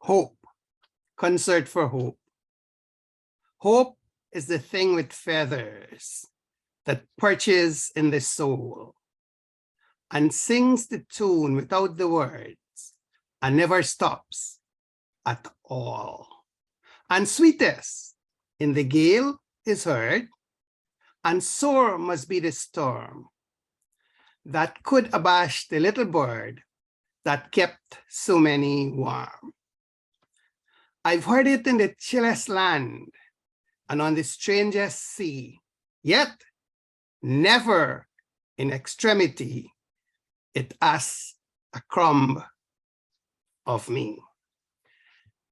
Hope, Concert for Hope. Hope is the thing with feathers that perches in the soul and sings the tune without the words and never stops at all. And sweetest in the gale is heard, and sore must be the storm that could abash the little bird that kept so many warm. I've heard it in the chillest land and on the strangest sea, yet never in extremity it asks a crumb of me.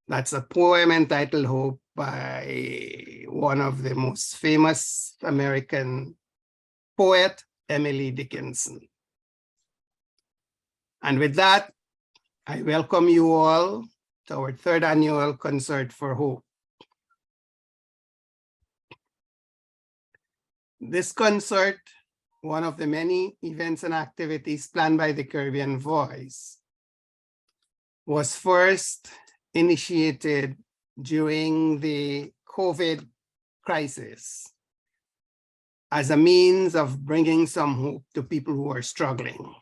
That's a poem entitled Hope by one of the most famous American poet, Emily Dickinson. And with that, I welcome you all to our third annual Concert for Hope. This concert, one of the many events and activities planned by the Caribbean Voice, was first initiated during the COVID crisis as a means of bringing some hope to people who are struggling.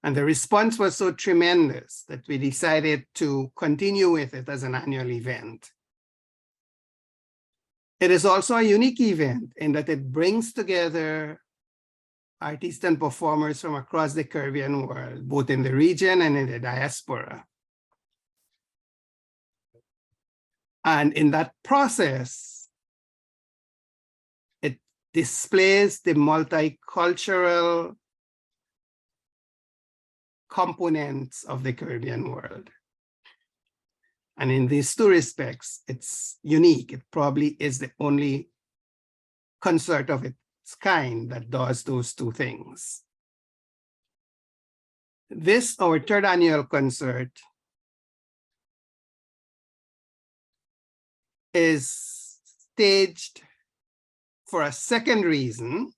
And the response was so tremendous that we decided to continue with it as an annual event. It is also a unique event in that it brings together artists and performers from across the Caribbean world, both in the region and in the diaspora. And in that process, it displays the multicultural components of the Caribbean world. And in these two respects, it's unique. It probably is the only concert of its kind that does those two things. This, our third annual concert, is staged for a second reason,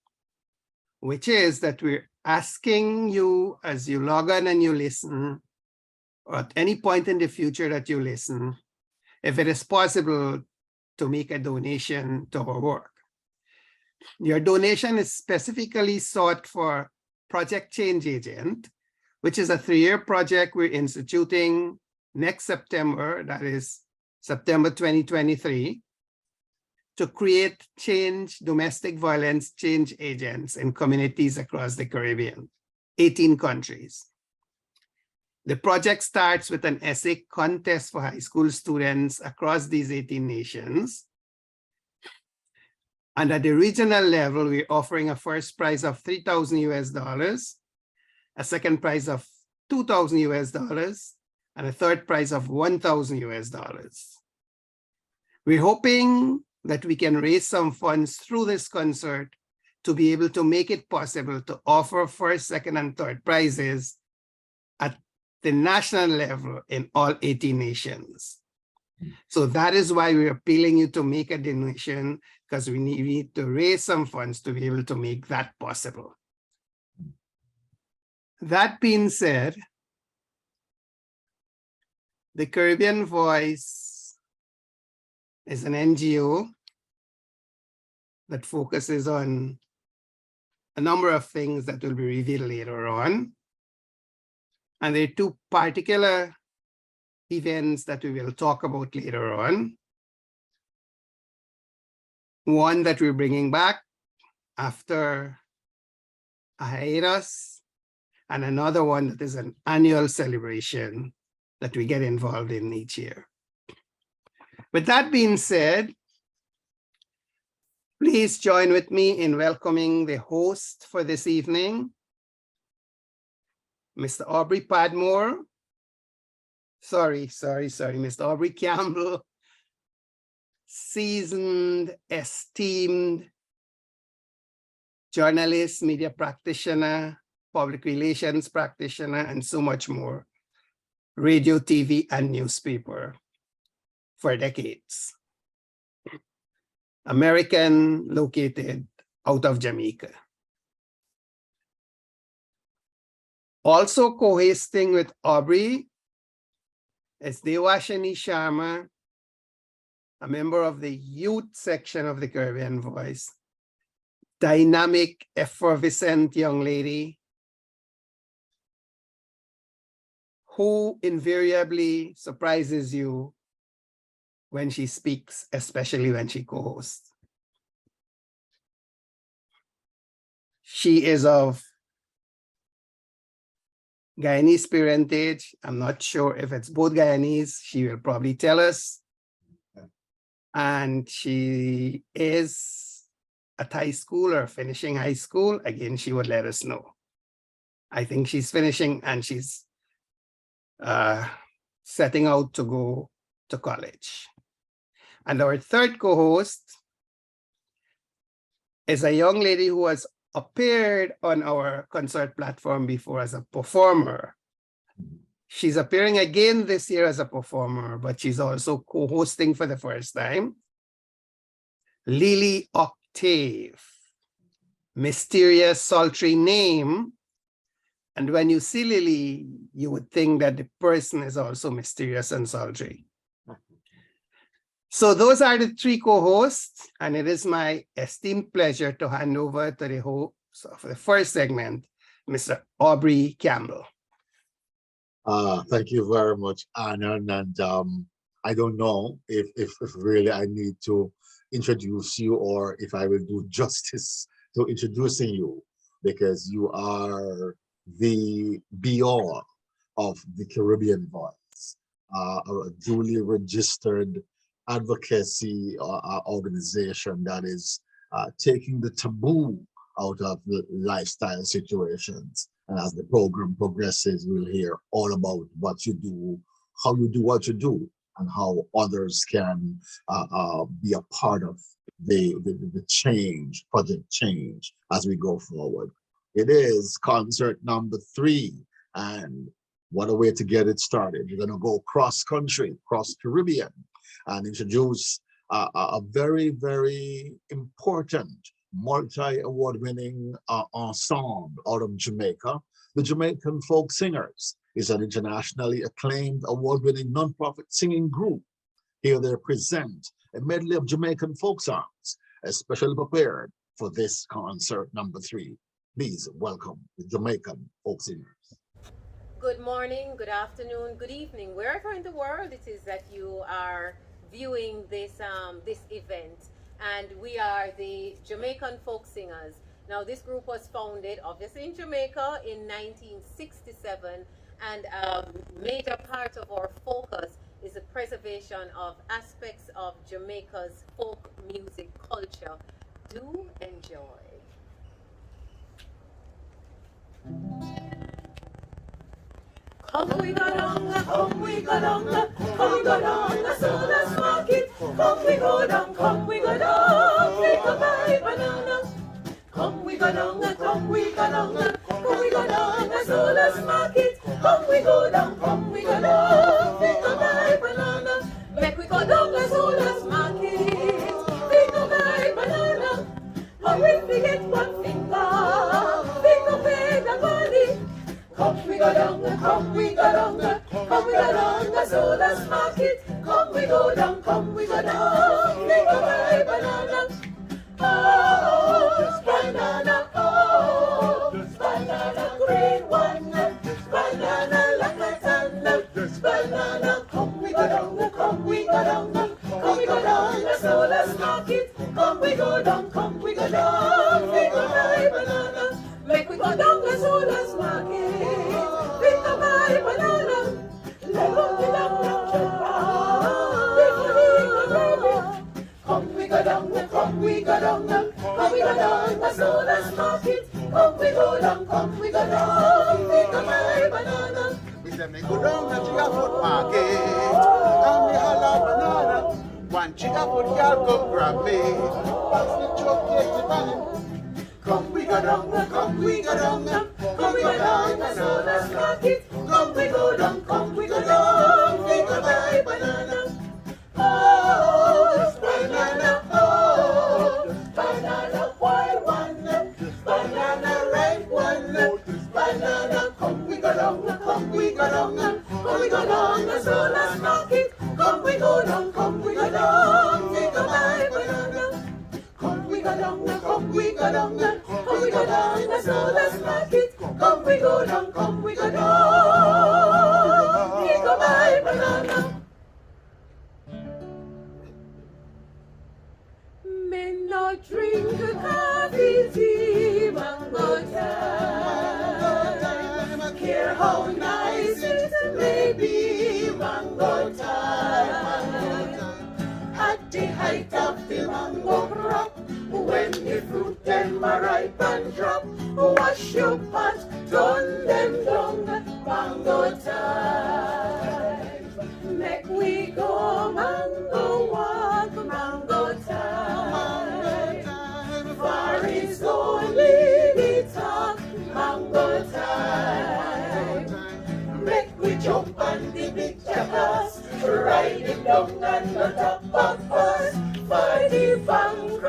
which is that we're asking you as you log on and you listen, or at any point in the future that you listen, if it is possible to make a donation to our work. Your donation is specifically sought for Project Change Agent, which is a 3-year project we're instituting next September, that is September 2023, to create domestic violence change agents in communities across the Caribbean, 18 countries. The project starts with an essay contest for high school students across these 18 nations. And at the regional level, we're offering a first prize of $3,000 US, a second prize of $2,000 US, and a third prize of $1,000 US. We're hoping that we can raise some funds through this concert to be able to make it possible to offer first, second, and third prizes at the national level in all 80 nations. So that is why we're appealing you to make a donation, because we need to raise some funds to be able to make that possible. That being said, the Caribbean Voice is an NGO that focuses on a number of things that will be revealed later on. And there are two particular events that we will talk about later on. One that we're bringing back after a hiatus, and another one that is an annual celebration that we get involved in each year. With that being said, please join with me in welcoming the host for this evening, Mr. Aubrey Padmore. Mr. Aubrey Campbell, seasoned, esteemed journalist, media practitioner, public relations practitioner, and so much more. Radio, TV, and newspaper for decades. American, located out of Jamaica. Also co-hosting with Aubrey is Dewashani Sharma, a member of the youth section of the Caribbean Voice, dynamic, effervescent young lady who invariably surprises you when she speaks, especially when she co-hosts. She is of Guyanese parentage. I'm not sure if it's both Guyanese. She will probably tell us. And she is at high school or finishing high school. Again, she would let us know. I think she's finishing and she's setting out to go to college. And our third co-host is a young lady who has appeared on our concert platform before as a performer. She's appearing again this year as a performer, but she's also co-hosting for the first time. Lily Octave, mysterious, sultry name. And when you see Lily, you would think that the person is also mysterious and sultry. So those are the three co-hosts, and it is my esteemed pleasure to hand over to the host of the first segment, Mr. Aubrey Campbell. Thank you very much, Anand. And I don't know if really I need to introduce you or if I will do justice to introducing you, because you are the be-all of the Caribbean Voice, a duly registered advocacy organization that is taking the taboo out of the lifestyle situations. And as the program progresses, we'll hear all about what you do, how you do what you do, and how others can be a part of the change, project change, as we go forward. It is concert number 3, and what a way to get it started. We're going to go cross country, cross Caribbean, and introduce a very, very important multi-award winning ensemble out of Jamaica. The Jamaican Folk Singers is an internationally acclaimed award-winning non-profit singing group. Here they present a medley of Jamaican folk songs, especially prepared for this concert number 3. Please welcome the Jamaican Folk Singers. Good morning, good afternoon, good evening, wherever in the world it is that you are viewing this this event. And we are the Jamaican Folk Singers. Now, this group was founded obviously in Jamaica in 1967, and a major part of our focus is the preservation of aspects of Jamaica's folk music culture. Do enjoy. Come we go down, come we go down, come we go down, so let's rock it. Come we go down, come we go down, take a bite banana. Come we go down, come we go down, come we go down, so let's rock it. Come we go down, come we go down, take a bite banana. Make we go down, so let's rock it. Take a bite banana. Hurry, we get one finger. Take a bite body. Come we go down, come we go down, come we go down, so let's rock it. Come we go down, come we go down, make a buy banana. Oh, banana, oh, banana, green one, banana, like a sun, banana. Come we go down, come we go down, come we go down, so let's rock it. Come we go down, come we go down, make a buy banana. Make we go down, so let's rock it. Come we go down, come we go down, come we go down, so let's rock it. Come we go down, come we go down, pick up my banana. We say me go down to Chica Food Market, and me holla banana. One Chica Food girl come grab me, pass the chocolate banana. Come we go down, come we go down, come we go down, so let's rock it. Come we go down, come we go down, pick up my banana. Oh, banana, oh, banana, white one, banana, red one, banana. Come we go down, come we go down, come we go down, so let's we go down, come we go down. We go buy banana. Me no drink coffee, tea, mango time. Care how nice it may be, mango time. At the height of the mango crop, when the fruit them a ripe and drop, wash your pot, turn them down, mango time. Make we go mango walk, mango time. For it's only the talk, mango time. Make we jump on the big jackass, ride him down on the top of us. For the bank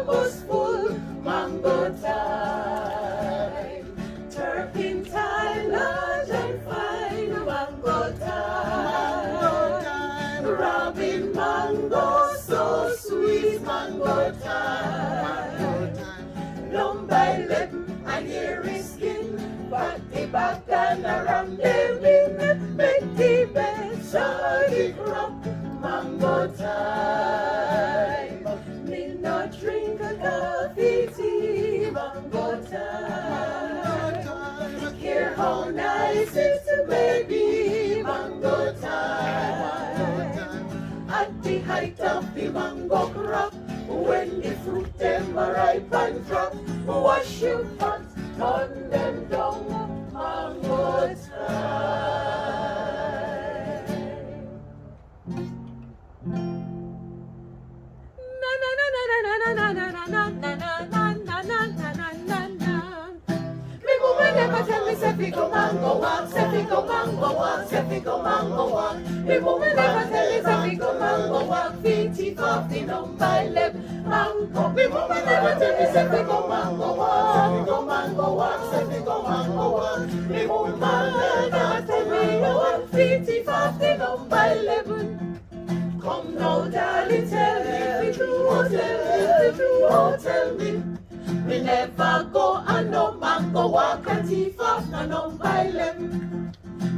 was full, mango time. Turpentine, large and fine, mango time. Robin mango, so sweet, mango time. Number 11, and here is skin, but the back and around the wing, make the best of the crop, mango time. Me not drink a coffee, tea, mango time. Care how nice it may be, mango time. At the height of the mango crop, when the fruit them are ripe and drop, wash your pots, turn them down, mango time. Never tell me say fi go mango walk, say fi go mango walk, say fi go mango walk. The woman never tell me say fi go mango walk, feet off the number 11 mango. The woman never tell me say fi go mango walk, say fi go mango walk, say fi go mango walk. The woman never tell me you want feet off the number 11. Come now, darling, tell me if you won't tell me, if you won't tell me. We never go and no mango walk and thief off no number 11.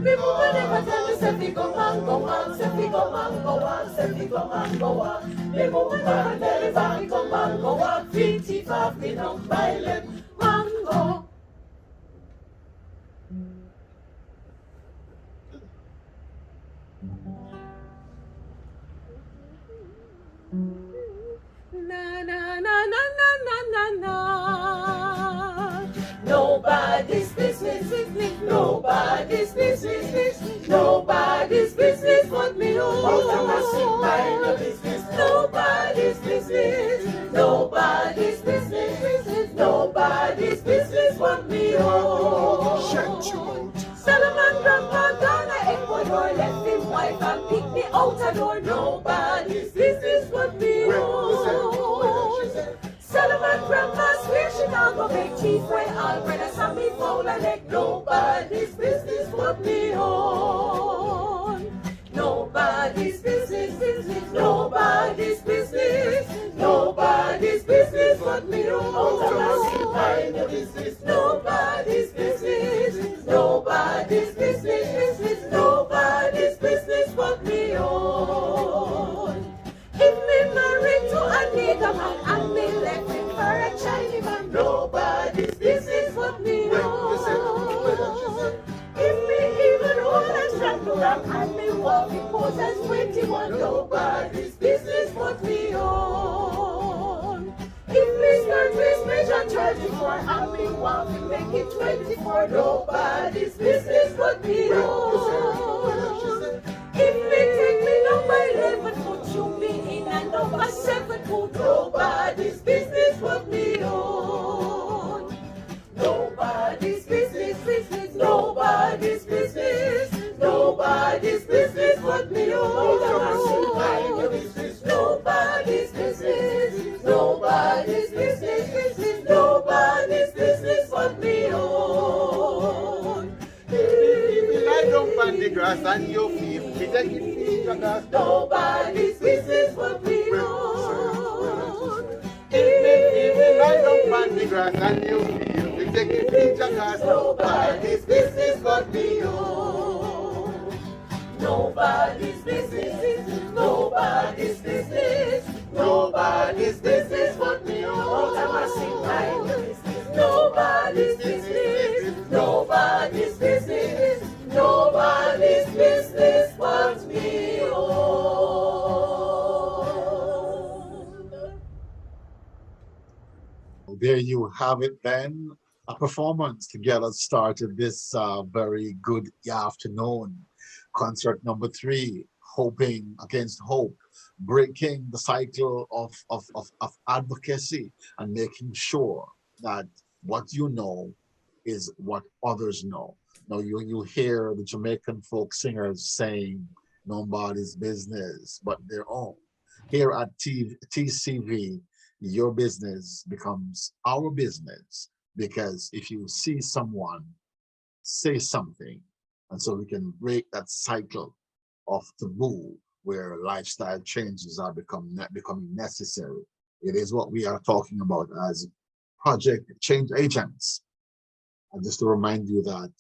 Me woman never tell me say fi go mango walk, say fi go mango walk, say fi go mango walk. Me woman never tell me say fi go mango walk, thief off the number 11 mango. Na na na na na na na. Nobody's business, nobody's business, nobody's business but me own. Nobody's business, nobody's business, nobody's business but me own. Solomon grandpa gone to Ecuador, left him wife and picked me out a door. Nobody's business but me own. Solomon grandma swear she not go make teeth where all brothers and me foul and leg. Nobody's business but me own. Nobody's business, nobody's business, nobody's business but me own. Nobody's business, nobody's business, nobody's business, nobody's business but me own. If me married to a nigger man and me left him for a Chinese man, nobody's business but me own. If me even hold a tractor and me walk in pose as 21, nobody's business but me own. If me start with measure 34 and me walk and make it 24, nobody's business but me own. If me take me number 11, put you me in and number 7, put nobody's business but me own. Nobody's business, nobody's business, nobody's business but me own. Nobody's business, nobody's business, nobody's business but me own. Lie down on the grass and you feel me take it feet jackass. Nobody's business but me own. If me lie down on the grass and you feel me take it easy, cause nobody's business but me, oh. Nobody's business, nobody's business, nobody's business but me. Oh, time I sing like nobody's business, nobody's business, nobody's business but me. Oh. There you have it then. A performance to get us started this very good afternoon. Concert number 3, Hoping Against Hope, breaking the cycle of advocacy and making sure that what you know is what others know. Now you hear the Jamaican folk singers saying nobody's business but their own. Here at TCV, your business becomes our business, because if you see someone, say something. And so we can break that cycle of taboo where lifestyle changes are becoming necessary. It is what we are talking about as project change agents. And just to remind you that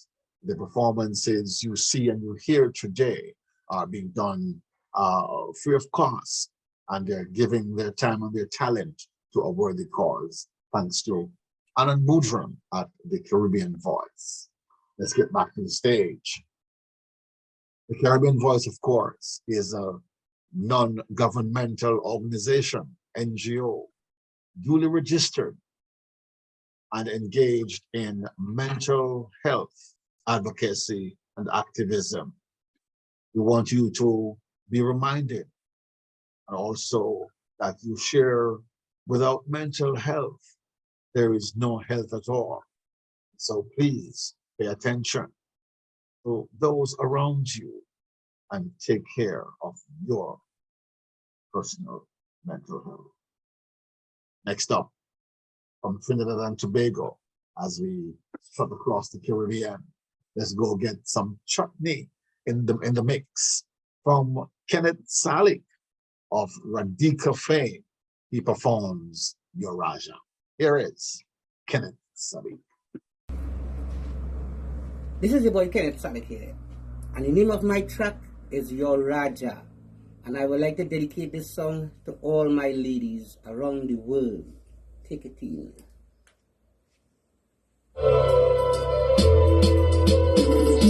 the performances you see and you hear today are being done free of cost, and they're giving their time and their talent to a worthy cause, thanks to Anand Mudram at the Caribbean Voice. Let's get back to the stage. The Caribbean Voice, of course, is a non-governmental organization, NGO, duly registered and engaged in mental health advocacy and activism. We want you to be reminded, and also that you share, without mental health, there is no health at all. So please pay attention to those around you and take care of your personal mental health. Next up, from Trinidad and Tobago, as we trot across the Caribbean, let's go get some chutney in the mix from Kenneth Salik of Radika fame. He performs Your Raja. Here is Kenneth Salik. This is your boy Kenneth Salik here, and the name of my track is Your Raja, and I would like to dedicate this song to all my ladies around the world. Take it in.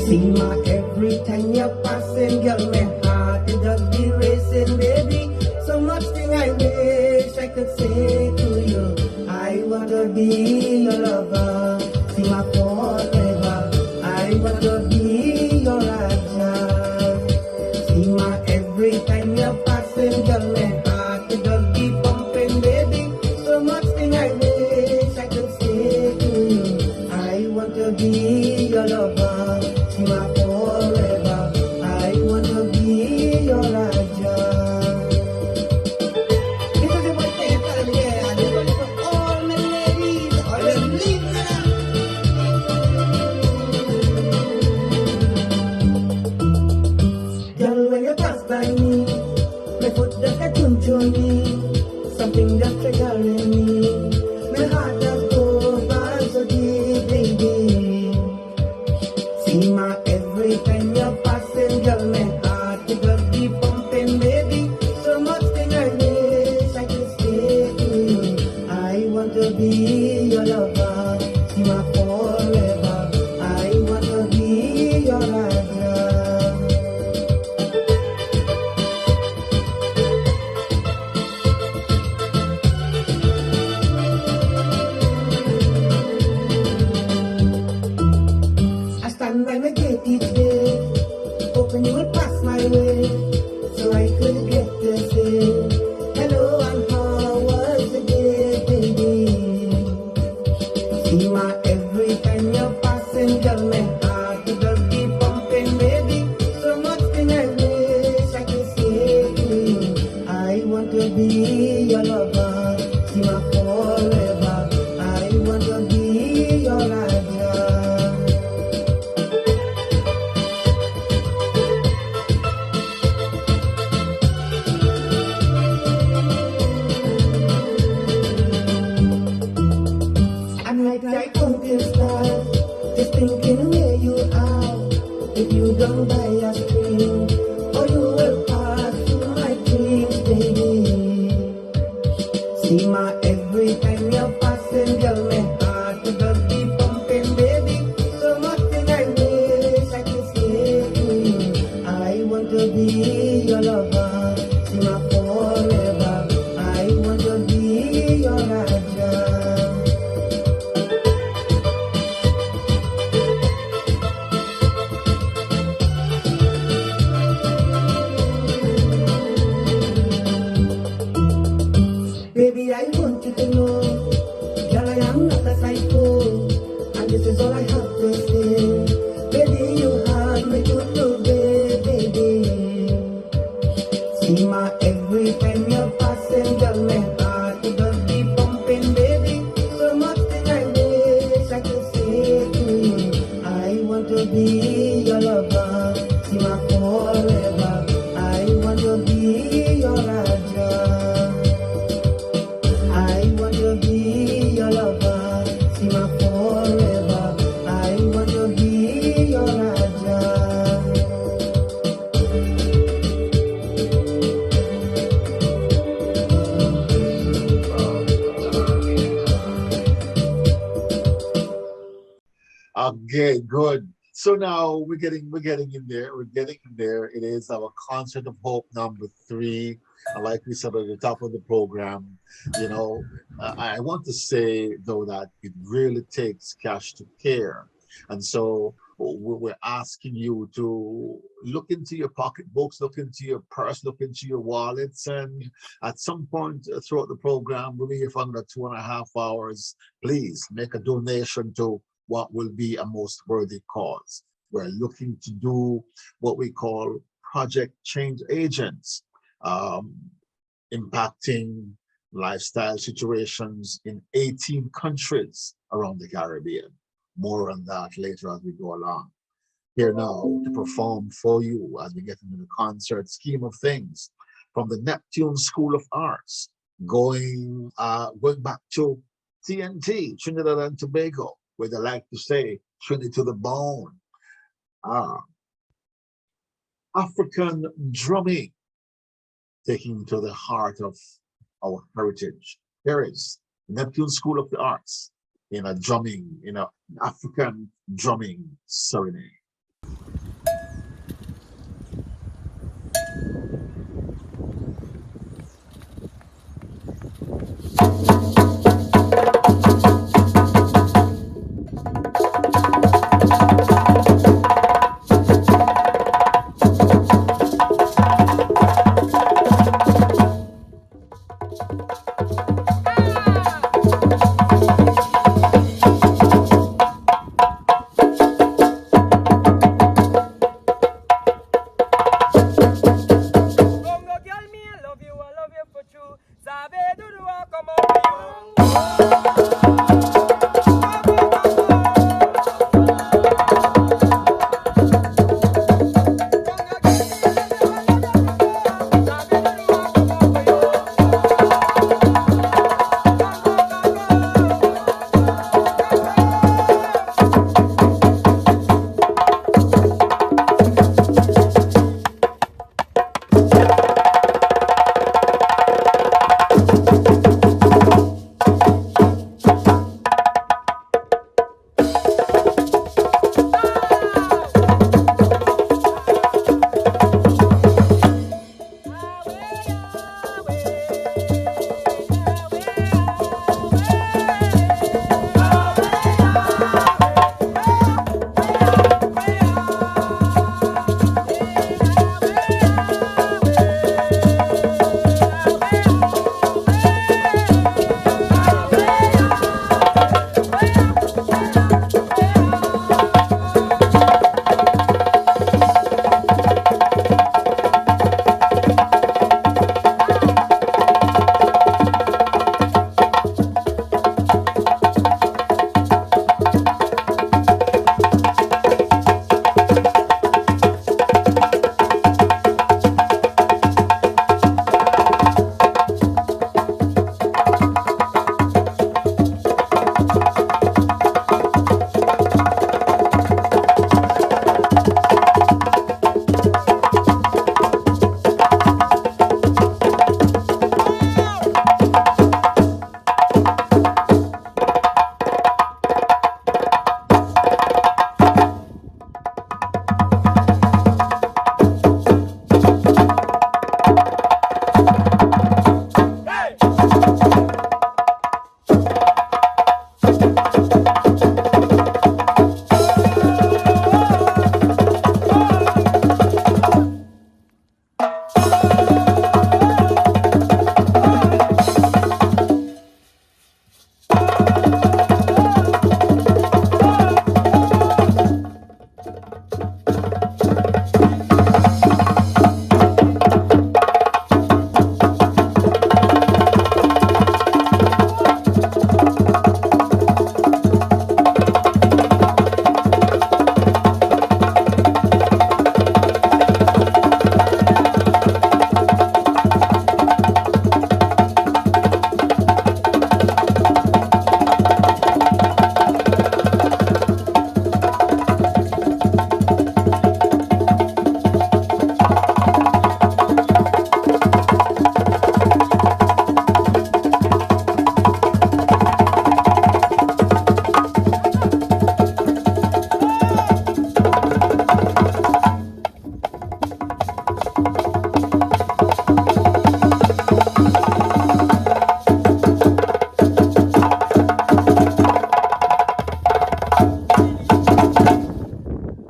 See my every time you're passing, girl, my heart it does be racing, baby. So much thing I wish I could say to you. I wanna be your lover, see my forever. I wanna be your Raja. See my every time you're passing, girl, my heart it does be pumping, baby. So much thing I wish I could say to you. I want to be your lover, see my forever. I want to be your Raja. This is what they tell me, yeah. This one for all my ladies, all the ladies. Girl, when you pass by me, my foot just a tune me. Something just triggering me. My heart just goes down so deep, baby. See my every time you're passing, girl, my heart it just be pumping, baby. So much thing I wish I could say to you. I want to be your lover, see my forever. I want to be your Raja. I stand by my gate each day, hoping you will pass my way, so I could get to say hello and how was the day, baby. See my every time you're passing, girl, my heart it does keep pumping, baby. So much thing I wish I could say to you. I want to be your lover, see my forever. I want to be your Raja. to be your lover, see my forever. I want to be your Raja. Baby, I want you to know, girl, I am not a psycho, and this is all I have to say. Baby, you have me to baby. See my every time you're passing, girl, my heart it does be pumping, baby. So much thing I wish I could say to you. I want to be your lover, see my forever. I want to be your Raja. I want to be your lover, see my forever. I want to be your Raja. Okay, good. So now we're getting in there. We're getting in there. It is our Concert of Hope #3. And like we said at the top of the program, you know, I want to say though that it really takes cash to care. And so we're asking you to look into your pocketbooks, look into your purse, look into your wallets, and at some point throughout the program, within your under 2.5 hours, please make a donation to what will be a most worthy cause. We're looking to do what we call project change agents, impacting lifestyle situations in 18 countries around the Caribbean. More on that later as we go along. Here now to perform for you as we get into the concert scheme of things from the Neptune School of Arts, going back to TNT, Trinidad and Tobago, where they like to say Trinity to the bone. African drumming, taking to the heart of our heritage. Here is Neptune School of the Arts in a drumming, in an African drumming serenade.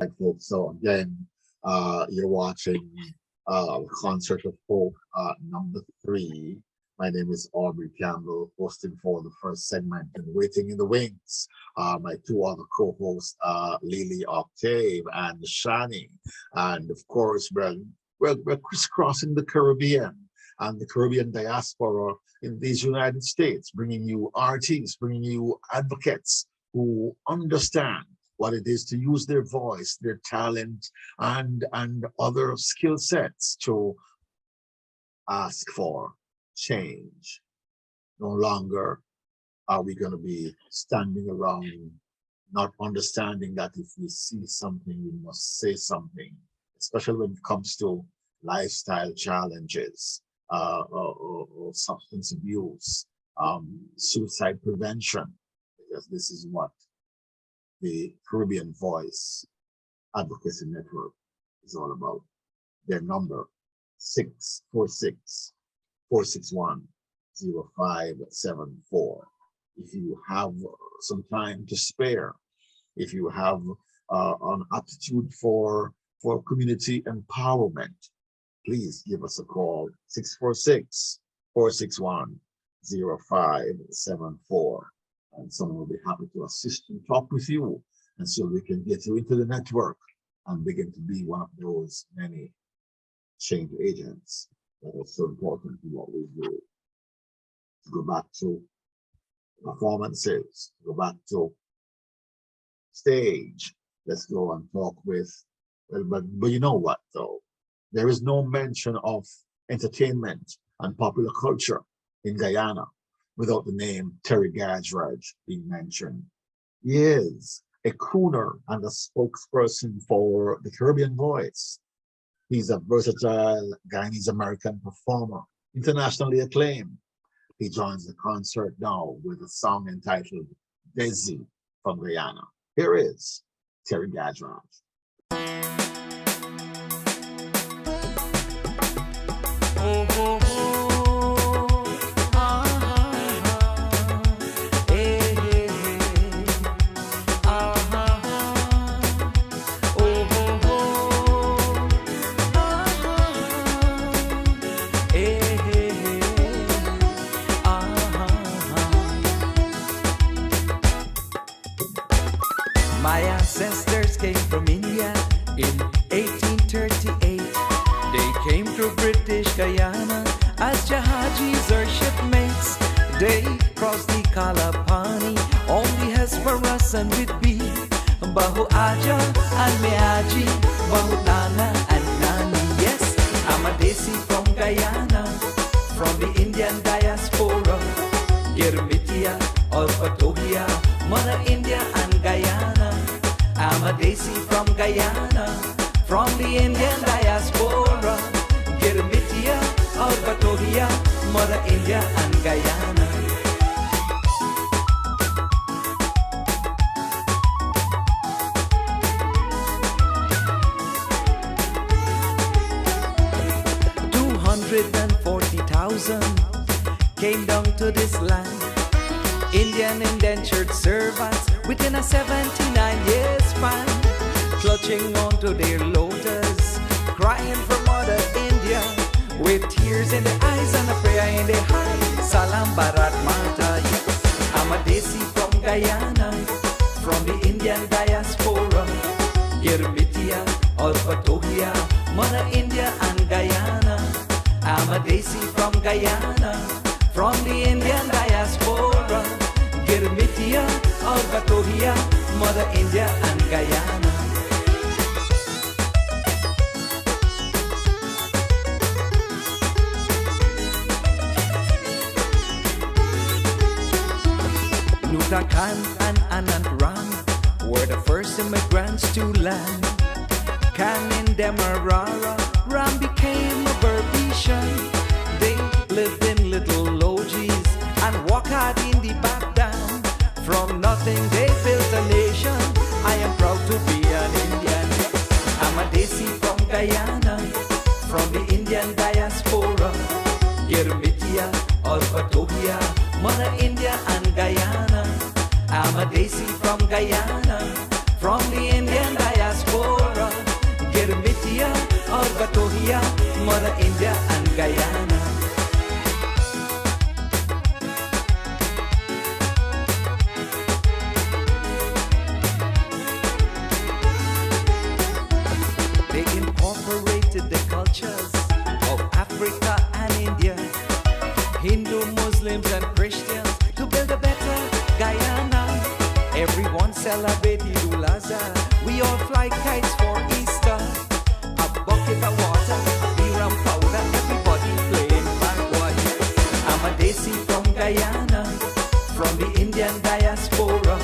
Right, folks. So again, you're watching Concert of Hope number 3. My name is Aubrey Campbell, hosting for the first segment and waiting in the wings. My two other co-hosts, Lily Octave and Shani. And of course, we're crisscrossing the Caribbean and the Caribbean diaspora in these United States, bringing you artists, bringing you advocates who understand what it is to use their voice, their talent, and other skill sets to ask for change. No longer are we going to be standing around not understanding that if we see something, we must say something, especially when it comes to lifestyle challenges, or substance abuse, suicide prevention, because this is what the Caribbean Voice Advocacy Network is all about. Their number, 646-461-0574. If you have some time to spare, if you have an aptitude for community empowerment, please give us a call, 646-461-0574. And someone will be happy to assist and talk with you, and so we can get you into the network and begin to be one of those many change agents that are so important to what we do. To go back to performances, go back to stage. Let's go and talk with, well, but you know what though? There is no mention of entertainment and popular culture in Guyana without the name Terry Gajraj being mentioned. He is a crooner and a spokesperson for the Caribbean Voice. He's a versatile Guyanese American performer, internationally acclaimed. He joins the concert now with a song entitled Desi from Guyana. Here is Terry Gajraj. My ancestors came from India in 1838. They came to British Guyana as Jahajis or shipmates. They crossed the Kalapani on the Hesperus and with B. Bahu Aja and Meaji, Bahu Nana and Nani. Yes, I'm a Desi from Guyana, from the Indian diaspora. Girmitia or Patohia, Mother India and Guyana. I'm a Desi from Guyana, from the Indian diaspora. Girmitia or Patohia, Mother India and Guyana. Came down to this land, Indian indentured servants within a 79-year span, clutching onto their lotus, crying for Mother India, with tears in their eyes and a prayer in their heart. Salam Bharat Mata. I'm a Desi from Guyana, from the Indian diaspora. Girmitia or Patohia, Mother India and Guyana. I'm a Desi from Guyana, from the Indian diaspora. Girmitia or Patohia, Mother India and Guyana. Khan and Anand Ram were the first immigrants to land. Khan in Demerara, Ram became a Berbetian. They lived in little lodges and walked hard in the Baghdad. From nothing they built a nation. I am proud to be an Indian. I'm a Desi from Guyana, from the Indian diaspora. Girmitia or Patogia, Mother India and Guyana. I'm a Desi from Guyana, from the Indian diaspora. Girmitia or Patogia, Mother India and Guyana. They incorporated the cultures of Africa and India, Hindu, Muslims and Christians, to build a better Guyana. Everyone celebrate Eid al-Azha. We all fly kites for Easter. A bucket of water, a beer and powder, everybody playing backward. I'm a Desi from Guyana, from the Indian diaspora.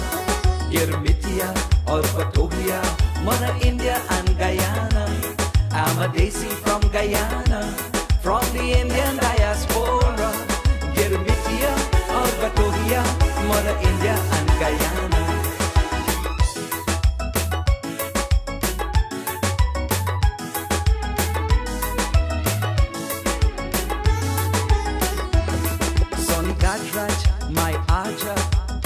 Girmitia or Patogia, Mother India and Guyana. I'm a Desi from Guyana, from the Indian diaspora. Girmitia or Patogia, Mother India and Guyana. Sonny Gajraj, my Aja,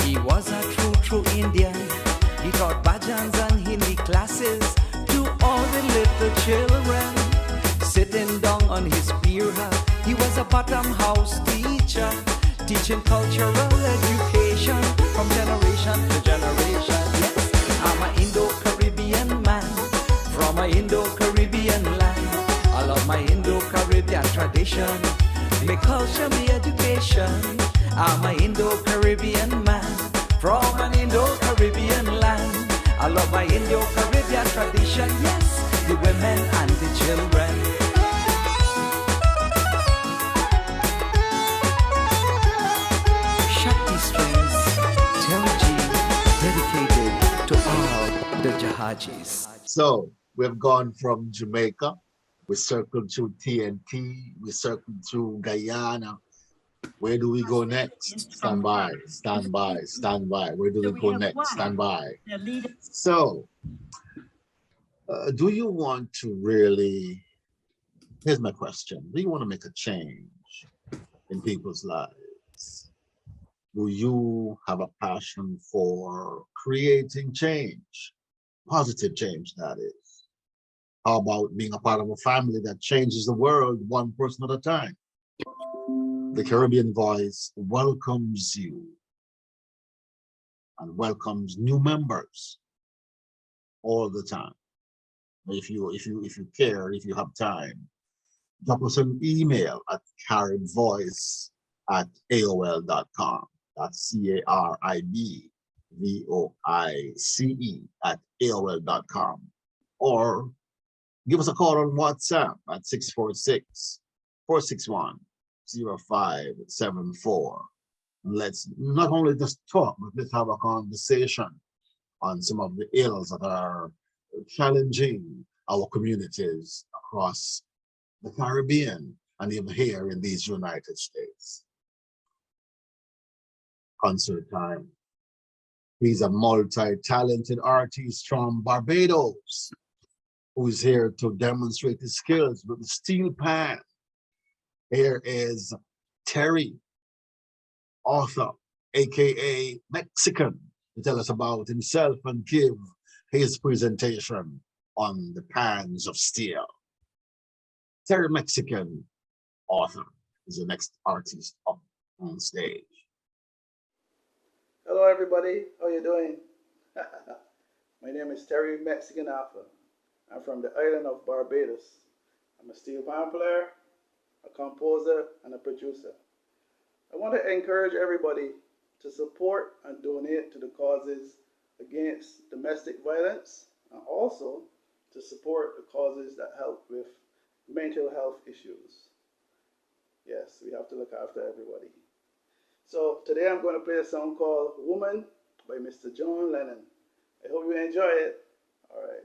he was a true Indian. He taught bhajans and Hindi classes to all the little children. Sitting down on his beer hut, he was a bottom house teacher, teaching cultural education from generation to generation. Yes, I'm an Indo-Caribbean man from an Indo-Caribbean land. I love my Indo-Caribbean tradition, my culture, my education. I'm an Indo-Caribbean man from an Indo-Caribbean land. I love my Indo-Caribbean tradition, yes, the women and the children. Shakti strings, Terji, dedicated to all the Jahajis. So we've gone from Jamaica, we circled through TNT, we circled through Guyana. Where do we go next? Stand by, stand by, stand by. Where do we go next? Stand by. So, do you want to really, here's my question. Do you want to make a change in people's lives? Do you have a passion for creating change? Positive change, that is. How about being a part of a family that changes the world one person at a time? The Caribbean Voice welcomes you and welcomes new members all the time. If you care, if you have time, drop us an email at caribvoice@aol.com. That's CARIBVOICE@aol.com. Or give us a call on WhatsApp at 646-461-0574. Let's not only just talk, but let's have a conversation on some of the ills that are challenging our communities across the Caribbean and even here in these United States. Concert time. He's a multi-talented artist from Barbados who is here to demonstrate his skills with the steel pan. Here is Terry, author, aka Mexican, to tell us about himself and give his presentation on the pans of steel. Terry Mexican, author, is the next artist up on stage. Hello everybody, how you doing? My name is Terry Mexican Alpha. I'm from the island of Barbados. I'm a steel pan player, a composer, and a producer. I want to encourage everybody to support and donate to the causes against domestic violence, and also to support the causes that help with mental health issues. Yes, we have to look after everybody. So today I'm going to play a song called Woman by Mr. John Lennon. I hope you enjoy it. All right.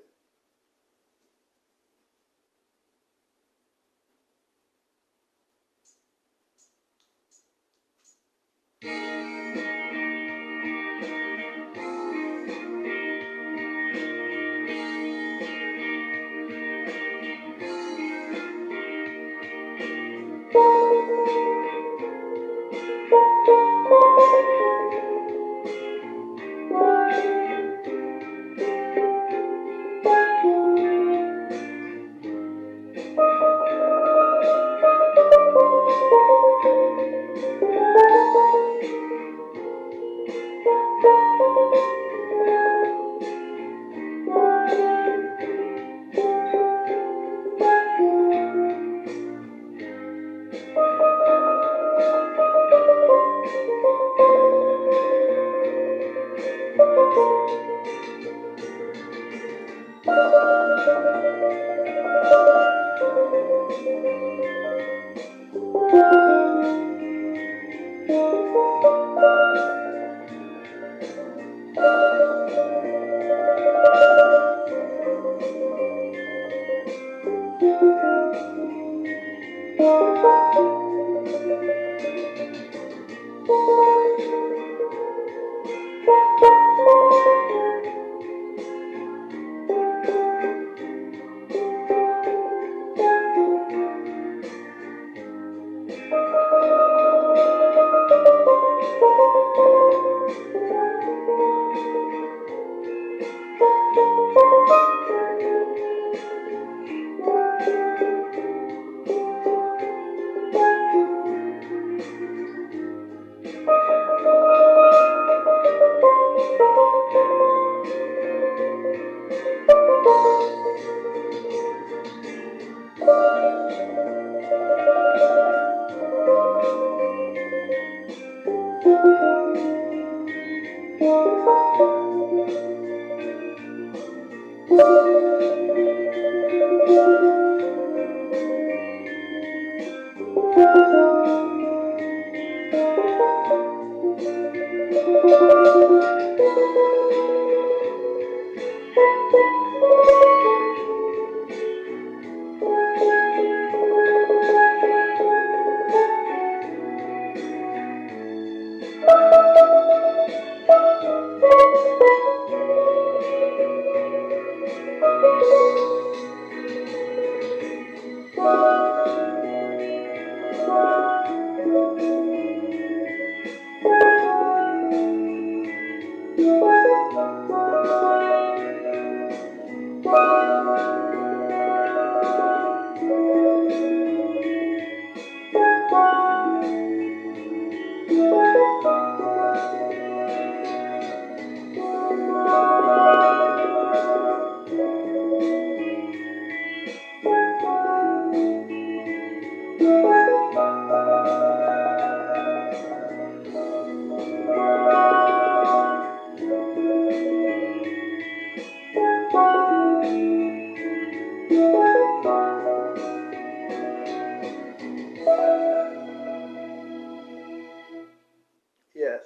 Yes.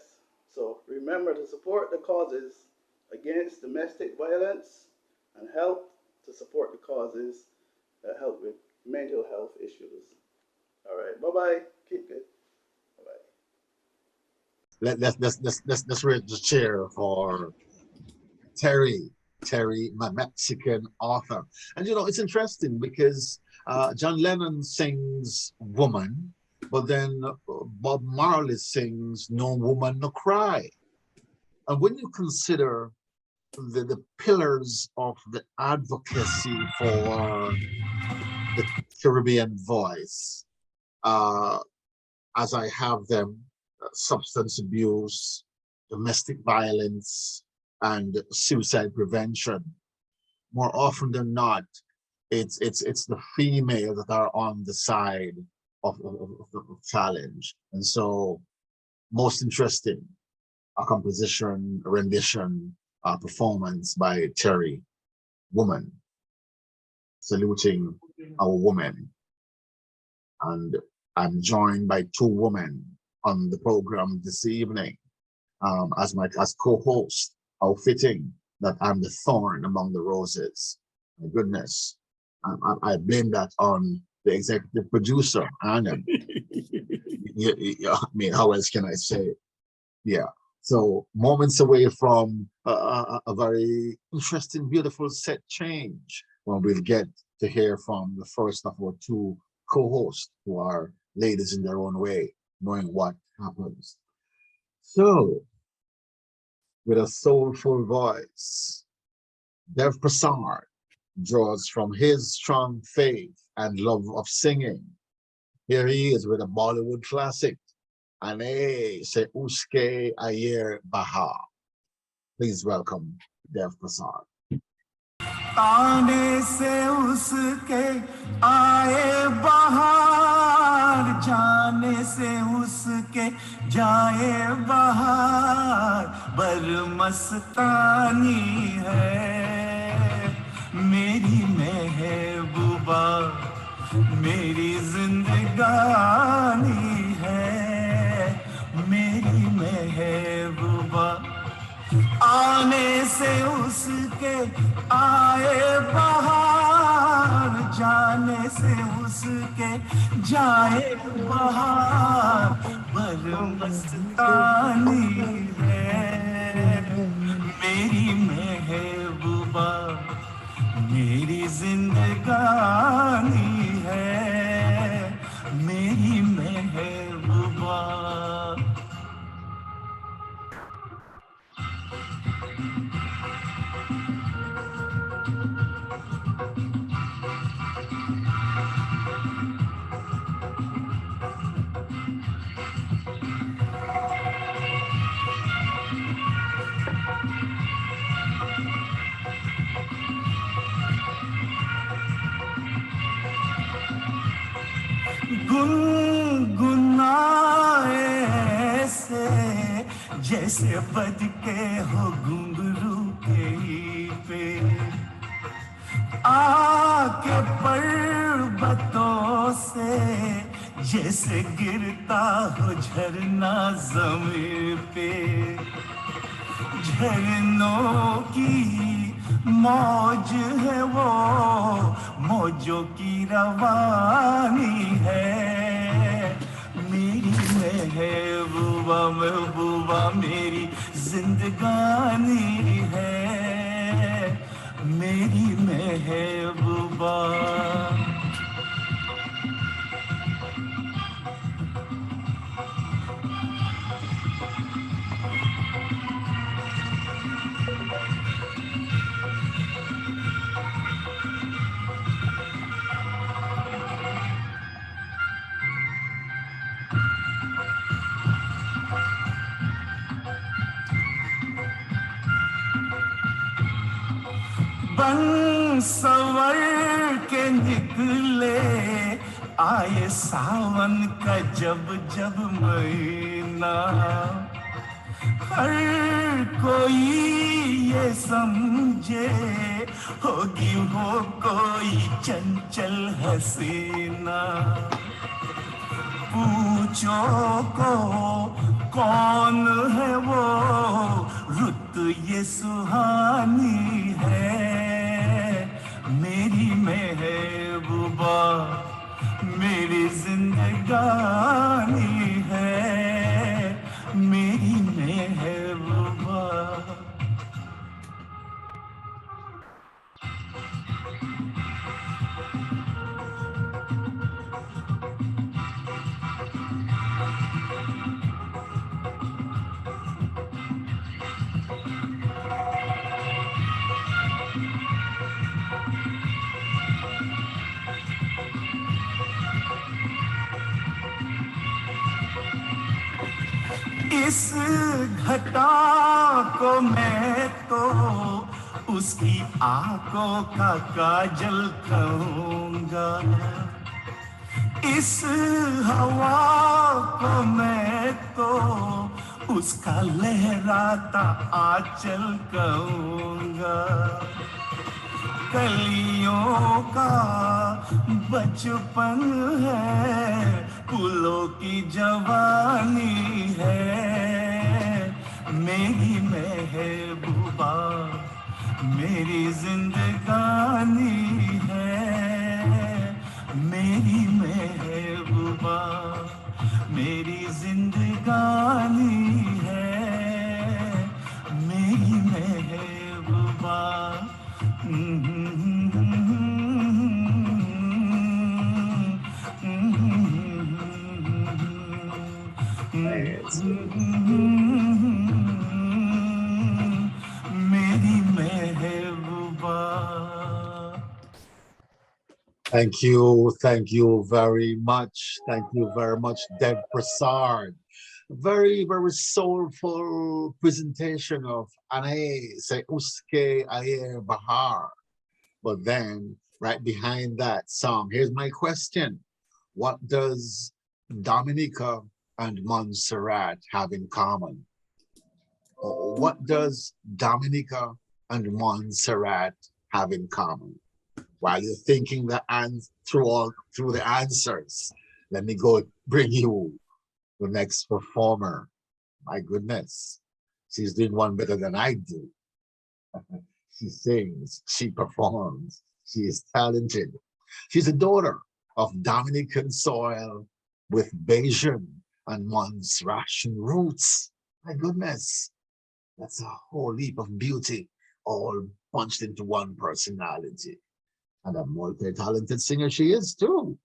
So remember to support the causes against domestic violence and help to support the causes that help with mental health issues. All right. Bye bye. Keep good. Bye bye. Let's raise the chair for Terry. Terry, my Mexican author. And you know, it's interesting because John Lennon sings Woman, but then Bob Marley sings No Woman, No Cry. And when you consider the pillars of the advocacy for the Caribbean voice, uh, as I have them, substance abuse, domestic violence, and suicide prevention. More often than not, it's the female that are on the side of the challenge. And so, most interesting, a composition, a rendition, performance by Terry, Woman, saluting our woman. And I'm joined by two women on the program this evening as co-host. How fitting that I'm the thorn among the roses. My goodness, I blame that on the executive producer, Anna. I mean, how else can I say it? Yeah. So moments away from a very interesting, beautiful set change when we'll get to hear from the first of our two co-hosts who are ladies in their own way, knowing what happens. So, with a soulful voice, Dev Prasad draws from his strong faith and love of singing. Here he is with a Bollywood classic, Ane Se Uske Ayer Baha. Please welcome Dev Prasad. आने से उसके आए बहार, जाने से उसके जाए बहार, बरमस्तानी है मेरी महबूबा, मेरी जिंदगानी है मेरी महबूबा। आने से उसके आए बहार, जाने से उसके जाए बहार, बरमस्तानी है मेरी महबूबा, मेरी जिंदगानी है मेरी महबूबा। गुनगुनाए ऐसे जैसे बज के हो घुंघरू के पे, आके पर्वतों से जैसे गिरता हो झरना ज़मीं पे। झरनों की मौज है वो, मौजों की रवानी है मेरी महबूबा, महबूबा मेरी जिंदगानी है मेरी महबूबा। बन सवर के निकले आए सावन का जब जब महीना, हर कोई ये समझे होगी वो कोई चंचल हसीना। पूछो को कौन है वो, रुत ये सुहानी है मेरी महबूबा, मेरी जिंदगानी है मेरी महबूबा। इस घटा को मैं तो उसकी आंखों का काजल कहूँगा, इस हवा को मैं तो उसका लहराता आंचल कहूँगा। कलियों का बचपन है फूलों की जवानी है मेरी महबूबा मेरी जिंदगानी है मेरी महबूबा मेरी जिंदगानी है मेरी महबूबा मेरी महबूबा. Thank you very much. Thank you very much, Dev Prasad. Very, very soulful presentation of Ane Se Uske Ayer Bahar. But then, right behind that song, here's my question. What does Dominica and Montserrat have in common? What does Dominica and Montserrat have in common? While you're thinking through the answers, let me go bring you the next performer. My goodness, she's doing one better than I do. She sings, she performs, she is talented. She's a daughter of Dominican soil with Bajan and Montserratian roots. My goodness, that's a whole heap of beauty all punched into one personality. And a multi-talented singer she is too.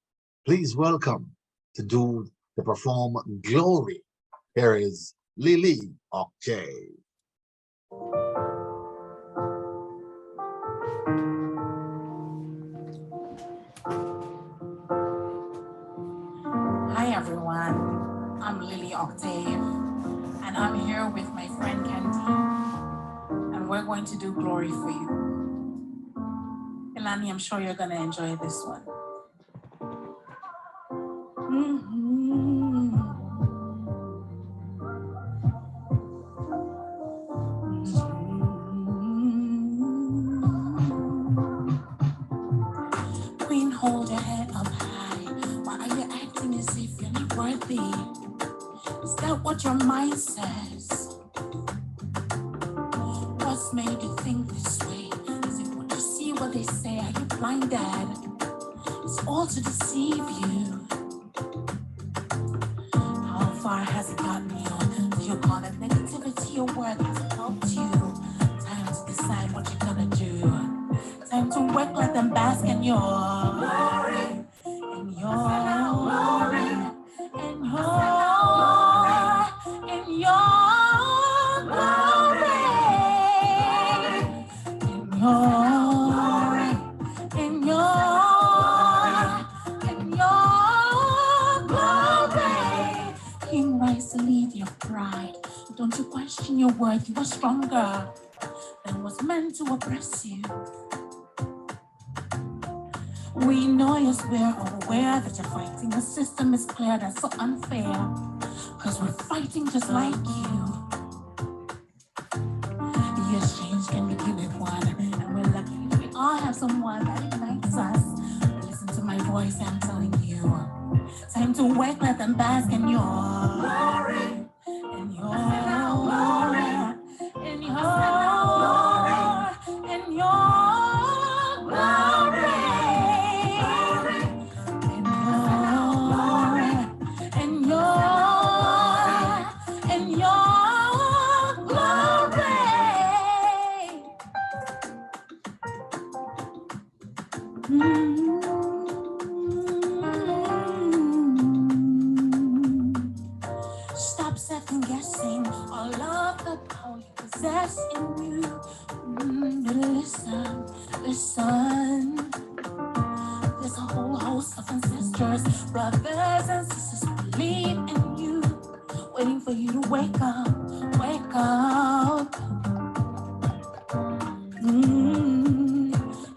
Please welcome to perform Glory. Here is Lily Octave. Hi everyone, I'm Lily Octave and I'm here with my friend Candy and we're going to do Glory for you. Ilani, I'm sure you're gonna enjoy this one. Queen, hold your head up high. Why are you acting as if you're not worthy? Is that what your mind says? What's made you think this way? Is it what you see, what they say? Are you blinded? It's all to deceive you. How far has it gotten you? Do you call it negativity or work? Has it helped you? Time to decide what you're gonna do. Time to work, let them bask in your glory, in your glory, in your glory, in your glory. King, rise to lead your pride. Don't you question your worth? You are stronger than was meant to oppress you. We know yes, we're aware that you're fighting. The system is clear, that's so unfair. Cause we're fighting just like you. The exchange can begin at one. And we're lucky we all have someone that ignites us. But listen to my voice, I'm telling you. Time to work, let them bask in your glory. In your glory. In your glory. In your glory. Stop second guessing all of the power you possess in you. Listen, listen. There's a whole host of ancestors, brothers and sisters who believe in you, waiting for you to wake up, wake up.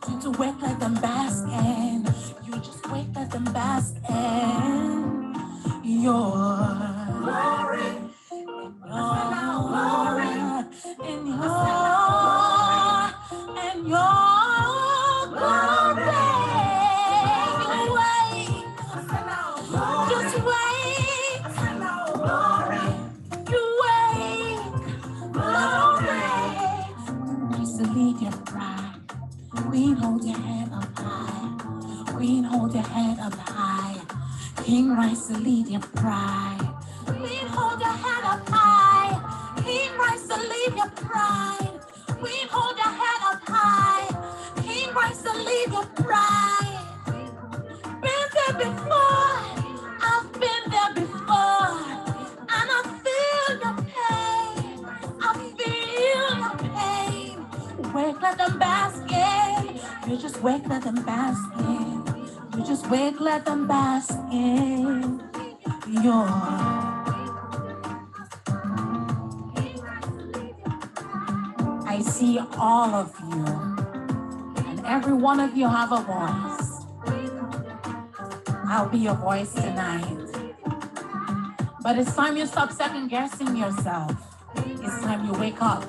Time to wake, let them bask in. You just wake, let them bask in your glory, in your glory, in your King rise to lead your pride. Queen, hold your head up high. King rise to lead your pride. Queen, hold your head up high. King rise to lead your pride. Been there before. I've been there before. And I feel your pain. I feel your pain. Wake, let them bask in. You just wake, let them bask in. You just wake, let them bask in your. I see all of you, and every one of you have a voice. I'll be your voice tonight. But it's time you stop second guessing yourself. It's time you wake up.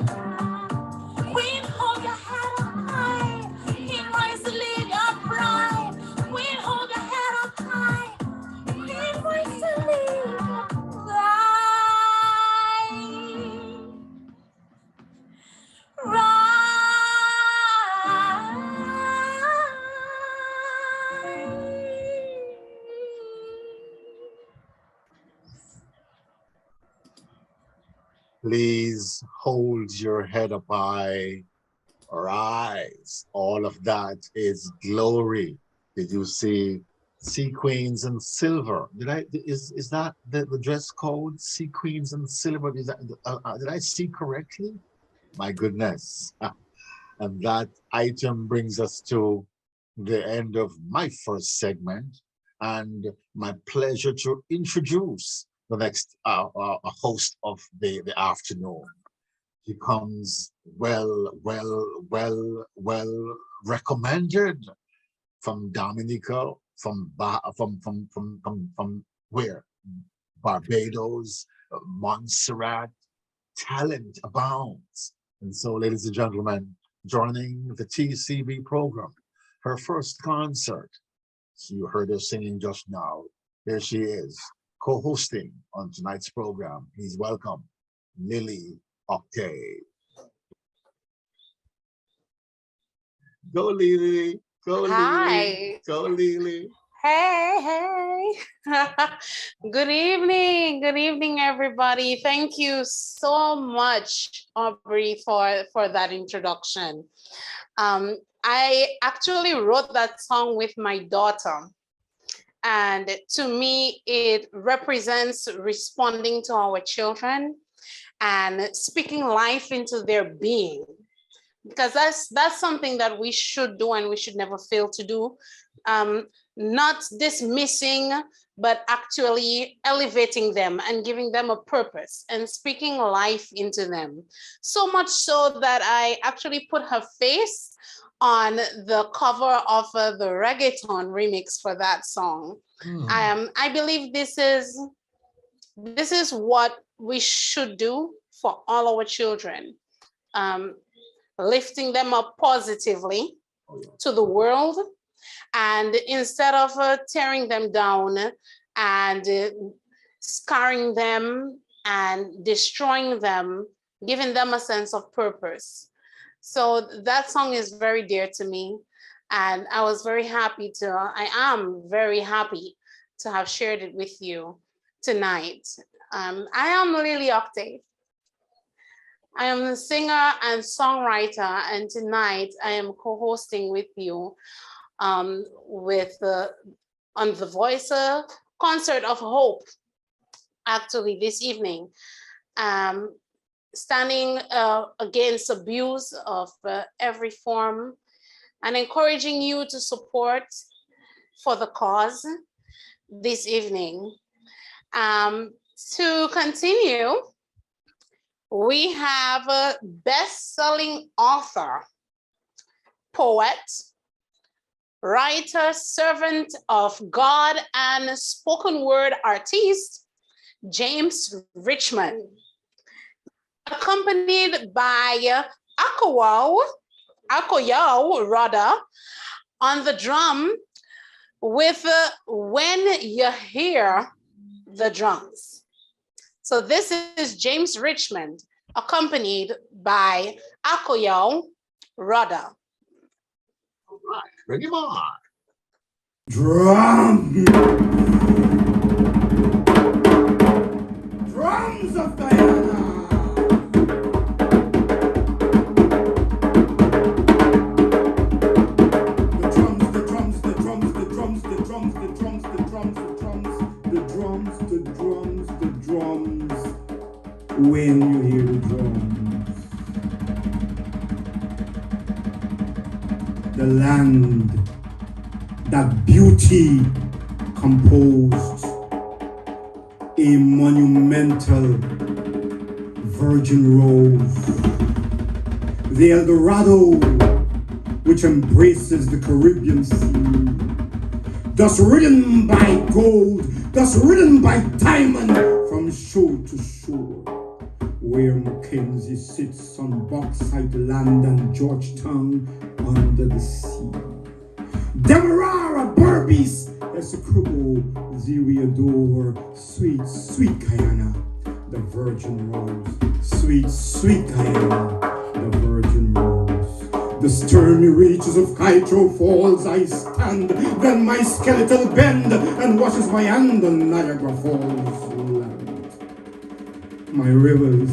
Queen, hold your head up high. King rise to lead your pride. Queen, hold your head up high. King rise to lead your pride. Please hold your head up high. Rise. All of that is glory. Did you see sequins and silver? Is that the dress code? Sequins and silver. Is that did I see correctly? My goodness. And that item brings us to the end of my first segment, and my pleasure to introduce the next host of the afternoon. He comes well recommended from Dominica, from where? Barbados, Montserrat. Talent abounds. And so, ladies and gentlemen, joining the TCV program, her first concert. You heard her singing just now. Here she is, co-hosting on tonight's program. Please welcome Lily Octave. Go Lily, go Lily, Hi. go Lily. Hey. Good evening, everybody. Thank you so much, Aubrey, for that introduction. I actually wrote that song with my daughter. And to me, it represents responding to our children and speaking life into their being. Because that's something that we should do and we should never fail to do. Not dismissing, but actually elevating them and giving them a purpose and speaking life into them. So much so that I actually put her face on the cover of the reggaeton remix for that song. I believe this is what we should do for all our children. Lifting them up positively to the world, and instead of tearing them down and scarring them and destroying them, giving them a sense of purpose. So that song is very dear to me, and I am very happy to have shared it with you tonight. I am Lily Octave. I am a singer and songwriter, and tonight I am co-hosting with you on the Voice Concert of Hope, actually this evening, standing against abuse of every form and encouraging you to support for the cause this evening. To continue, we have a best-selling author, poet, writer, servant of God, and spoken word artist, James Richmond, accompanied by Akoyo rather, on the drum with When You Hear the Drums. So this is James Richmond, accompanied by Akoyo Rada. All right, bring him on. Drum! when you hear the drums. The land that beauty composed a monumental virgin rose. The El Dorado, which embraces the Caribbean Sea, thus ridden by gold, thus ridden by diamond from shore to shore, where Mackenzie sits on Bauxite Land and Georgetown under the sea. Demerara, Berbice, Essequibo, Ziriador, sweet, sweet Guyana, the virgin rose, sweet, sweet Guyana, the virgin rose. The stormy reaches of Kaito Falls I stand, then my skeletal bend and washes my hand on Niagara Falls land. My rivers,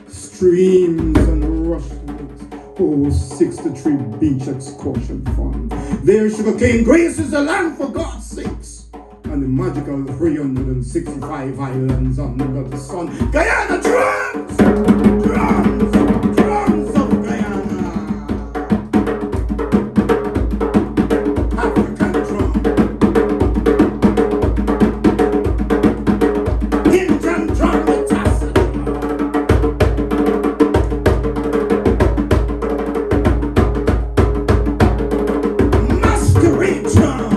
streams and rustlets, oh, 63 beach excursion fund. There sugarcane graces the land for God's sakes, and the magical 365 islands under the sun. Guyana drums! Drums! Drums of Guyana! African drum. Indian drum with acid. Masquerade drum.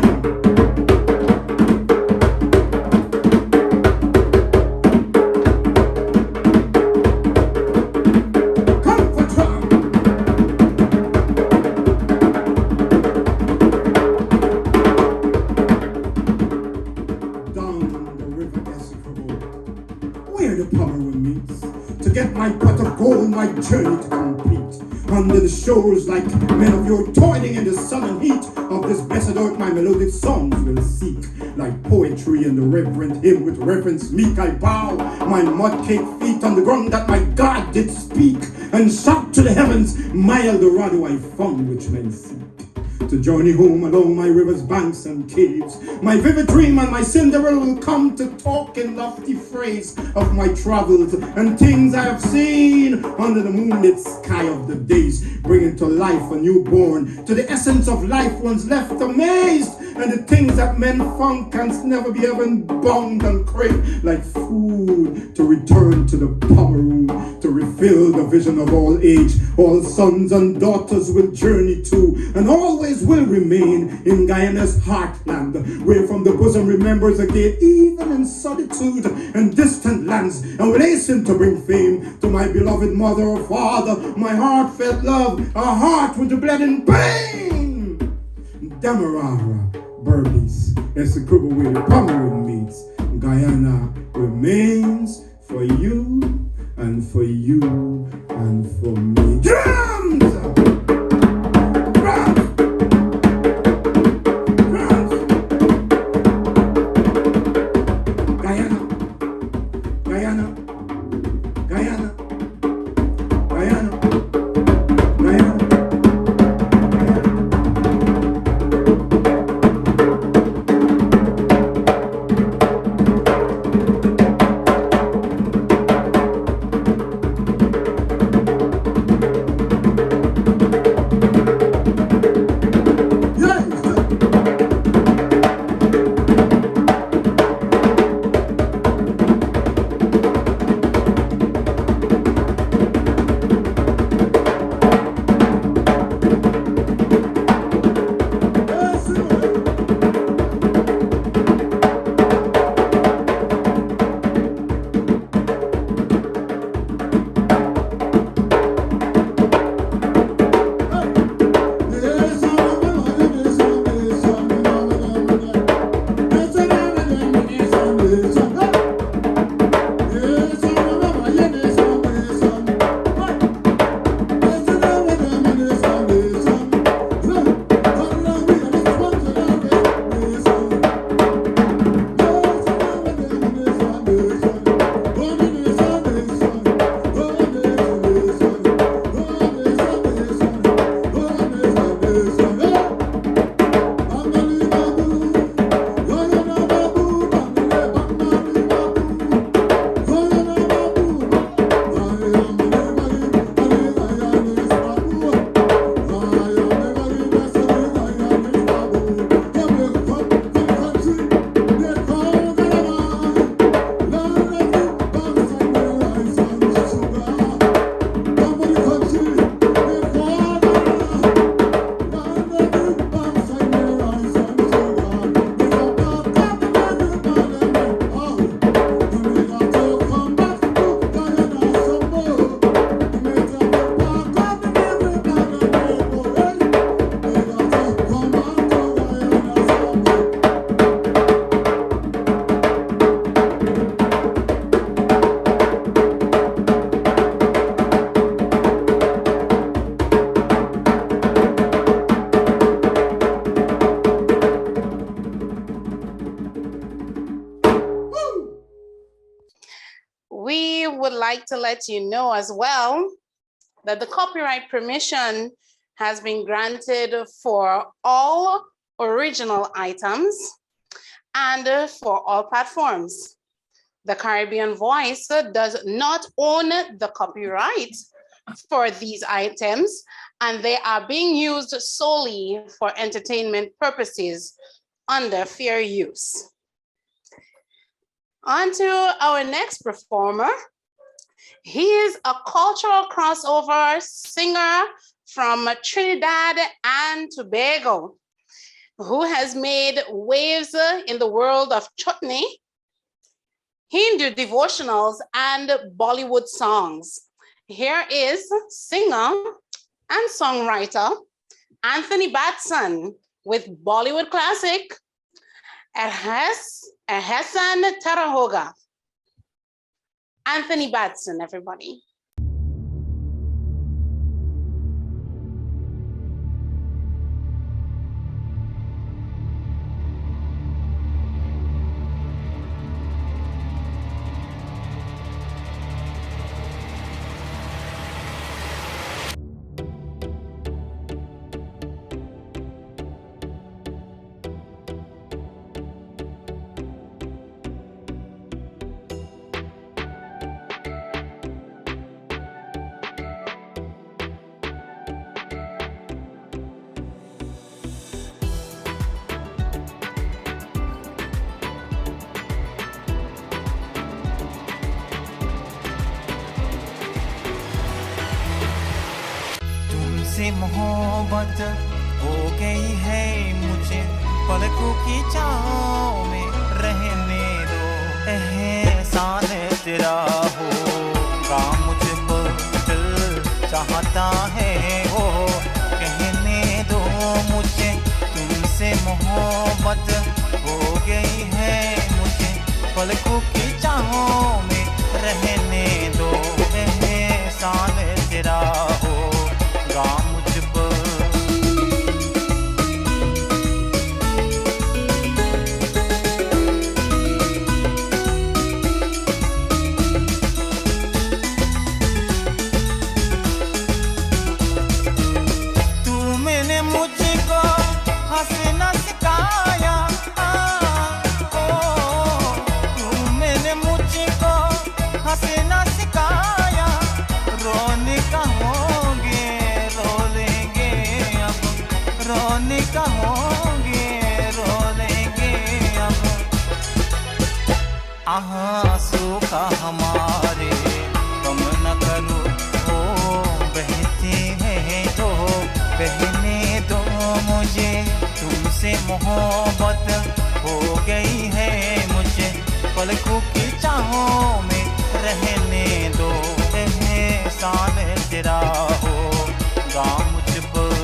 Comfort drum. Down the river Essequibo, where the Pomeroon meets, to get my pot of gold, my journey to complete. Under the shores, like men of yore, toiling in the sun and heat of this blessed earth, my melodic songs will seek. Like poetry in the reverent hymn with reverence meek, I bow my mud-caked feet on the ground that my God did speak, and shout to the heavens, my El Dorado I found which men seek. To journey home along my river's banks and caves, my vivid dream and my Cinderella will come to talk in lofty phrase of my travels and things I have seen under the moonlit sky of the days, bringing to life a newborn. To the essence of life one's left amazed, and the things that men found can never be even bound and crave like food. To return to the Pomeroon, to refill the vision of all age, all sons and daughters will journey to, and always will remain in Guyana's heartland, where from the bosom remembers again, even in solitude and distant lands, and will hasten to bring fame to my beloved mother or father, my heartfelt love, a heart with the blood and pain. Demerara, Berbice, Essequibo, where the Pomeroon meets, Guyana remains for you and for you and for me. Drums! Drums! Drums! Guyana, Guyana, Guyana, Guyana, Guyana. would like to let you know as well that the copyright permission has been granted for all original items and for all platforms. The Caribbean Voice does not own the copyright for these items, and they are being used solely for entertainment purposes under fair use. On to our next performer. He is a cultural crossover singer from Trinidad and Tobago, who has made waves in the world of chutney, Hindu devotionals, and Bollywood songs. Here is singer and songwriter Anthony Batson with Bollywood classic Ehsan Tarahoga. Anthony Batson, everybody. तुमसे मोहब्बत हो गई है मुझे पलकों की छाँव में रहने दो एहसान तेरा होगा मुझ पर दिल चाहता है वो कहने दो मुझे तुमसे मोहब्बत हो गई है मुझे पलकों की छाँव में रहने दो एहसान तेरा होगा मुझ पर आंसू का हमारे कम न करो ओ बहते हैं तो बहने दो मुझे तुमसे मोहब्बत हो गई है मुझे पलकों की छाँव में रहने दो एहसान तेरा होगा मुझ पर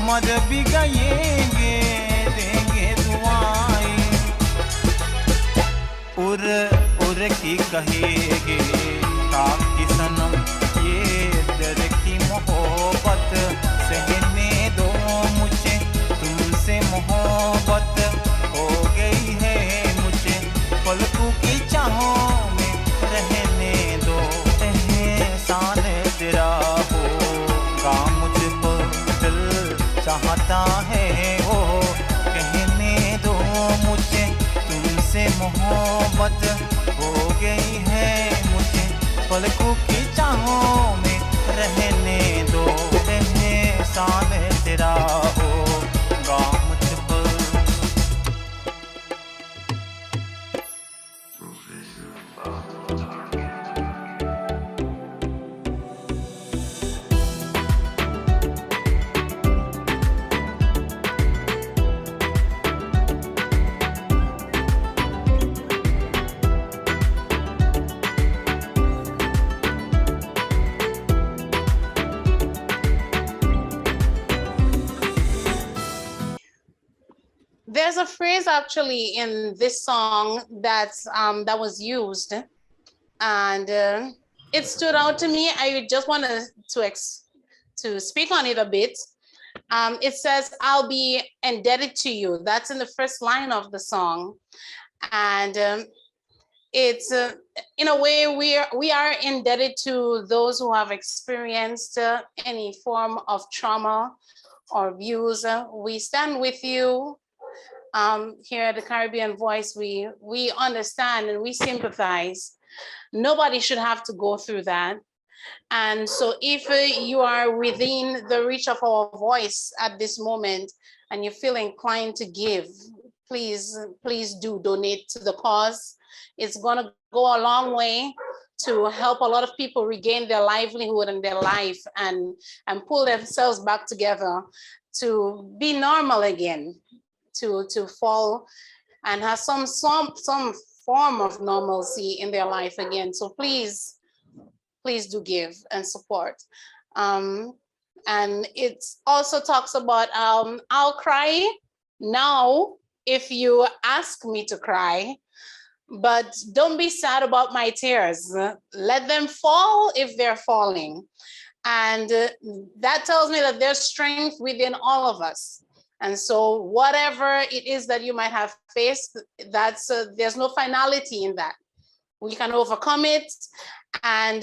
मदद भी गाएंगे देंगे दुआएं उर की कहेंगे ताकि सनम ये दर की मोहब्बत सहने दो मुझे तुमसे मोहब्बत हो गई है मुझे पलकों की छाँव में रहने दो एहसान तेरा होगा मुझ पर दिल चाहता है वो कहने दो मुझे तुमसे मोहब्बत हो गई है मुझे पलकों की छाँव में रहने दो एहसान तेरा होगा मुझ पर is actually in this song that was used, and it stood out to me. I just wanted to speak on it a bit. It says, "I'll be indebted to you." That's in the first line of the song, and it's in a way we are indebted to those who have experienced any form of trauma or abuse. We stand with you. Here at the Caribbean Voice, we understand and we sympathize. Nobody should have to go through that. And so if you are within the reach of our voice at this moment and you feel inclined to give, please do donate to the cause. It's going to go a long way to help a lot of people regain their livelihood and their life and pull themselves back together to be normal again, to fall and have some form of normalcy in their life again. So please do give and support. And it also talks about, I'll cry now if you ask me to cry, but don't be sad about my tears. Let them fall if they're falling. And that tells me that there's strength within all of us. And so whatever it is that you might have faced, that's there's no finality in that. We can overcome it, and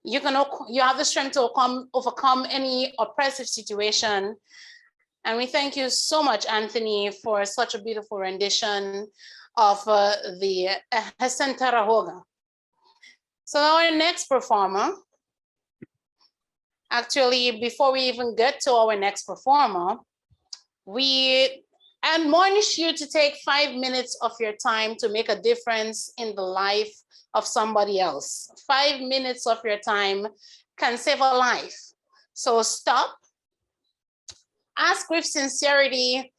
you have the strength to overcome any oppressive situation. And we thank you so much, Anthony, for such a beautiful rendition of the Hesentarahoga. So our next performer, actually, before we even get to our next performer, we admonish you to take 5 minutes of your time to make a difference in the life of somebody else. 5 minutes of your time can save a life. So stop, ask with sincerity,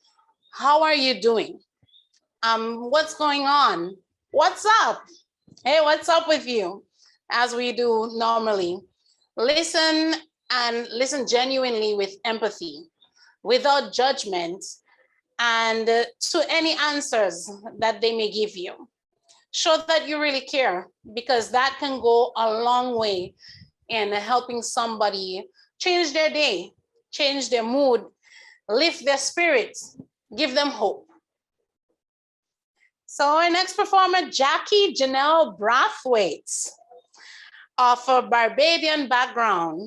how are you doing? What's going on? What's up? Hey, what's up with you? As we do normally. Listen, and listen genuinely with empathy, without judgment, and to any answers that they may give you. Show that you really care, because that can go a long way in helping somebody change their day, change their mood, lift their spirits, give them hope. So our next performer, Jackie Janelle Brathwaite, of a Barbadian background.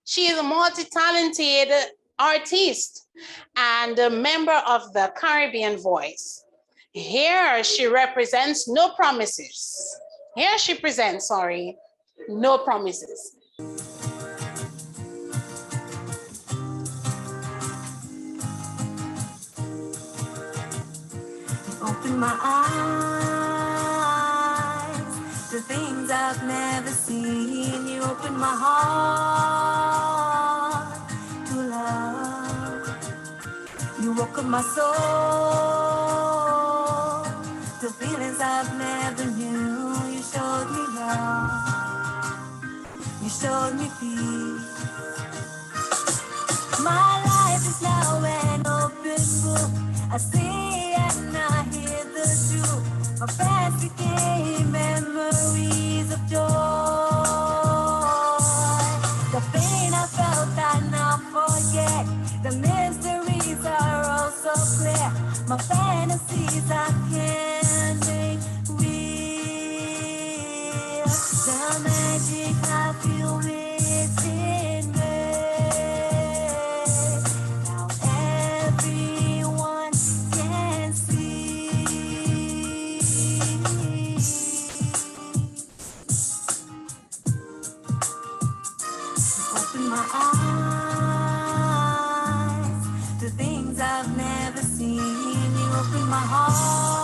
She is a multi-talented artist and a member of the Caribbean Voice. Here she represents No Promises. Here she presents, No Promises. Open my eyes to things I've never seen. You open my heart to love. You woke up my soul to feelings I've never knew. You showed me love. You showed me peace. My life is now an open book. I see and I hear the truth. My past became memories of joy. The pain I felt I now forget. The mysteries are all so clear. My fantasies I can't make real. The magic I feel within me. Now everyone can see. Open my eyes to things I've never seen. You open my heart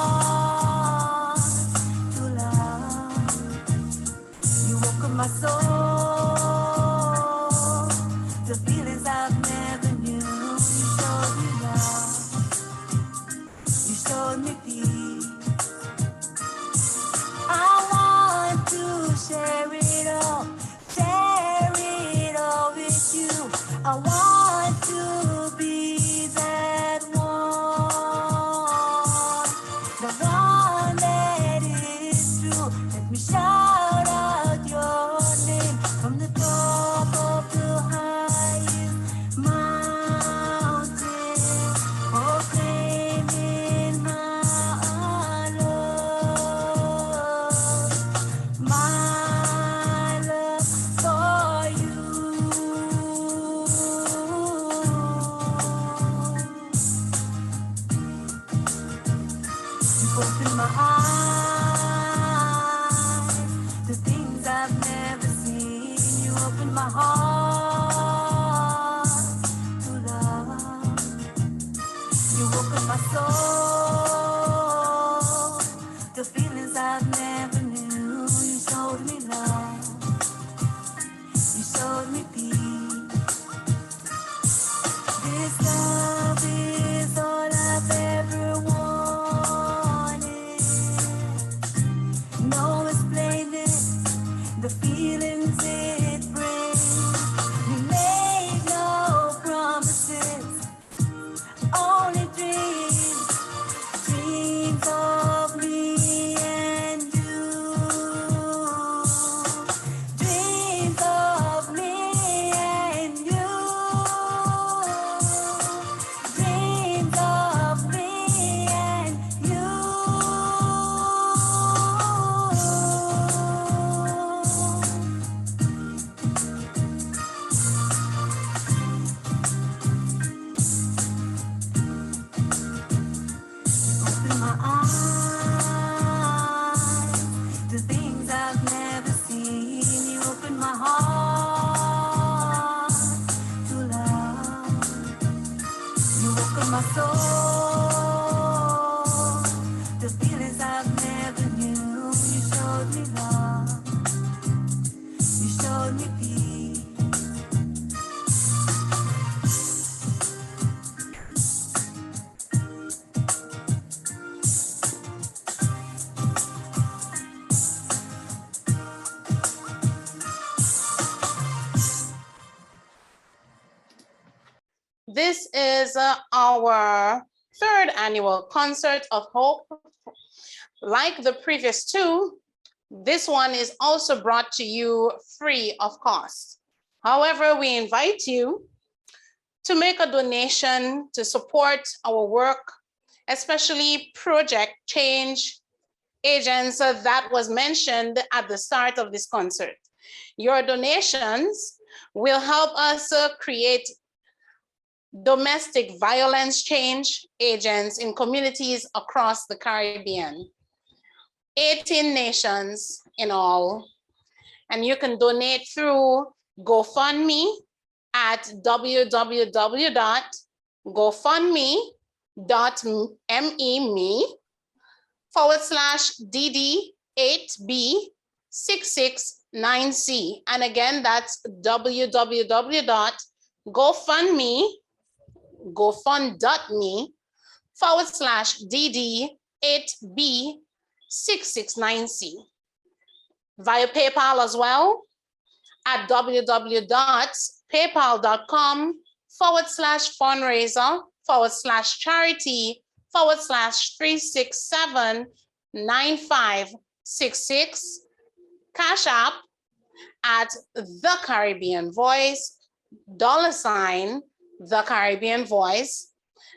the things I've never seen. You opened my heart to love. You opened my soul, the feelings I've never knew. You showed me love. You showed me peace. This love is all I've ever wanted. No explaining the feelings it brings. We made no promises, only dreams, dreams of me and you. Dreams of me and you. Dreams of me and you. Open my eyes to things I've never seen. You open my heart to love. You open my soul, the feelings I've never knew. You showed me love. You showed me peace. This is our third annual Concert of Hope. Like the previous two, this one is also brought to you free of cost. However, we invite you to make a donation to support our work, especially Project Change agents that was mentioned at the start of this concert. Your donations will help us create domestic violence change agents in communities across the Caribbean, 18 nations in all. And you can donate through GoFundMe at www.gofundme.me/DD8B669C. And again, that's GoFundMe.me/DD8B669C. Via PayPal as well at www.paypal.com/fundraiser/3679566. Cash App at The Caribbean Voice, $, The Caribbean Voice.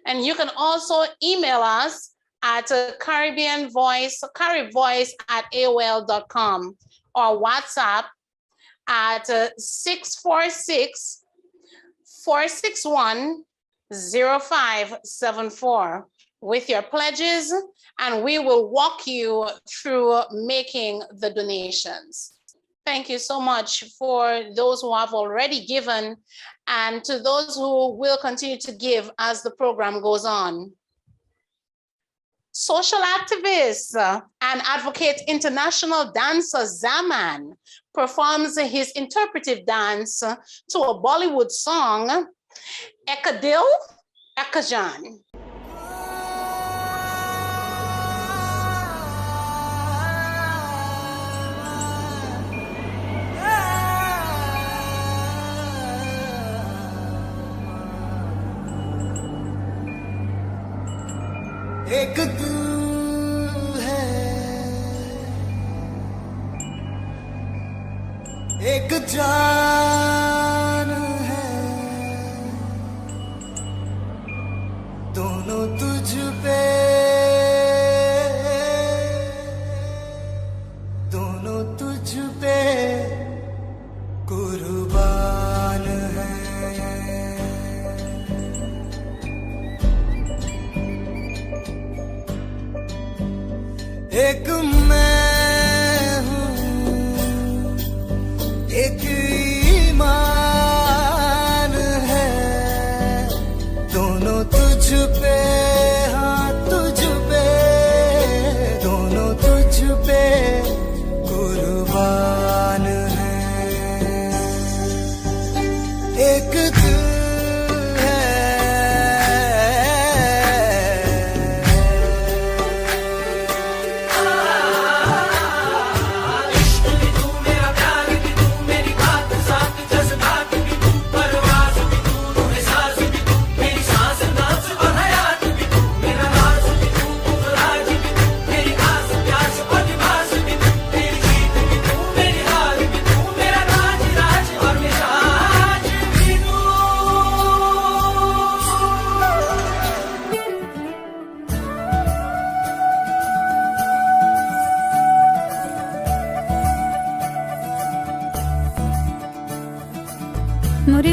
And you can also email us at caribvoice@aol.com or WhatsApp at 646-461-0574 with your pledges, and we will walk you through making the donations. Thank you so much for those who have already given and to those who will continue to give as the program goes on. Social activist and advocate international dancer Zaman performs his interpretive dance to a Bollywood song, Eka Dil, Eka Jaan. एक तू है, एक जान है, दोनों तुझ पे, दोनों तुझ पे कुर्बान है। एक मैं हूँ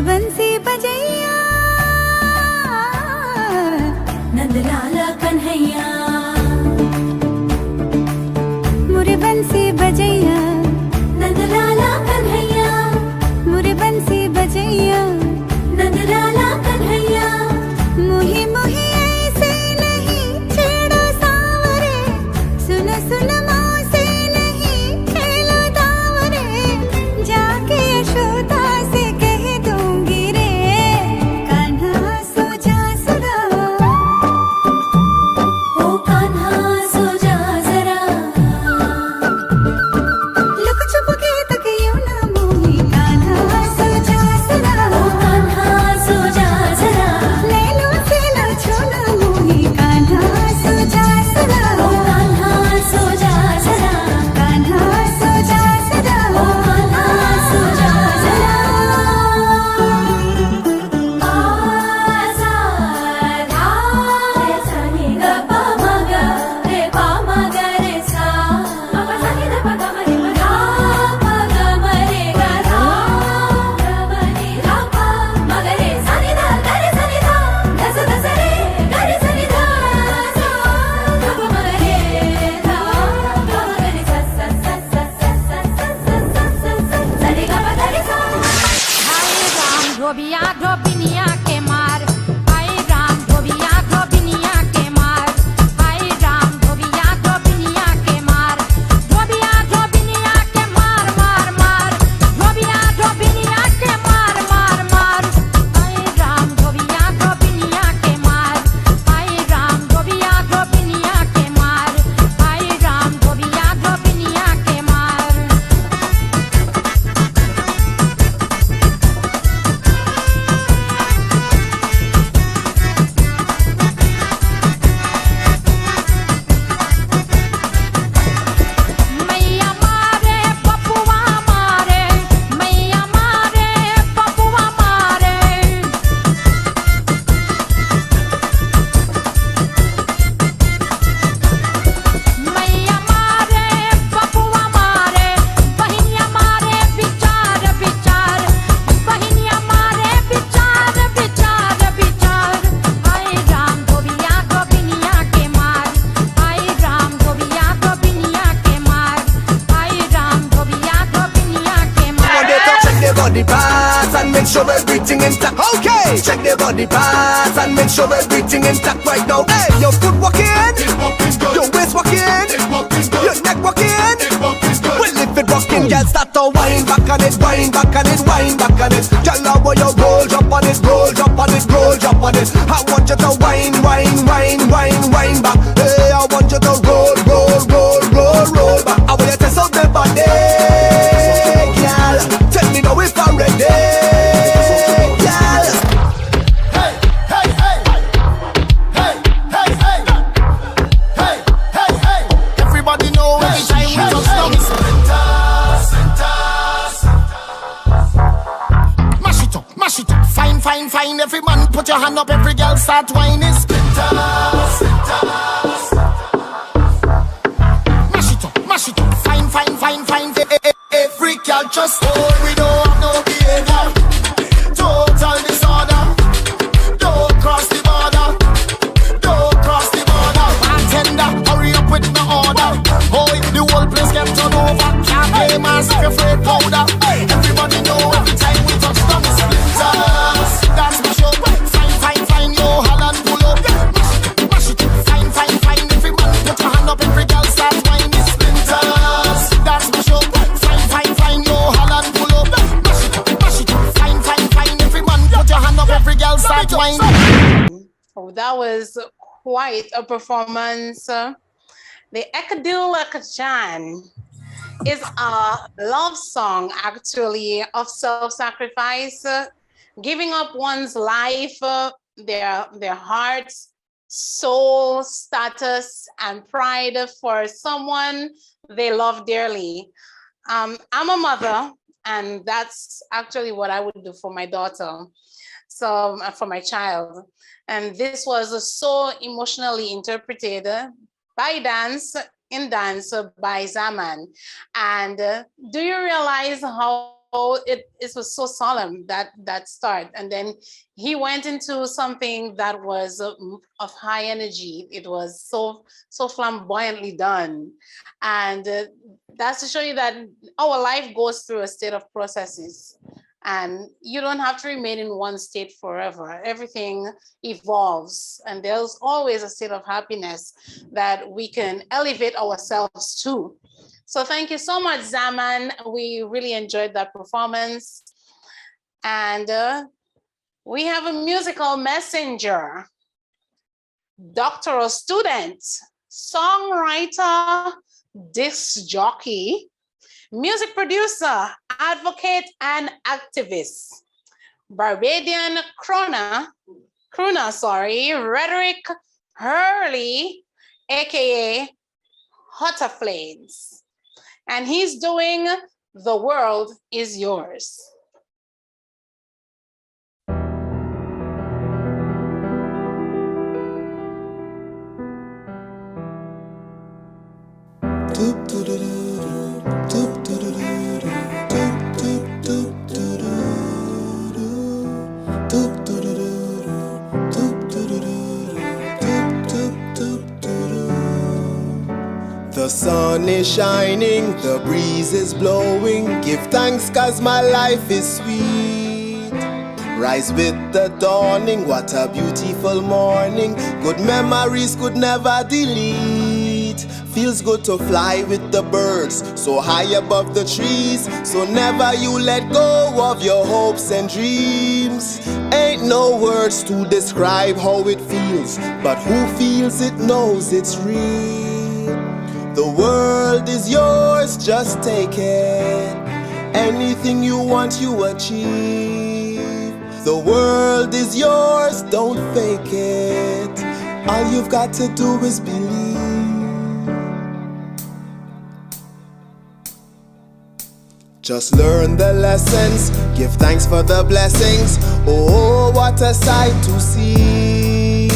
बंसी बजैया नंदलाला कन्हैया मुरे बंसी बजैया नंदलाला कन्हैया मुरे बंसी बजैया नंदलाला कन्हैया मुही मुही ऐसे नहीं छेड़ो सांवरे सुन सुन मौसे नहीं खेलो दावरे जाके यशोदा से कह दूंगी रे कान्हा सो जा सदा ओ कान्हा सो जा जरा लुक छुप के तक यूं ना मोही कान्हा सो जा सदा ओ कान्हा सो जा जरा ले लो से लो छोना मोही कान्हा सो जा सदा ओ कान्हा सो जा जरा कान्हा सो जा सदा ओ कान्हा सो जा जरा आजा रे सनी ग पा म ग रे पा म ग रे सा म प सा नि ध प ग म रे म गा प ग म रे ग धा ग म रे धा प म ग रे सा नि ध ग रे सा नि ध ग स ग स रे ग रे सा नि ध सा ग प म ग रे धा ग म ग रे सा सा सा सा सा सा सा सा सा सा रे ग प ग रे सा हाय राम धोबिया धोबिनिया के मार हाय राम धोबिया धोबिनिया के मार हाय राम धोबिया धोबिनिया के मार धोबिया धोबिनिया के मार मार मार धोबिया धोबिनिया के मार मार मार हाय राम धोबिया धोबिनिया के मार हाय राम धोबिया धोबिनिया के मार हाय राम धोबिया धोबिनिया के मार मैया मारे पपुआ मारे मैया मारे पपुआ मारे मैया मारे पपुआ मारे बहिनिया मारे विचार विचार बहिनिया मारे विचार विचार विचार हाय राम धोबिया धोबिनिया के मार हाय राम धोबिया धोबिनिया के मार हाय राम धोबिया धोबिनिया के मार Check their body parts and make sure everything intact. Okay, check their body parts and make sure everything intact right now. Hey, your foot walking, your waist walking, your neck walking. Well, if it walking, girl, start to wind back on it, wind back on it, wind back on it. Girl, now when you roll, jump on it, roll, jump on it, roll, jump on it. I want you to wind, wind, wind, wind, wind back. Hey, I want you to roll, roll, roll, roll, roll back. I want you to sound the body, girl. Tell me now if I'm ready, girl. Hey, hey, hey. Hey, hey, hey. Hey, hey, hey. Everybody know every time we touch down it's mash it up, fine, fine, fine. Every man put your hand up, every girl start whining. Mash it up, fine, fine, fine, fine. Every girl just hold, we don't have no behavior. Total disorder. Don't cross the border. Don't cross the border. Bartender, hurry up with the order. Oh, the whole place get turned over. Can't play mass if you're afraid powder. Everybody know every time we touch down the splinters. That's my show. Fine, fine, fine, yo, Holland pull up. Mash it, fine, fine, fine. Every man put your hand up, every girl start whining the splinters. That's my show. Fine, fine, fine, yo, Holland pull up. Mash it, fine, fine, fine. Every man put your hand up, every girl start whining. Oh, that was quite a performance. The Ekadil Ekachan is a love song, actually, of self-sacrifice, giving up one's life, their hearts, soul, status, and pride for someone they love dearly. I'm a mother, and that's actually what I would do for my daughter, so for my child. And this was so emotionally interpreted by dance, in dance by Zaman. And do you realize how it was so solemn, that start, and then he went into something that was of high energy. It was so flamboyantly done, and that's to show you that our life goes through a state of processes, and you don't have to remain in one state forever. Everything evolves, and there's always a state of happiness that we can elevate ourselves to. So thank you so much, Zaman. We really enjoyed that performance. And we have a musical messenger, doctoral student, songwriter, disc jockey, music producer, advocate, and activist. Barbadian crooner, Rhetoric Hurley, aka Hotter Flames. And he's doing The World Is Yours. The sun is shining, the breeze is blowing. Give thanks 'cause my life is sweet. Rise with the dawning, what a beautiful morning. Good memories could never delete. Feels good to fly with the birds, so high above the trees. So never you let go of your hopes and dreams. Ain't no words to describe how it feels, but who feels it knows it's real. The world is yours, just take it. Anything you want, you achieve. The world is yours, don't fake it. All you've got to do is believe. Just learn the lessons, give thanks for the blessings. Oh, what a sight to see.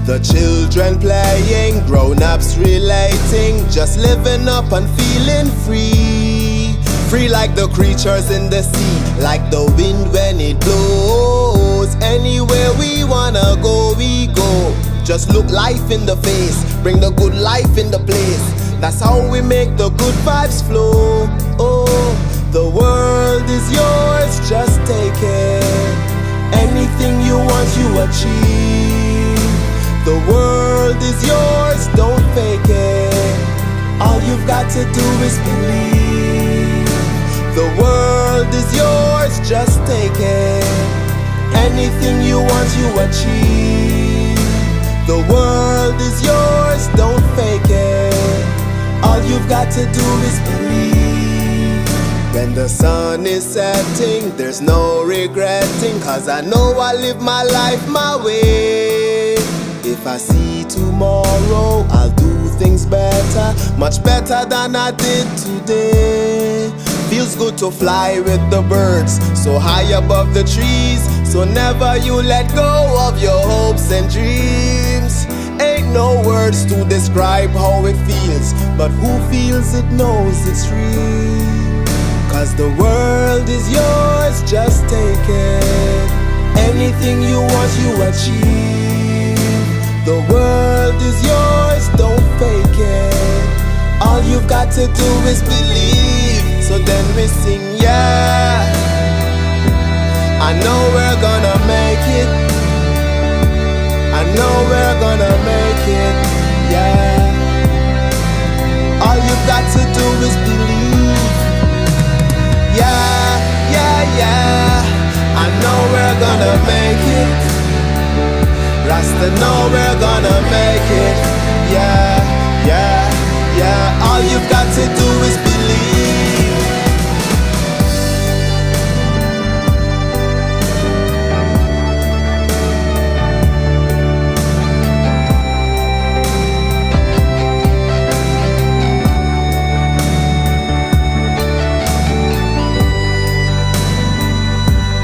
The children playing, grown-ups relating, just living up and feeling free. Free like the creatures in the sea, like the wind when it blows. Anywhere we wanna go, we go. Just look life in the face, bring the good life in the place. That's how we make the good vibes flow. Oh, the world is yours, just take it. Anything you want, you achieve. The world is yours, don't fake it. All you've got to do is believe. The world is yours, just take it. Anything you want, you achieve. The world is yours, don't fake it. All you've got to do is believe. When the sun is setting, there's no regretting, 'cause I know I live my life my way. If I see tomorrow, I'll do things better, much better than I did today. Feels good to fly with the birds, so high above the trees. So never you let go of your hopes and dreams. Ain't no words to describe how it feels, but who feels it knows it's real. 'Cause the world is yours, just take it. Anything you want, you achieve. The world is yours, don't fake it. All you've got to do is believe. So then we sing, yeah. I know we're gonna make it. I know we're gonna make it, yeah. All you've got to do is believe. Yeah, yeah, yeah. I know we're gonna make it. Rasta know we're gonna make it. Yeah, yeah, yeah. All you've got to do is believe.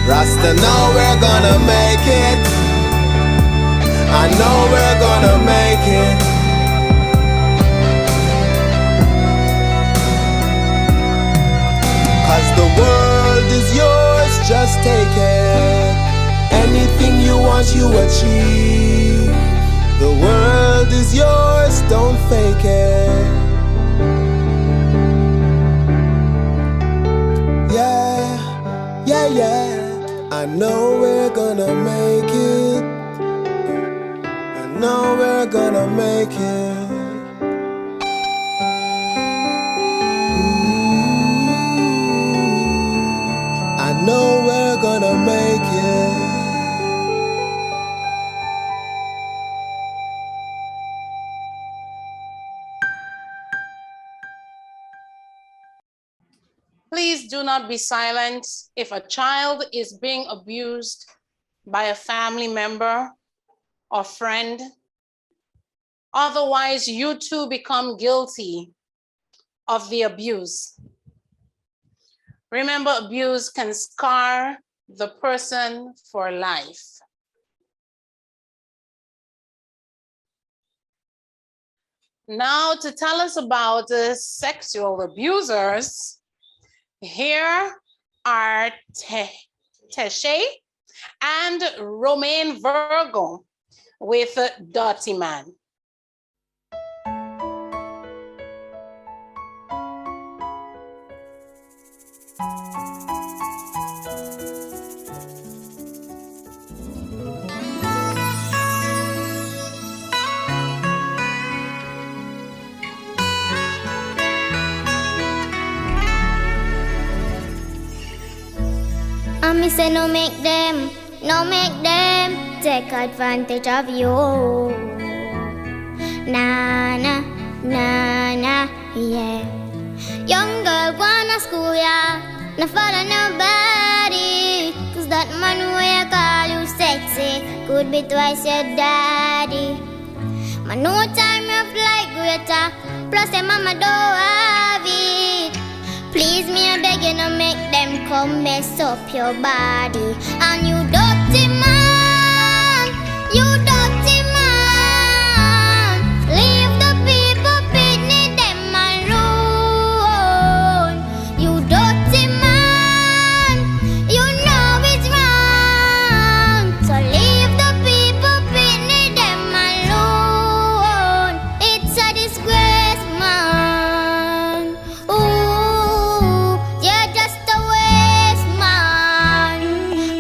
Rasta know we're gonna make it. I know we're gonna make it. 'Cause the world Anything you want, you achieve. The world is yours, don't fake it. Yeah, yeah, yeah. I know we're gonna make it. I know we're gonna make it. I know we're gonna make it. Please do not be silent if a child is being abused by a family member or friend. Otherwise, you too become guilty of the abuse. Remember, abuse can scar the person for life. Now, to tell us about sexual abusers, here are Teshe and Romaine Virgo with Dirty Man. Me say no make them take advantage of you. Nah, nah, nah, nah, yeah. Young girl going to school, yeah. No follow nobody. Cause that man where you call you sexy could be twice your daddy. My no time rough like greater. Plus your mama don't have it. Please me, I beg you, no make them come mess up your body. And you dirty man, you dirty man. Leave the people beneath them alone. You dirty man, you know it's wrong. So leave the people beneath them alone. It's a disgrace, man. Ooh, you're just a waste man.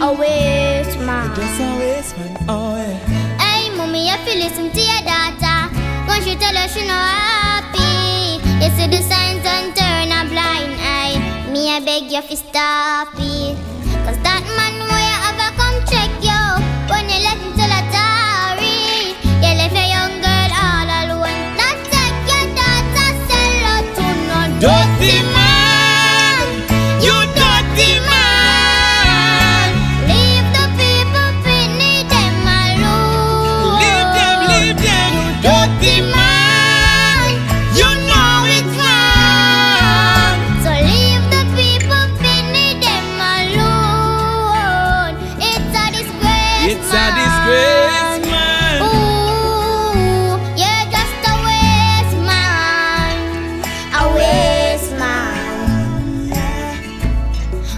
A waste man. Just a waste man, oh yeah. Hey, mommy, if you listen to your daughter, once you tell her she not happy, you see the signs and turn a blind eye. Me, I beg you to stop it. Cause that man where you ever come check you, when you left him till a tarry, you left a young girl all alone. Not take your daughter, sell her to no Dirty man, you dirty man. Leave the people beneath them alone. Leave them, you dirty man. You know it's wrong. So leave the people beneath them alone. It's a disgrace. It's a disgrace, man. Ooh, you're just a waste man. A waste man.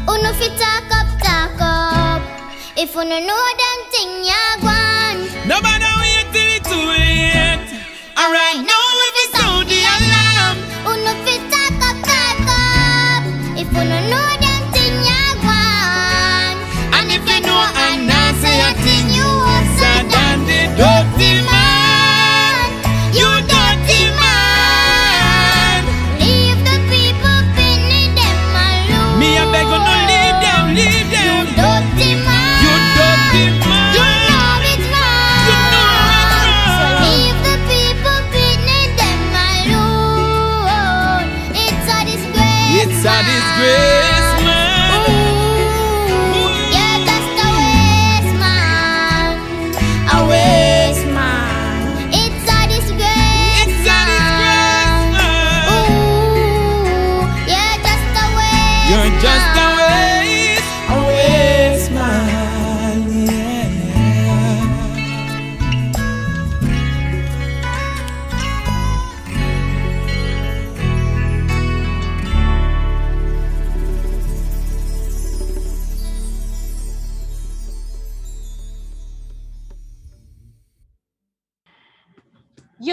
Uno fi talk up. If uno know them thing ya gwan. No matter wait till it's too late. Alright, now if it's sound the alarm. Uno fi talk up. If uno know them thing ya gwan. And if you know and not say a thing, you answer than the dirty man. You dirty man. Leave the people beneath them alone. Me a beg you no leave them, leave them. You dirty man. You dirty man. You know it's wrong. You know it's So wrong. leave the people beneath them alone. It's a disgrace. It's a disgrace, man. Ooh, you're just a waste man. A waste man. It's a disgrace. It's a disgrace, man. Ooh, you're just a waste. You're just a man. waste, A waste man. Yeah.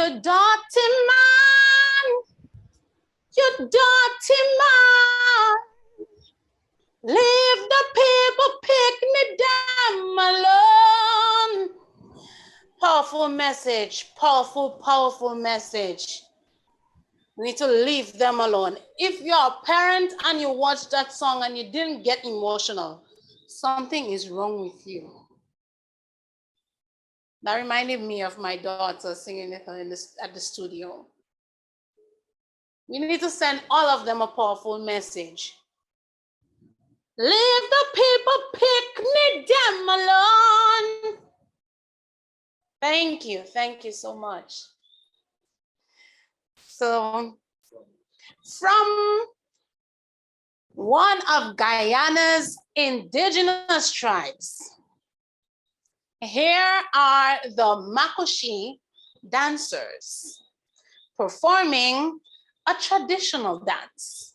You dirty man, you dirty man. Leave the people picnic them alone. Powerful message, powerful message. We need to leave them alone. If you're a parent and you watch that song and you didn't get emotional, something is wrong with you. That reminded me of my daughter singing it at the studio. We need to send all of them a powerful message. Leave the people picnic them alone. Thank you so much. So, from one of Guyana's indigenous tribes, here are the Makushi dancers performing a traditional dance.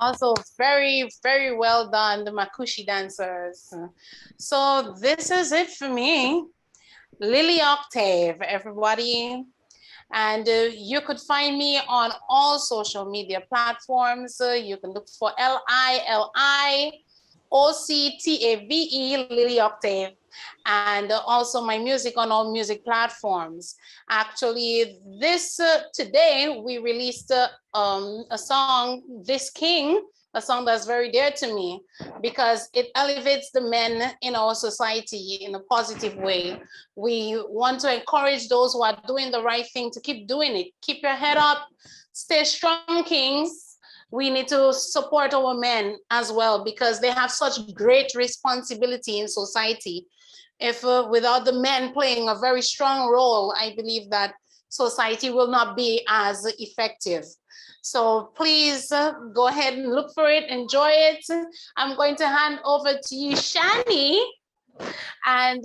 Also, very well done, the Makushi dancers. So this is it for me. Lily Octave, everybody. And you could find me on all social media platforms. You can look for Lili OCTAVE Lily Octave, and also my music on all music platforms. Actually, this today we released a song, This King, a song that's very dear to me because it elevates the men in our society in a positive way. We want to encourage those who are doing the right thing to keep doing it. Keep your head up, stay strong, kings. We need to support our men as well because they have such great responsibility in society. If without the men playing a very strong role, I believe that society will not be as effective. So please go ahead and look for it, enjoy it. I'm going to hand over to you, Shani, and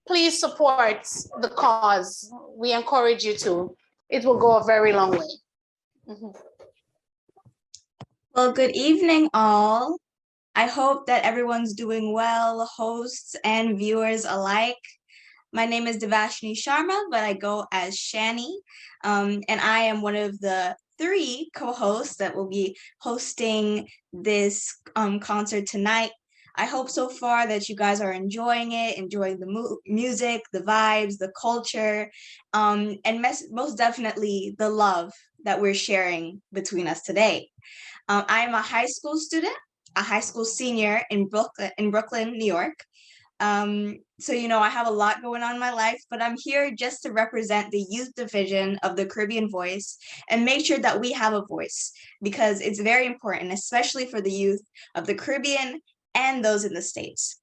please support the cause. We encourage you to. It will go a very long way. Mhm. Well, good evening, all. I hope that everyone's doing well, hosts and viewers alike. My name is Devashni Sharma, but I go as Shani, and I am one of the 3 co-hosts that will be hosting this concert tonight. I hope so far that you guys are enjoying it, enjoying the music, the vibes, the culture, and most definitely the love that we're sharing between us today. I'm a high school student, a high school senior in Brooklyn, New York. So, you know, I have a lot going on in my life, but I'm here just to represent the youth division of the Caribbean Voice and make sure that we have a voice because it's very important, especially for the youth of the Caribbean and those in the States.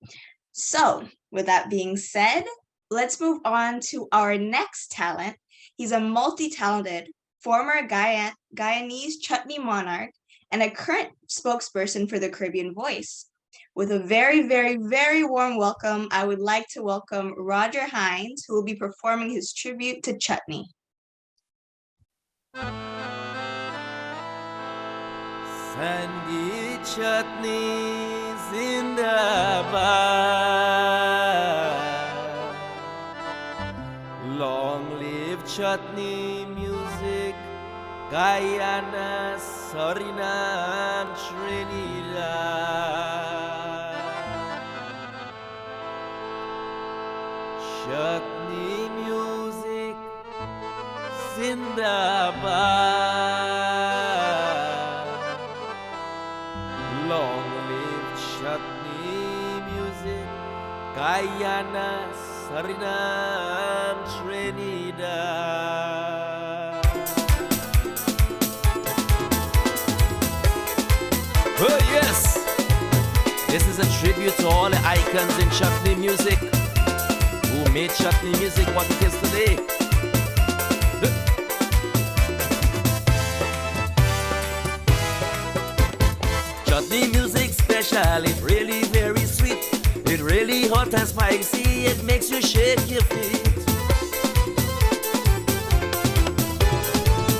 So with that being said, let's move on to our next talent. He's a multi-talented former Guyanese chutney monarch and a current spokesperson for the Caribbean Voice. With a very, very, very warm welcome, I would like to welcome Roger Hines, who will be performing his tribute to chutney. Sangeet chutney zindabad, long live chutney music, Guyana, Suriname, Trinidad. Chutney music, Zindabad. Long live chutney music, Guyana, Suriname, Trinidad. Oh yes! This is a tribute to all the icons in chutney music who made chutney music what it is today. Chutney music special, it really very sweet. It really hot and spicy, it makes you shake your feet.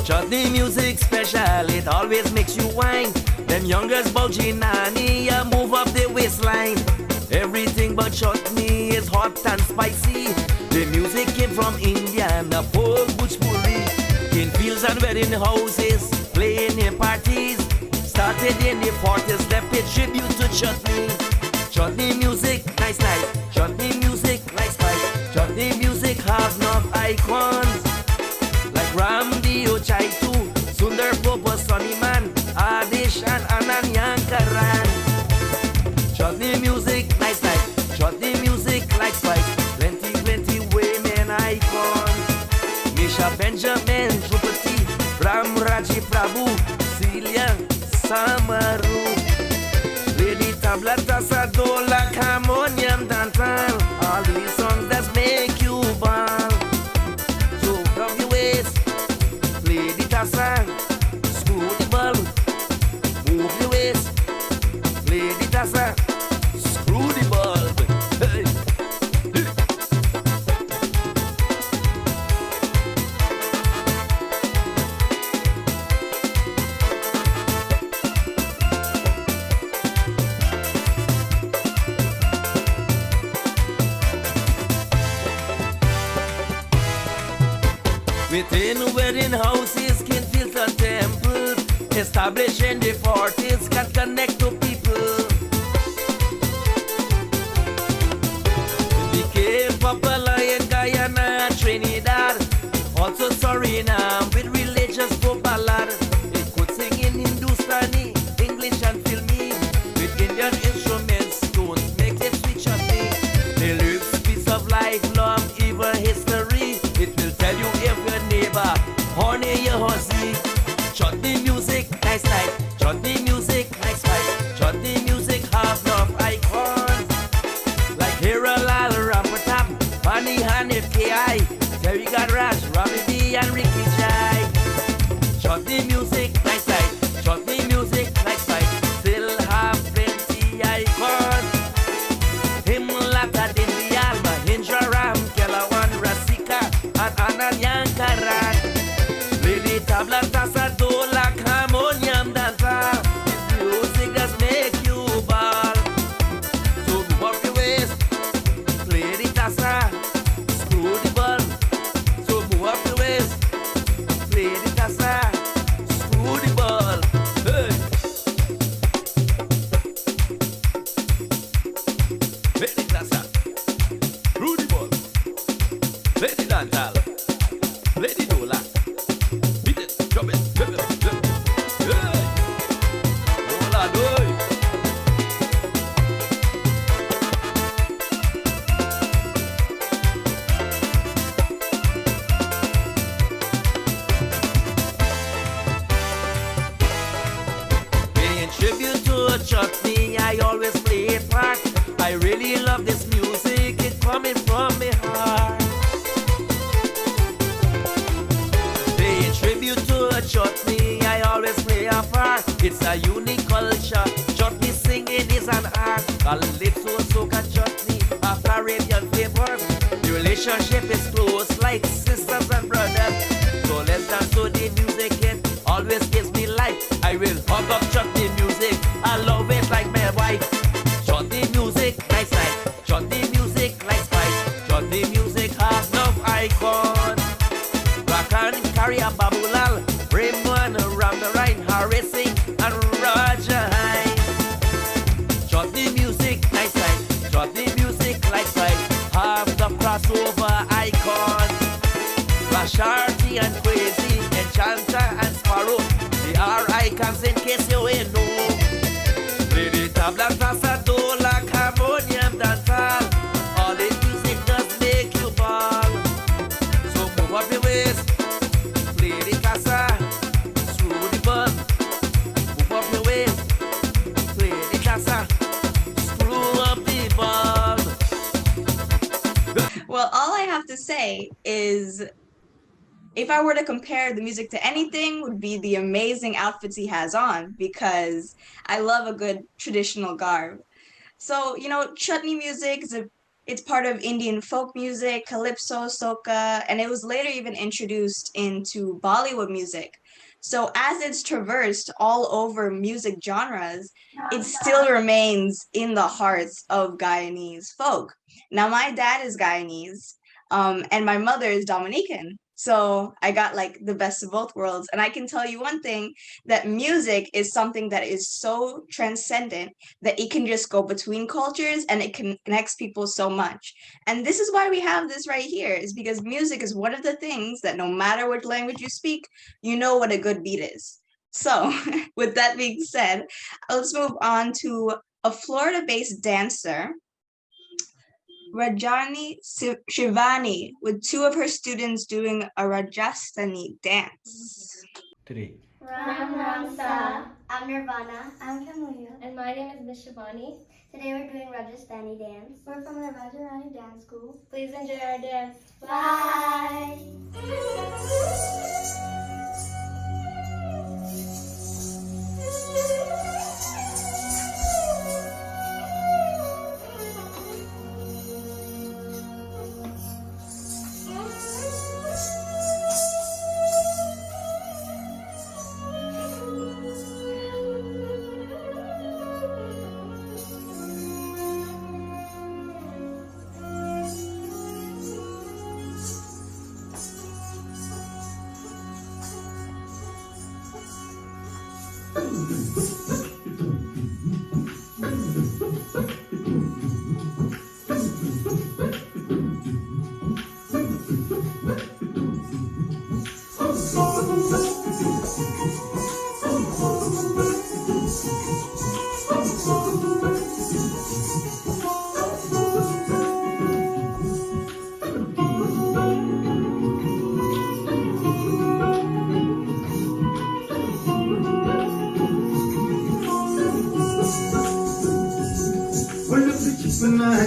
Chutney music special, it always makes you whine. Them youngers bougie nanny, ya move up the waistline. Everything but chutney is hot and spicy. The music came from India and the whole Bhojpuri. In fields and wedding houses, playing in parties. Started in the 40s, they pay tribute to chutney. Chutney music, nice nice. Chutney music, nice nice. Chutney music have enough icons like Ramdio Chaitu, Sundar Popo, Sonny Man, Adish and Ananyan Karan. Chutney music, nice nice. Chutney music, like spice. Plenty, plenty women icons. Misha Benjamin, Drupati, Ram Raji Prabhu, Celia Samaru. Lady Tablata Sadola, Harmonium Dantan. All these songs that make you bang. So from your waist, play the tassa, screw the ball, move your waist, play the tassa, screw the bulb. Hey. Within wedding houses, can filter temples. Established in the 40s, can connect to people. Chutney music, nice night. Chutney music, nice fight. Chutney music, have enough icons. Like Hero Lal, Rampatap, Funny Hanif, K.I. Terry Gadrash, Robbie B, and Ricky Jai. Chutney music, nice night. Chutney music, nice fight. Still have plenty icons. Him Lata Dindial, Mahendra Ram, Kelawan, Rasika, and Anand Yankaran. Lady Tabla Tasa Dola, Harmonium Danza. Music does make you ball. So move up your waist, play the tassa, screw the ball. So move up your waist, play the tassa, screw the ball. Hey. Play the tassa, screw the ball. Play the dancehall, play the dola. Beat it, drop it, drop it, drop it. Hey. Hola, doy. Paying tribute to a chutney, I always play a part. I really love this music, it's coming from my heart. Paying tribute to a chutney, I always play a part. It's a unique culture, chutney singing is an art. Calypso, soca, chutney, after Arabian flavors. The relationship is close like sisters and brothers. So let's dance to the music, it always gives me life. I will hug up chutney music, I love it like my wife. Chutney music, nice night. Chutney music, nice fight. Chutney music has enough icons. Rakan, Kari and Babulal, Raymond, Ramnarain, Harris Singh, and Raja Hine. Chutney music, nice night. Chutney music, nice fight. Have the crossover icons. Rasharti and Crazy, Enchanter and Sparrow. They are icons in case you ain't know. Lady Tabla, Tassa, Dola, Harmonium, Dantal. All the music does make you ball. So move up your waist, play the tassa, screw the ball. Move up your waist, play the tassa, screw up the ball. Well, all I have to say is if I were to compare the music to anything, would be the amazing outfits he has on, because I love a good traditional garb. So, chutney music it's part of Indian folk music, calypso, soca, and it was later even introduced into Bollywood music. So as it's traversed all over music genres, it still remains in the hearts of Guyanese folk. Now, my dad is Guyanese, and my mother is Dominican. So I got like the best of both worlds. And I can tell you one thing, that music is something that is so transcendent that it can just go between cultures and it connects people so much. And this is why we have this right here, is because music is one of the things that no matter what language you speak, you know what a good beat is. So with that being said, let's move on to a Florida-based dancer, Rajani Shivani, with two of her students doing a Rajasthani dance. Ram Ram Sa. I'm Nirvana. I'm Camelia. And my name is Miss Shivani. Today we're doing Rajasthani dance. We're from the Rajasthani Dance School. Please enjoy our dance. Bye.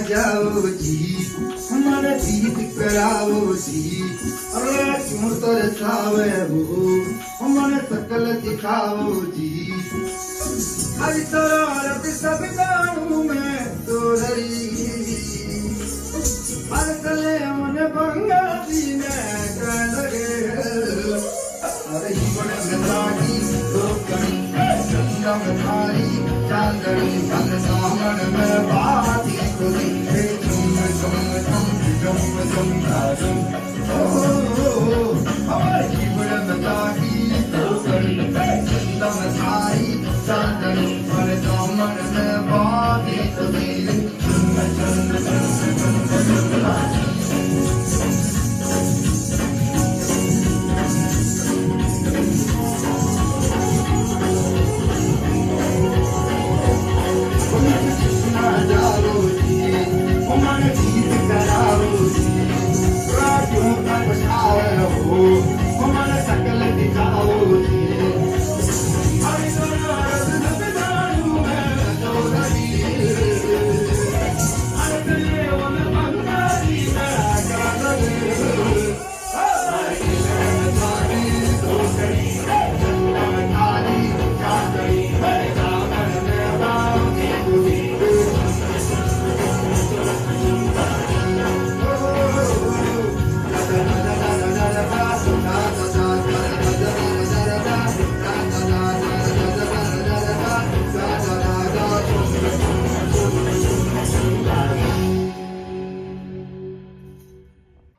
जाओ जी मन प्रीत कराओ जी अरे क्यों तरसावे हो मन सकल दिखाओ जी हर तरह सब जानू मैं तोरी हर तले मन बंगाली में कर लगे अरे बड़े गंदागी तो करी रंग थारी चांदनी भग सामन में बाती खुदी हे झुम झुम झुम झुम झुम झुम ओ हमारी बड़े गंदागी तो करी रंग थारी चांदनी भग सामन में बाती खुदी झुम झुम झुम झुम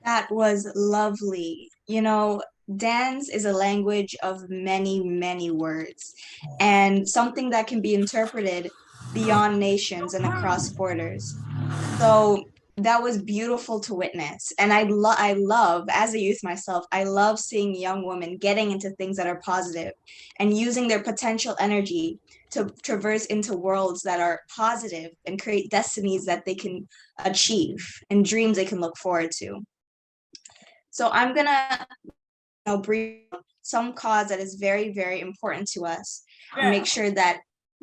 That was lovely. You know, dance is a language of many, many words, and something that can be interpreted beyond nations and across borders. So that was beautiful to witness. And I love, as a youth myself, I love seeing young women getting into things that are positive and using their potential energy to traverse into worlds that are positive and create destinies that they can achieve and dreams they can look forward to. So I'm gonna bring some cause that is very, very important to us and make sure that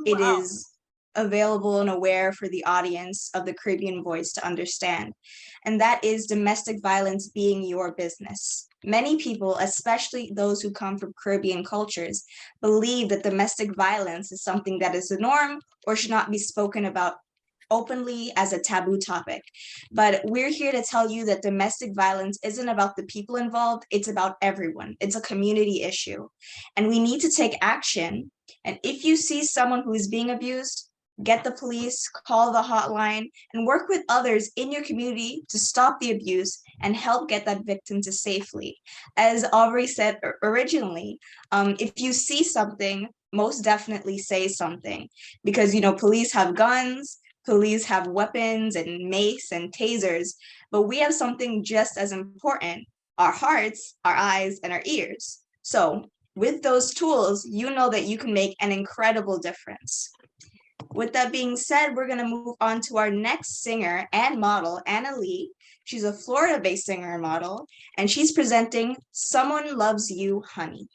it is available and aware for the audience of the Caribbean Voice to understand. And that is domestic violence being your business. Many people, especially those who come from Caribbean cultures, believe that domestic violence is something that is the norm or should not be spoken about openly as a taboo topic. But we're here to tell you that domestic violence isn't about the people involved, it's about everyone. It's a community issue. And we need to take action. And if you see someone who is being abused, get the police, call the hotline, and work with others in your community to stop the abuse and help get that victim to safely. As Aubrey said originally, if you see something, most definitely say something, because police have guns, police have weapons and mace and tasers, but we have something just as important: our hearts, our eyes, and our ears. So with those tools, you know that you can make an incredible difference. With that being said, we're going to move on to our next singer and model, Anna Lee. She's a Florida-based singer and model, and she's presenting Someone Loves You, Honey.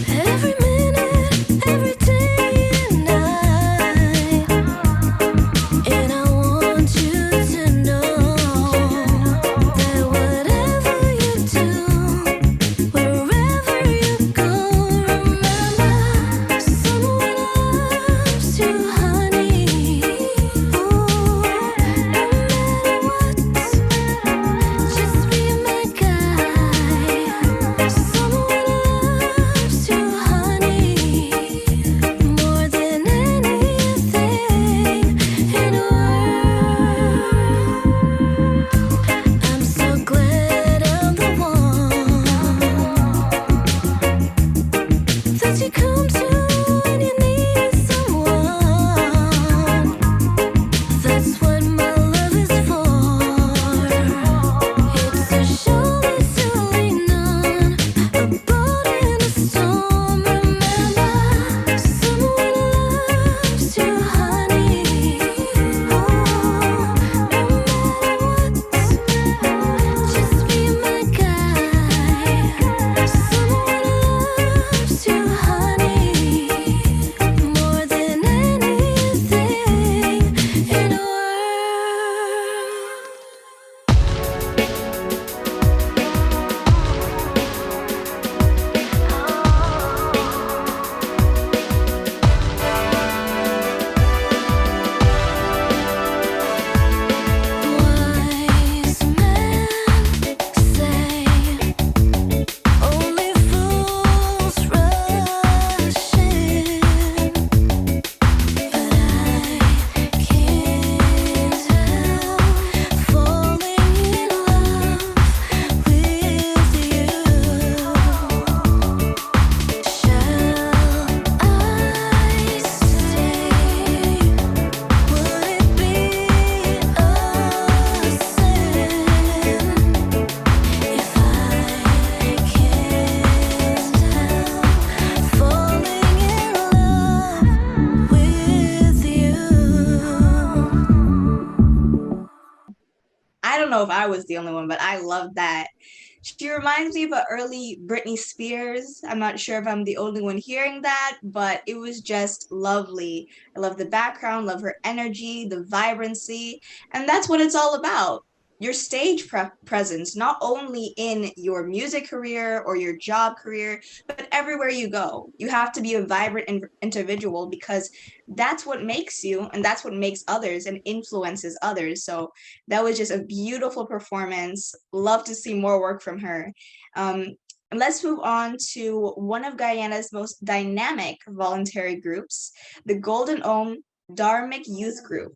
Every minute I was the only one, but I love that. She reminds me of an early Britney Spears. I'm not sure if I'm the only one hearing that, but it was just lovely. I love the background, love her energy, the vibrancy, and that's what it's all about. Your stage presence, not only in your music career or your job career, but everywhere you go. You have to be a vibrant individual because that's what makes you and that's what makes others and influences others. So that was just a beautiful performance. Love to see more work from her. And let's move on to one of Guyana's most dynamic voluntary groups, the Golden Ohm Dharmic Youth Group.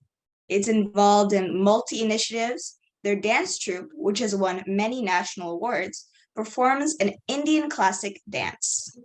It's involved in multi-initiatives. Their dance troupe, which has won many national awards, performs an Indian classic dance.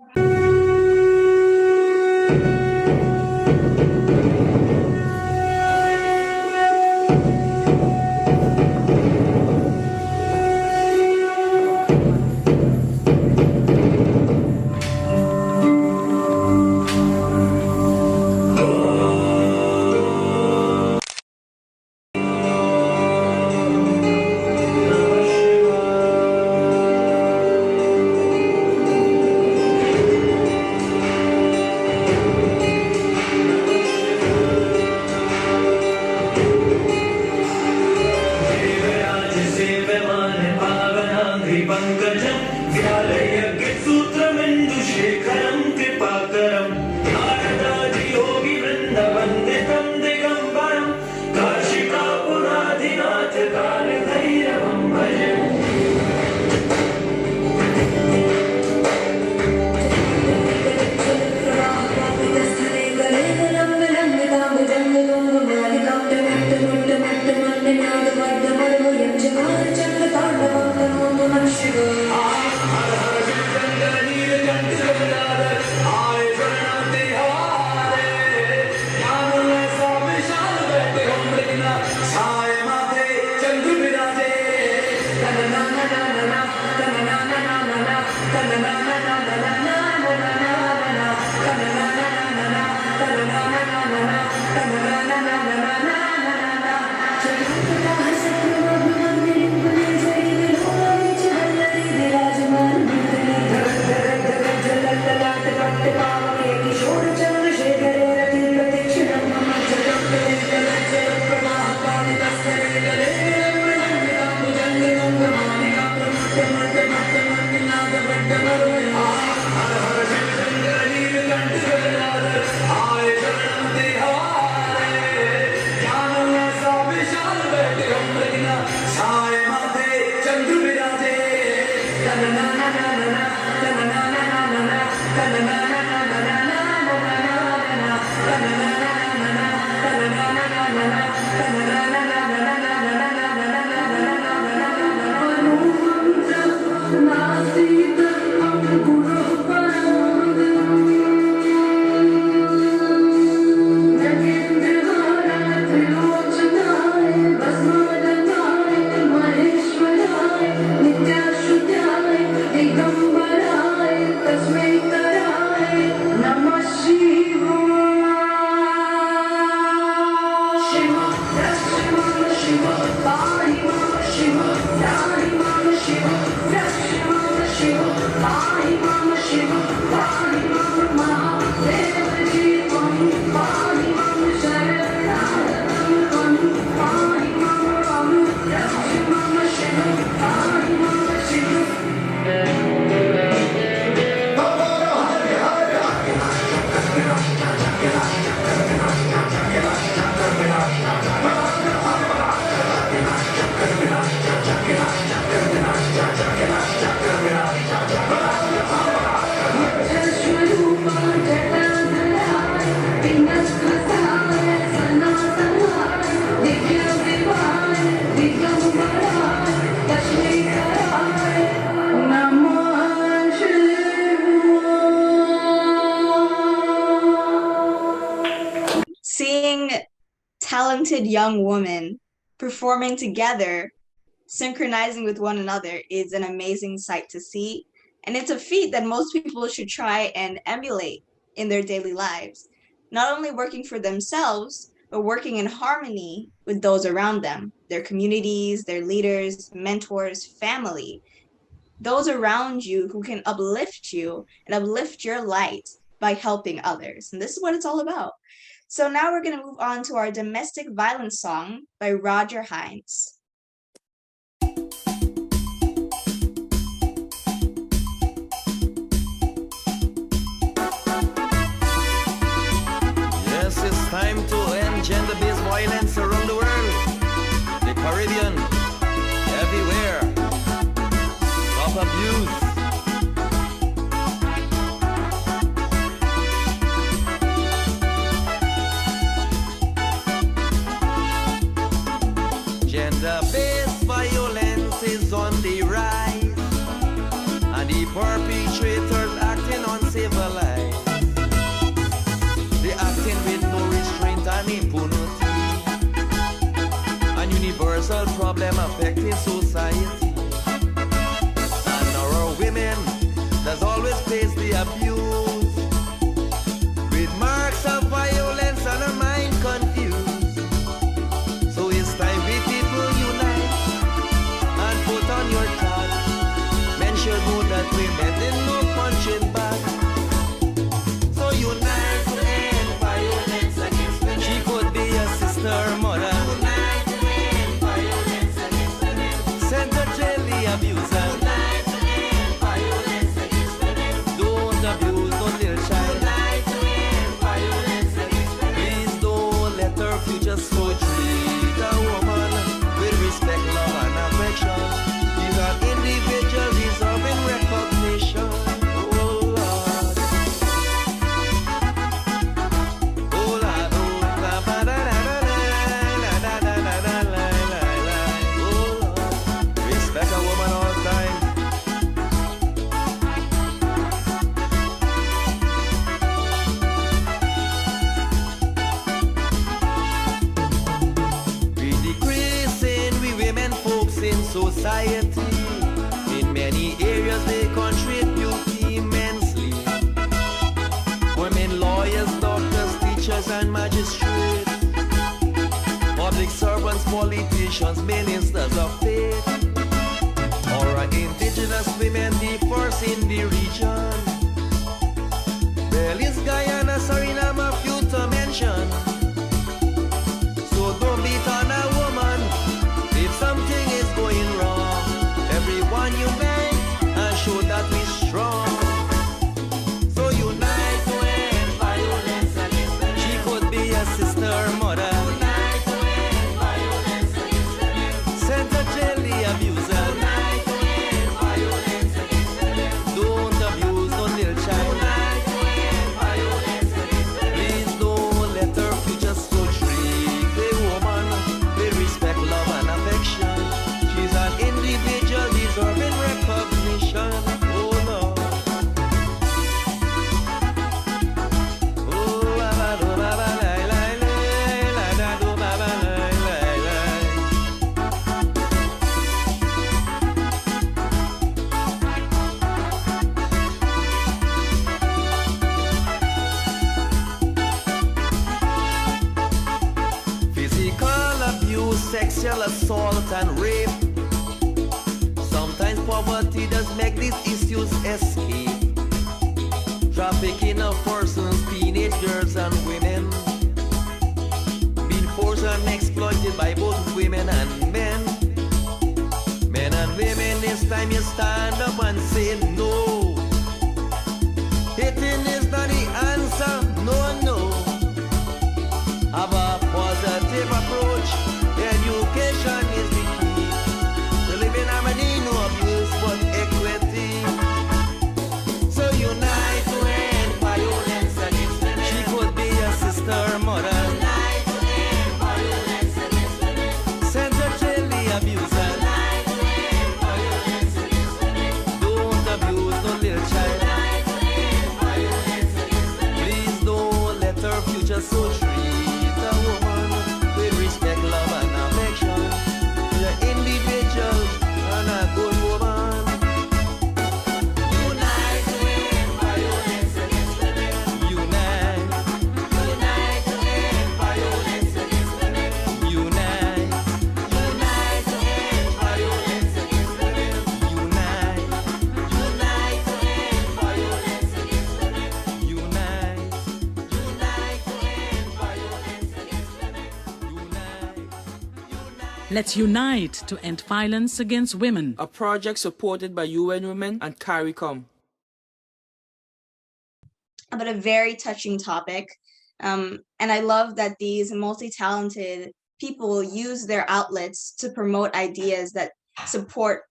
Seeing talented young women performing together, synchronizing with one another is an amazing sight to see. And it's a feat that most people should try and emulate in their daily lives. Not only working for themselves, but working in harmony with those around them, their communities, their leaders, mentors, family, those around you who can uplift you and uplift your light by helping others. And this is what it's all about. So now we're going to move on to our domestic violence song by Roger Hines. Yes, it's time to end gender-based violence around the world. The Caribbean, everywhere. Stop abuse. Gender-based violence is on the rise, and the perpetrators acting uncivilized. They acting with no restraint and impunity, an universal problem affecting society. And our women does always face the abuse, with marks of violence and a mind confused. So it's time we people unite and put on your tag. Men should know that women did no punching back. So unite to end violence against women. She could be a sister, mother. Unite to end violence against women. Send her jail the abuser. Unite to end violence against women. Don't abuse no little child. Unite to end violence against women. Please don't let her future so treat a woman with respect, love, and affection. She's an individual deserving recognition. Oh Lord. Oh Lord, oh la ba da da da la da da da da la la la. Oh Lord, respect a woman all the time. With decreasing we women folks in society, in many areas they contribute immensely. Women lawyers, doctors, teachers and magistrates, public servants, politicians, ministers of faith, or indigenous women the first in the region. Belize, Guyana, Suriname, a few to mention. So don't beat on a woman if something is going wrong. Everyone unite and show that we're strong. So unite to end violence against women. She could be a sister, mother. Unite to end violence against women. Send her jail the abuser. Unite to end violence against women. Don't abuse no little child. Unite to end violence against women. Please don't let her future so treat a woman with respect, love, and affection. She's an individual deserving recognition. Oh Lord. Oh ba ba do ba ba lai lai lai la da do ba ba lai lai lai. Physical abuse, sexual assault and rape. Sometimes poverty does make these issues escape. Trafficking of persons, teenage girls and women, being forced and exploited by both women and men. Men and women, this time you stand up and say no. Hitting is not the answer, no, no. Have a positive approach. Education is the key to live in harmony, no abuse but equity. So unite to end violence against women. She could be a sister, mother. Unite to end violence against women. Send her jail the abuser. Unite to end violence against women. Don't abuse no little child. Unite to end violence against women. Please don't let her future so treat a woman with respect, love, and affection. The individual and a good woman. Unite to end violence against women. Unite. Unite to end violence against Let's unite to end violence against women. A project supported by UN Women and CARICOM. About a very touching topic. And I love that these multi-talented people use their outlets to promote ideas that support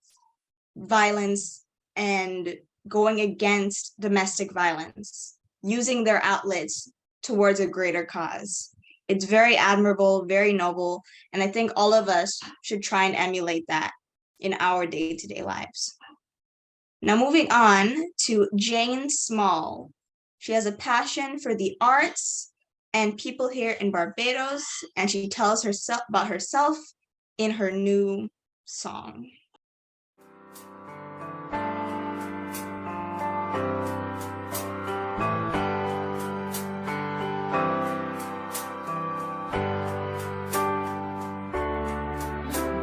violence and going against domestic violence, using their outlets towards a greater cause. It's very admirable, very noble, and I think all of us should try and emulate that in our day-to-day lives. Now moving on to Jane Small. She has a passion for the arts and people here in Barbados, and she tells herself about herself in her new song.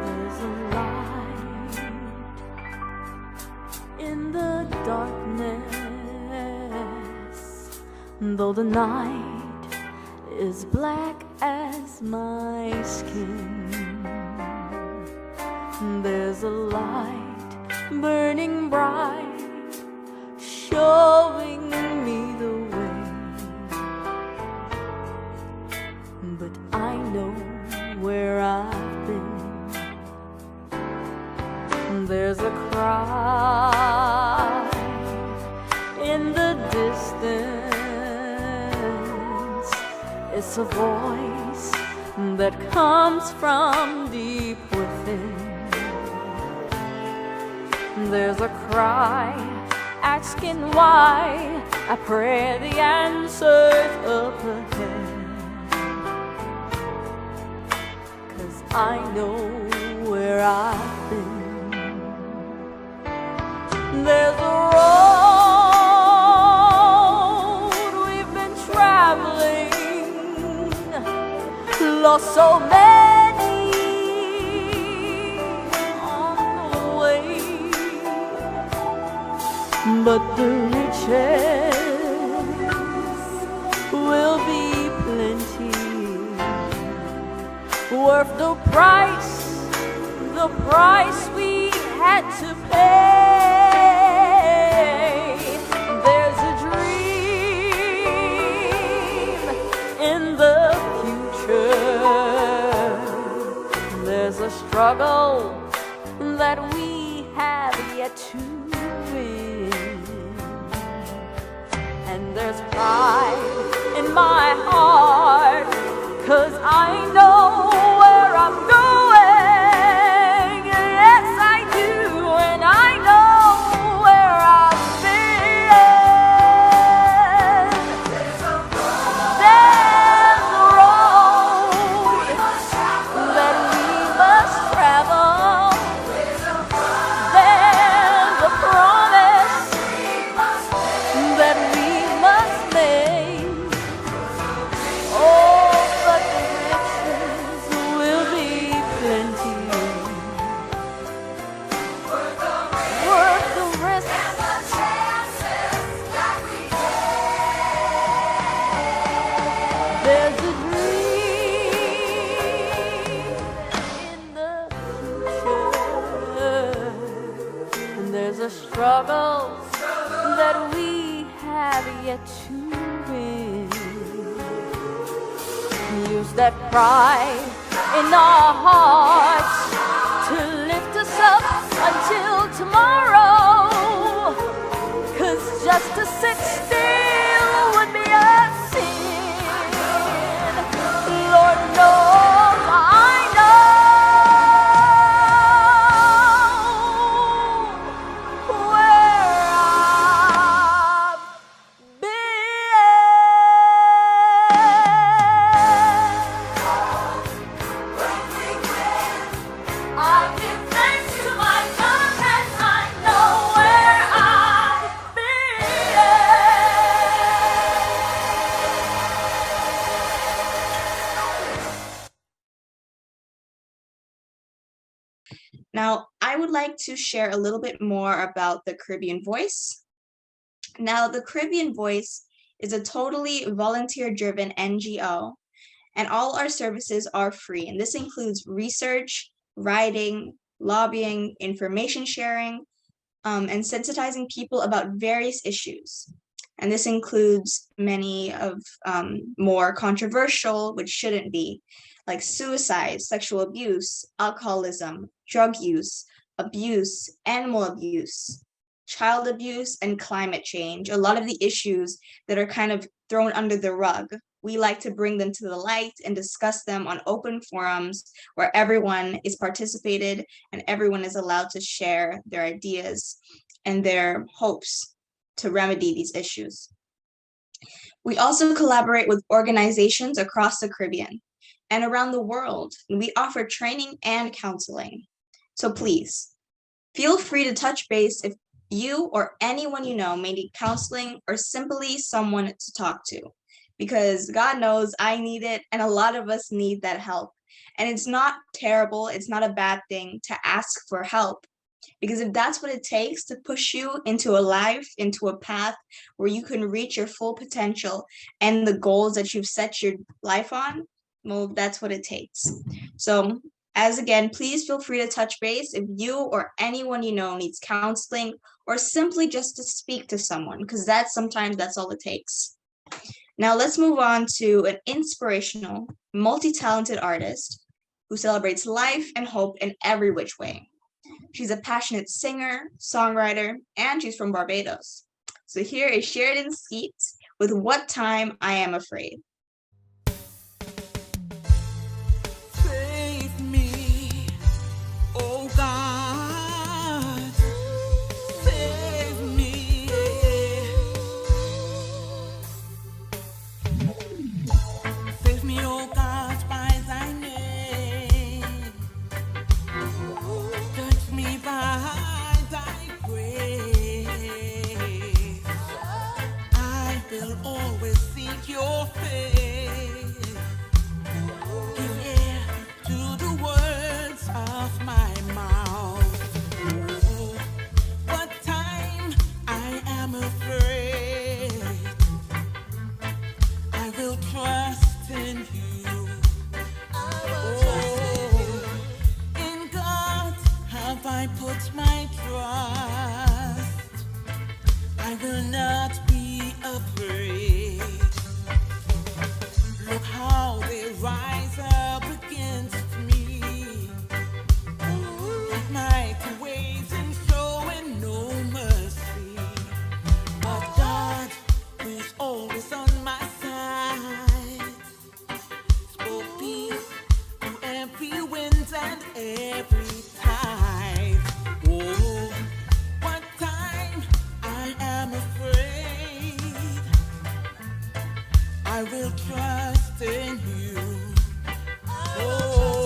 There's a light in the darkness, though the night is black as my skin. There's a light burning bright, showing me the way. But I know where I've been. There's a cry in the distance. It's a voice that comes from deep within. There's a cry asking why. I pray the answer's up ahead, 'cause I know where I've been. There's a road we've been traveling, lost so many on the way, but the riches will be plenty, worth the price we had to pay. There's a dream in the future. There's a struggle that we have yet to win. And there's pride in my heart, 'cause I know where I'm going. Yes, I do, and I know where I've been. There's a road that we must travel. There's a promise that we must make. Oh, but the riches will be plenty, worth the risk and the chances that we take. There's a dream in the future, and there's a struggle that we have yet to win. Use that pride in our hearts to lift us up until tomorrow, 'cause just to sit still would be a sin. Lord knows I know where I've I give thanks to my God, and I know where I've been. Now, I would like to share a little bit more about the Caribbean Voice. Now, the Caribbean Voice is a totally volunteer-driven NGO, and all our services are free. And this includes research, writing, lobbying, information sharing, and sensitizing people about various issues. And this includes many of more controversial, which shouldn't be, like suicide, sexual abuse, alcoholism, drug use, animal abuse, child abuse, and climate change. A lot of the issues that are kind of thrown under the rug, we like to bring them to the light and discuss them on open forums where everyone is participated and everyone is allowed to share their ideas and their hopes to remedy these issues. We also collaborate with organizations across the Caribbean and around the world, and we offer training and counseling. So please, feel free to touch base if you or anyone you know may need counseling or simply someone to talk to, because God knows I need it and a lot of us need that help. And it's not terrible, it's not a bad thing to ask for help, because if that's what it takes to push you into a life, into a path where you can reach your full potential and the goals that you've set your life on, well, that's what it takes. So as again, please feel free to touch base if you or anyone you know needs counseling or simply just to speak to someone, because sometimes that's all it takes. Now let's move on to an inspirational, multi-talented artist who celebrates life and hope in every which way. She's a passionate singer, songwriter, and she's from Barbados. So here is Sheridan Skeets with What Time I Am Afraid. Save me, oh God, save me. Save me, oh God, by thy name. Touch me by thy grace. I will always seek your face. Give ear to the words of my mouth. Oh, what time I am afraid, I will trust in you. Oh, in God have I put my trust. I will not be afraid. Look how they rise up against me. With mighty waves and showing no mercy. But God, who's always on my side, spoke peace to every wind and every tide. Oh, what time I am afraid, I will trust in you. Oh,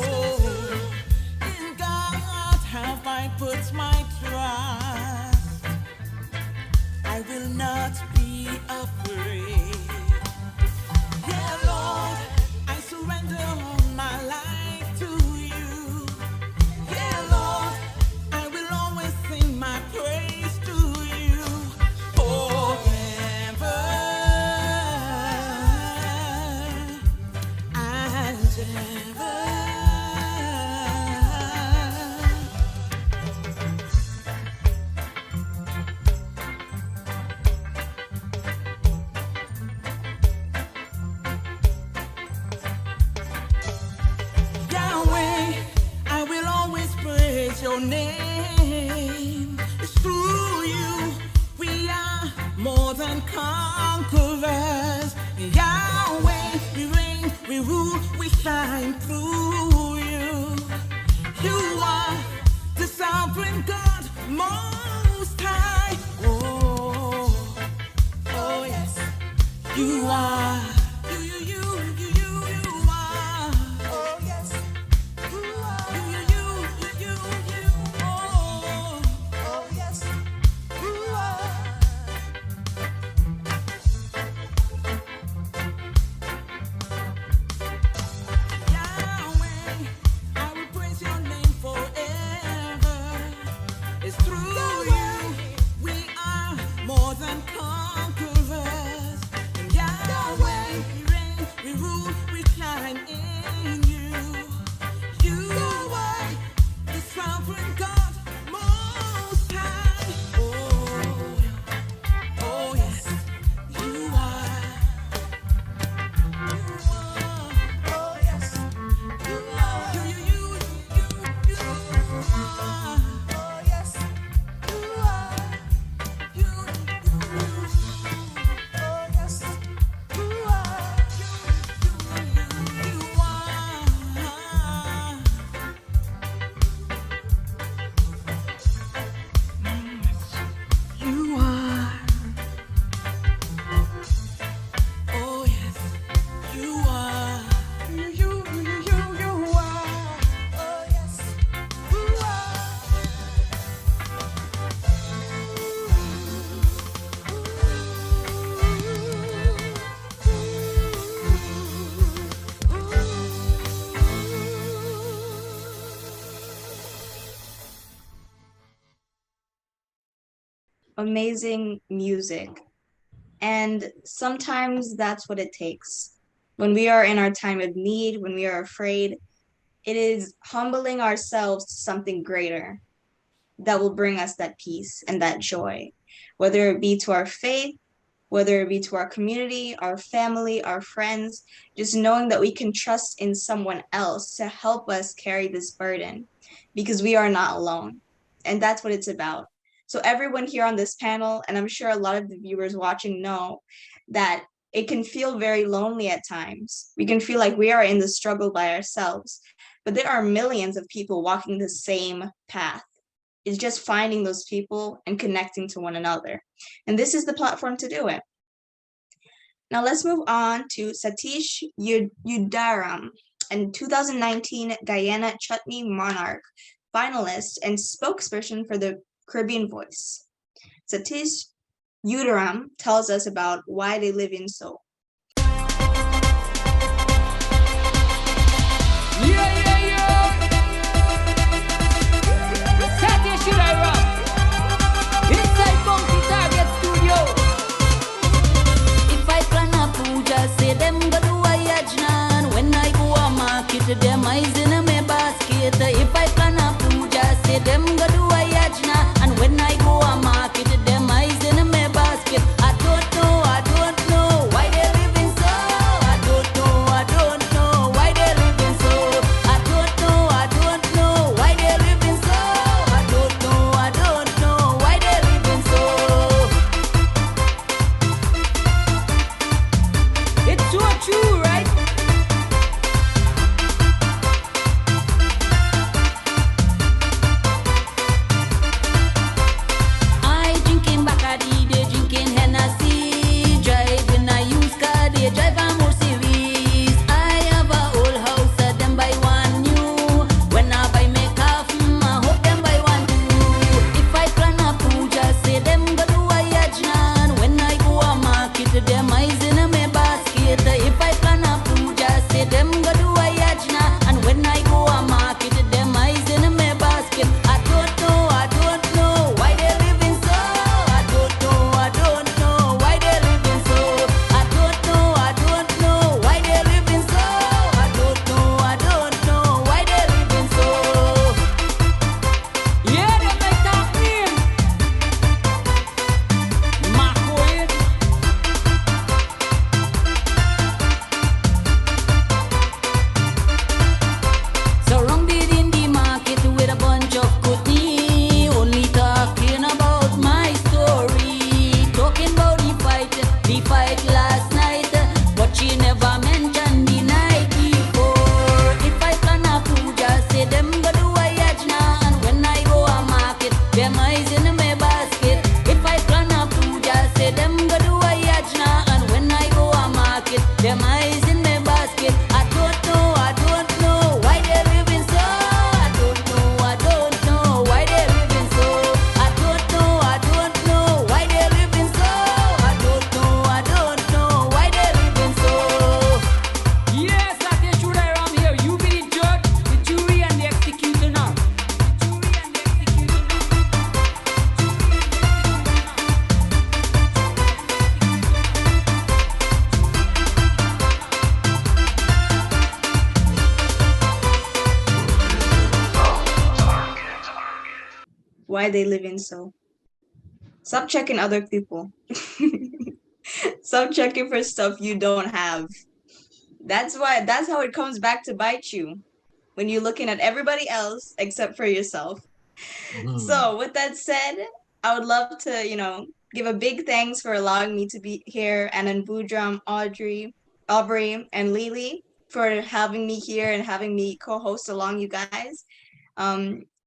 in God have I put my trust. I will not be afraid. Yeah, Lord, I surrender all my life to you. Yeah, Lord, I will always sing my praise to you forever and ever. Yahweh, I will always praise your name. It's through you we are more than conquerors. Yahweh, we reign, we rule, we shine through you. You are the sovereign God, most high. Oh, oh yes, you are. You are. Oh yes. Oh yes, you are. Yahweh, I will praise your name forever. It's through you we are more than conquerors. And Yahweh, amazing music. And sometimes that's what it takes. When we are in our time of need, when we are afraid, it is humbling ourselves to something greater that will bring us that peace and that joy, whether it be to our faith, whether it be to our community, our family, our friends, just knowing that we can trust in someone else to help us carry this burden because we are not alone. And that's what it's about. So everyone here on this panel, and I'm sure a lot of the viewers watching know that it can feel very lonely at times. We can feel like we are in the struggle by ourselves, but there are millions of people walking the same path. It's just finding those people and connecting to one another. And this is the platform to do it. Now let's move on to Satish Udaram, a 2019 Guyana Chutney Monarch finalist and spokesperson for the Caribbean Voice. Satish Udaram tells us about why they live in soul. Inside Funky Target Studio. If I plan a puja, say them go do a yajnan. When I go a market, them eyes in a me basket. If I plan a puja, say them go do a yajna. And when I go a market, them eyes in a me basket. I don't know why they living so. I don't know why they living so. I don't know why they living so. I don't know why they living so. It's so true, right? I drinking Bacardi, they drinking Hennessy, driving a used car, they drive a Mercedes. I have a old house, them buy one new. When I buy makeup, I hope them buy one too. If I plan a puja, say them go do a yajnan. When I go a market, them eyes in a me basket. If I plan a puja, say them go do a yajna. And when I go a market, them eyes in a me basket. I don't know why they living so. I don't know why they living so. I don't know why they living so. I don't know why they living so. Yeah, they make that name. Marco. Surrounded in the market with a bunch of goodie, only talking about my story, talking about the fight last night, but she never mentioned the night before. If I plan a puja, say them go do a yajna, and when I go a market, them eyes in my basket. If I plan a puja, say them go do a yajna, and when I go a market, them eyes in my basket. I don't know why they living so. I don't know why they living so. I don't know why they living so. I don't know why they living so. Yes, that is true. Around here, you be the judge, the jury, and the executioner now. Why they live in so. Stop checking other people. Stop checking for stuff you don't have. That's how it comes back to bite you when you're looking at everybody else except for yourself. So with that said, I would love to, give a big thanks for allowing me to be here, and then Boudram, Aubrey, and Lily for having me here and having me co-host along you guys.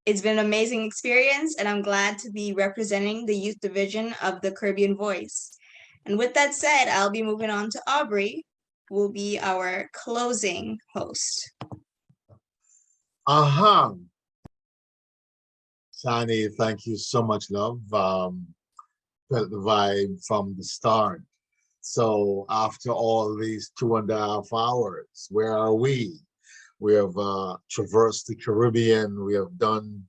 It's been an amazing experience, and I'm glad to be representing the youth division of the Caribbean Voice. And with that said, I'll be moving on to Aubrey, who will be our closing host. Sani, thank you so much, love. Felt the vibe from the start. So after all these 2.5 hours, where are we? We have traversed the Caribbean. We have done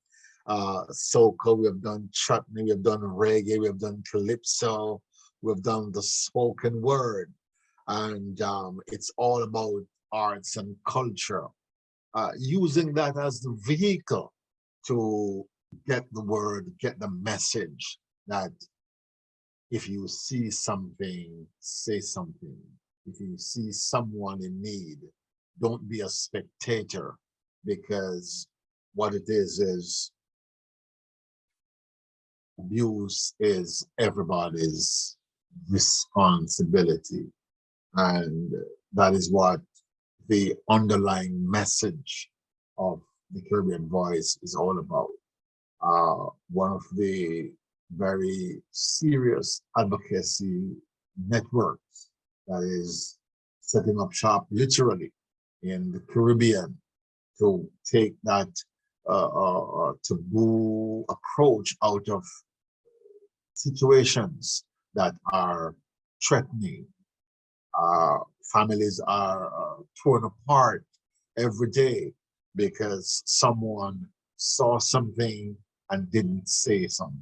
soca, we have done chutney, we have done reggae, we have done calypso, we have done the spoken word, and it's all about arts and culture. Using that as the vehicle to get the word, get the message that if you see something, say something. If you see someone in need, don't be a spectator, because what it is abuse is everybody's responsibility. And that is what the underlying message of the Caribbean Voice is all about. One of the very serious advocacy networks that is setting up shop literally in the Caribbean to take that taboo approach out of situations that are threatening. Families are torn apart every day because someone saw something and didn't say something.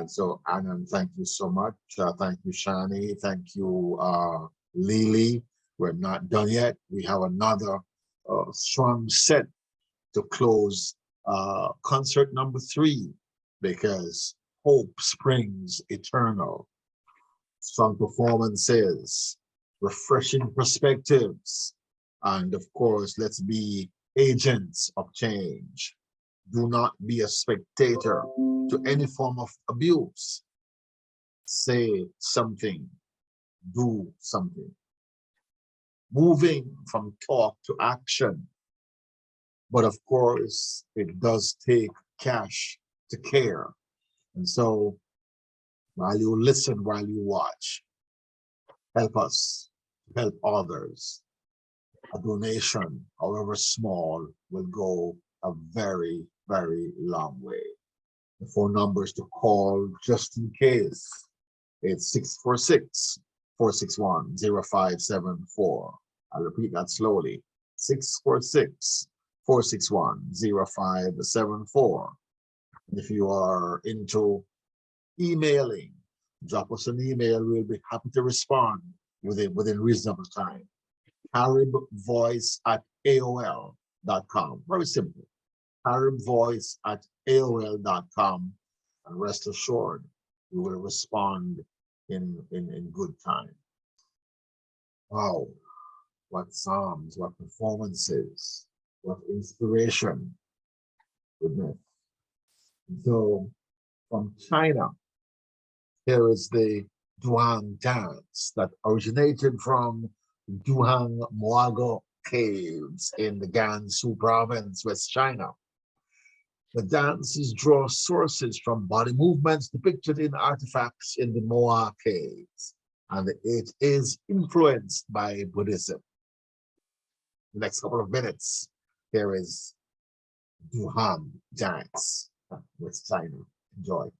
So, Anand, thank you so much. Thank you, Shani. Thank you, Lily. We're not done yet. We have another strong set to close concert number 3, because hope springs eternal. Strong performances, refreshing perspectives, and of course, let's be agents of change. Do not be a spectator to any form of abuse. Say something, do something. Moving from talk to action. But of course, it does take cash to care. And so, while you listen, while you watch, help us, help others. A donation, however small, will go a very, very long way. The phone numbers to call just in case, it's 646-461-0574. I'll repeat that slowly, 646-461-0574. If you are into emailing, drop us an email. We'll be happy to respond within reasonable time. caribvoice@aol.com. Very simple. caribvoice@aol.com. And rest assured, we will respond in good time. Wow, what psalms, what performances, what inspiration. Goodness. So from China, here is the Duhang dance that originated from Duhang Moago caves in the Gansu province, West China. The dances draw sources from body movements depicted in artifacts in the Moa caves, and it is influenced by Buddhism. The next couple of minutes, here is Duhang dance, West China. Enjoy.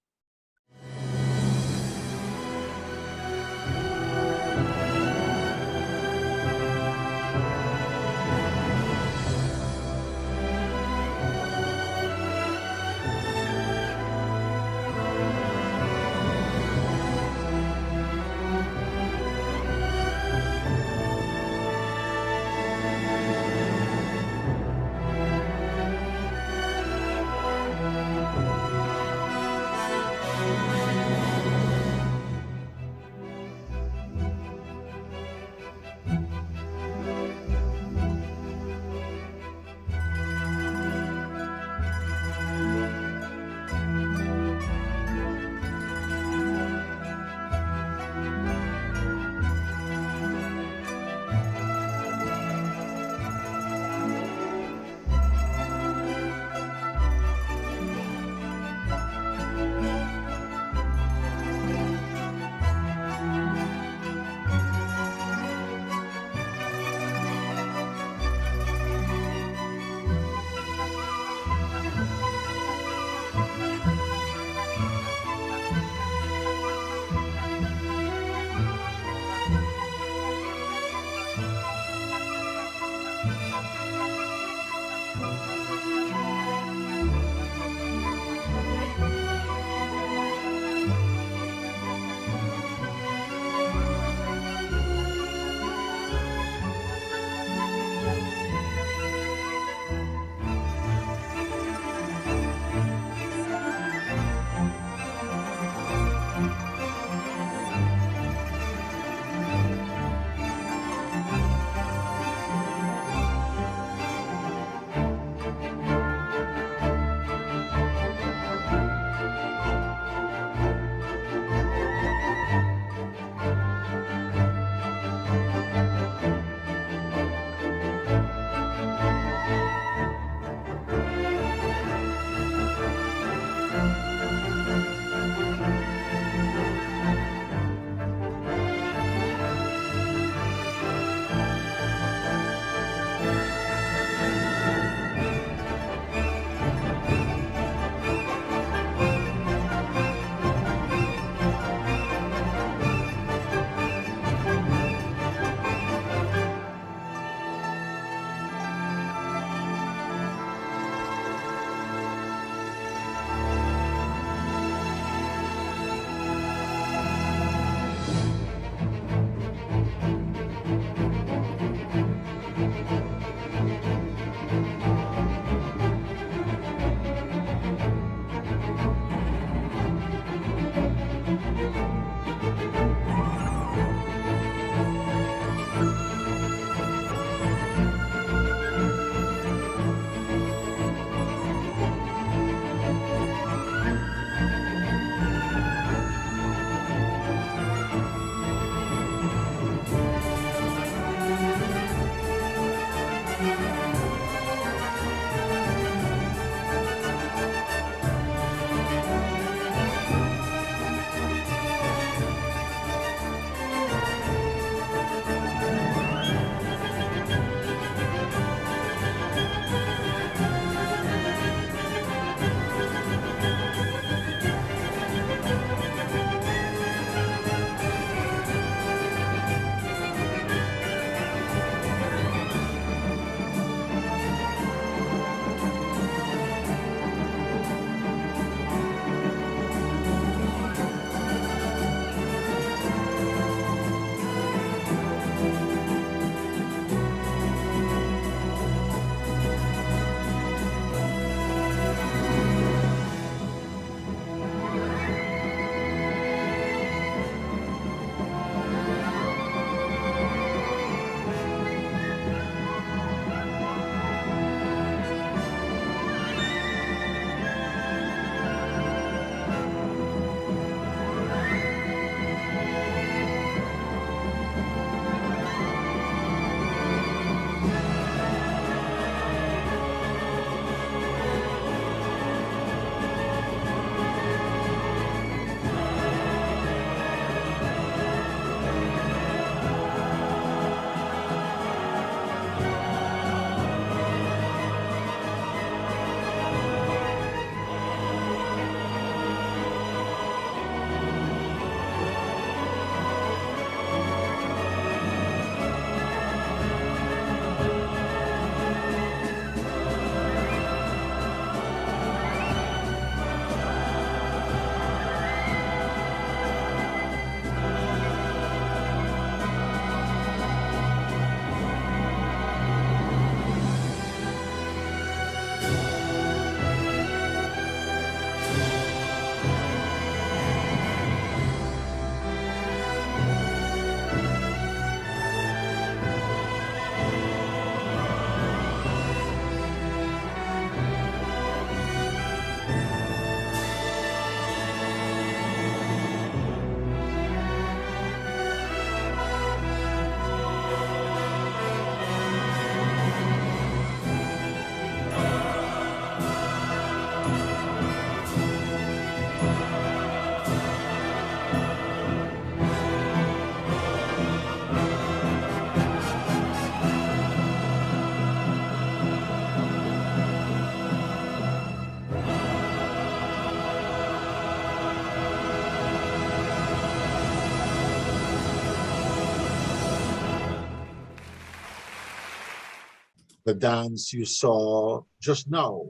The dance you saw just now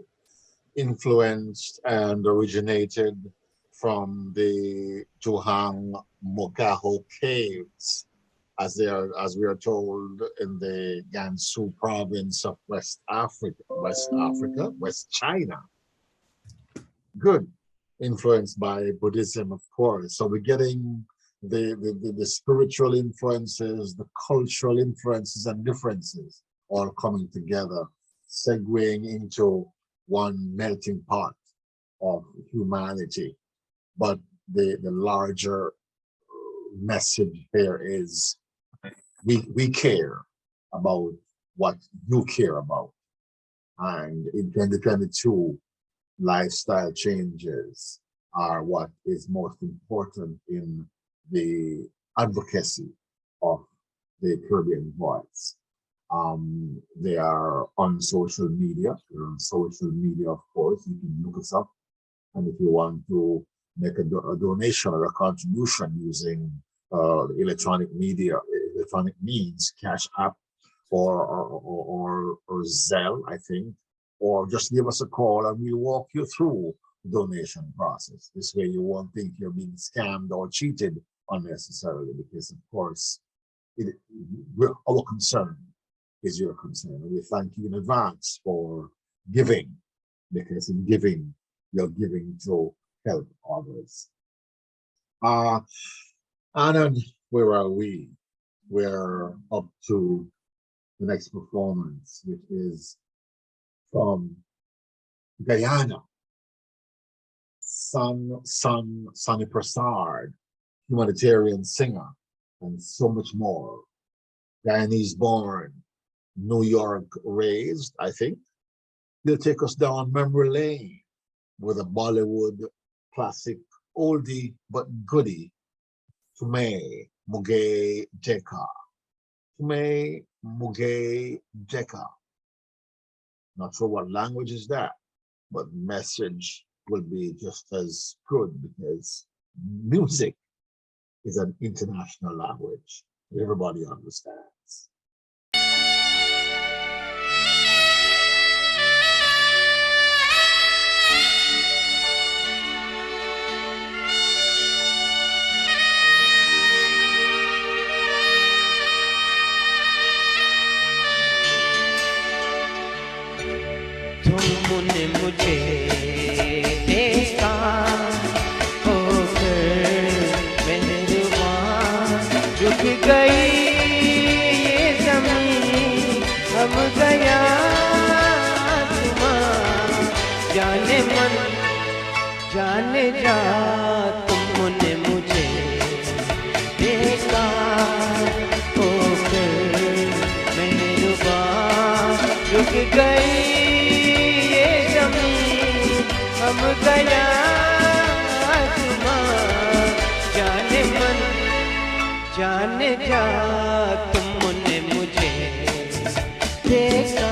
influenced and originated from the Juhang Mokaho caves, as we are told, in the Gansu province of West China. Good. Influenced by Buddhism, of course. So we're getting the spiritual influences, the cultural influences and differences all coming together, segueing into one melting pot of humanity. But the larger message here is we care about what you care about. And in 2022, lifestyle changes are what is most important in the advocacy of the Caribbean Voice. They are on social media. We're on social media, of course. You can look us up. And if you want to make a donation or a contribution using the electronic means, Cash App or Zelle, I think, or just give us a call and we'll walk you through the donation process. This way you won't think you're being scammed or cheated unnecessarily, because of course our concern is your concern. And we thank you in advance for giving, because in giving, you're giving to help others. And where are we? We're up to the next performance, which is from Guyana. Sonny Prasad, humanitarian singer, and so much more. Guyanese born, New York raised, I think. He'll take us down memory lane with a Bollywood classic oldie but goodie, Tume Muge Jeka. Tume Muge Jeka. Not sure what language is that, but message will be just as good, because music is an international language. Everybody understands. तुमने मुझे देखा होकर मेहरबान, रुक गई ये ज़मीं, अब गया आसमां, जाने मन जाने जा, तुमने मुझे देखा होकर मेहरबान, रुक गई हम गया आसमां, जाने मन जाने जा, तुमने मुझे देखा।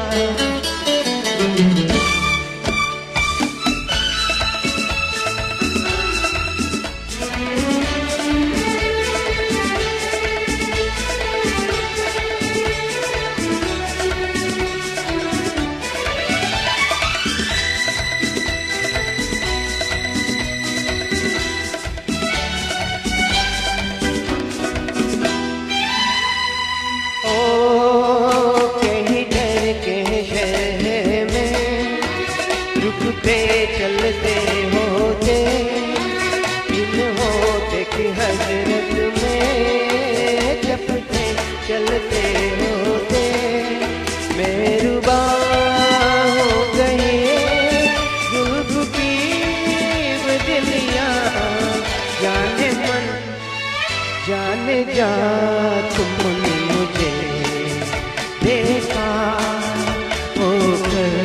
चलते होते इन होते की हजरत में, जपते चलते होते मेहरबा हो गए, जुल्फ की बदलियां, जाने मन जाने जा, तुमने मुझे देखा होकर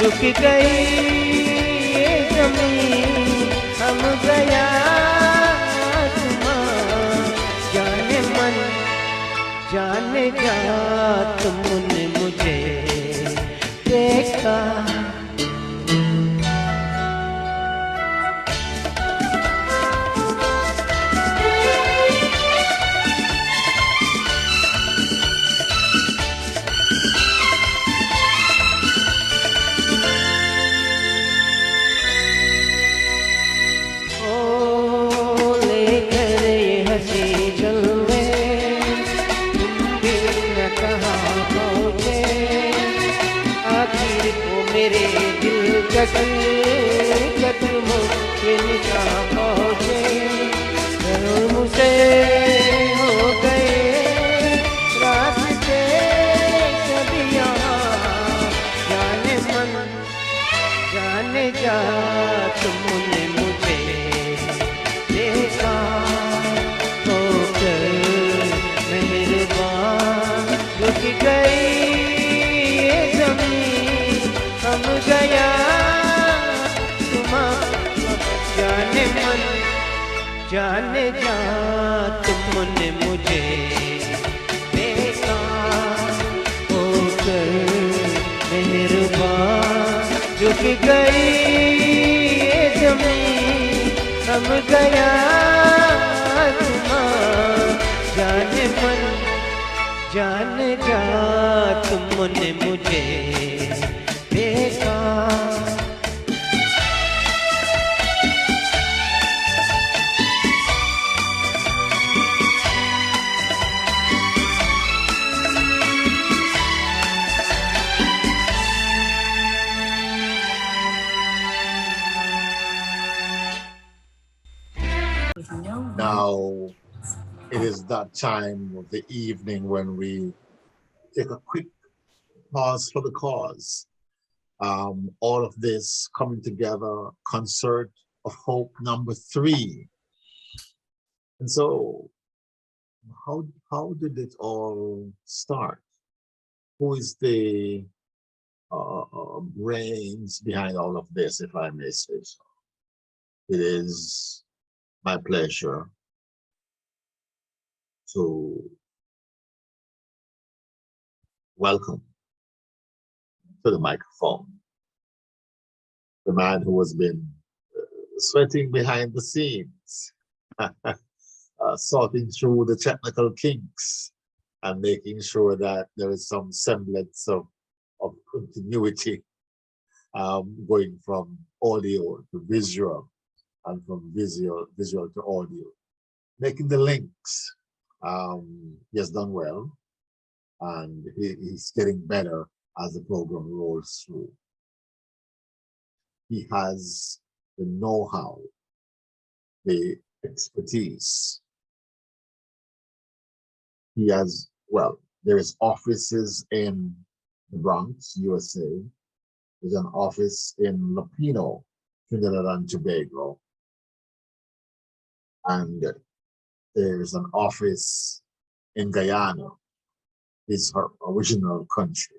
रुक गई ये ज़मीं, हम गया आसमां, जाने मन जाने जा, तुमने मुझे देखा। के निगाह पहुँचे मुझसे हो गए रास्ते कभी यहाँ जाने मन जाने जा तुमने मुझे देखा होकर मेहरबान रुक गई ये ज़मीं थम गया जाने मन जाने जा तुमने मुझे देखा होकर मेहरबान झुक गई ये ज़मीन थम गया जाने मन जाने जा तुमने मुझे देखा Now, it is that time of the evening when we take a quick pause for the cause. All of this coming together, Concert of Hope #3. And so, how did it all start? Who is the brains behind all of this, if I may say so? It is my pleasure to welcome to the microphone the man who has been sweating behind the scenes, sorting through the technical kinks and making sure that there is some semblance of continuity going from audio to visual and from visual to audio, making the links. He has done well, and he's getting better as the program rolls through. He has the know-how, the expertise. He has, well, there is offices in the Bronx, USA. There's an office in Lapino, Trinidad and Tobago. And there's an office in Guyana. It's her original country.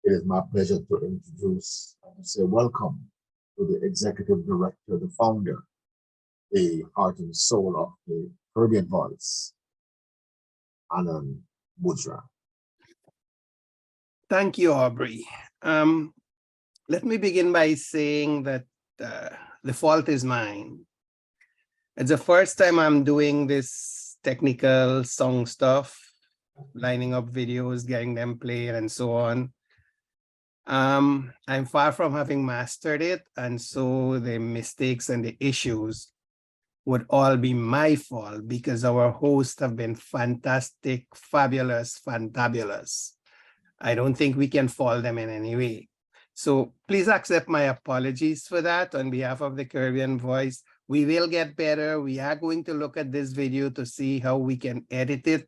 It is my pleasure to introduce and to say welcome to the executive director, the founder, the heart and soul of the Caribbean Voice, Alan Mudra. Thank you, Aubrey. Let me begin by saying that the fault is mine. It's the first time I'm doing this technical song stuff, lining up videos, getting them played, and so on. I'm far from having mastered it, and so the mistakes and the issues would all be my fault because our hosts have been fantastic, fabulous, fantabulous. I don't think we can fault them in any way. So please accept my apologies for that on behalf of the Caribbean Voice. We will get better. We are going to look at this video to see how we can edit it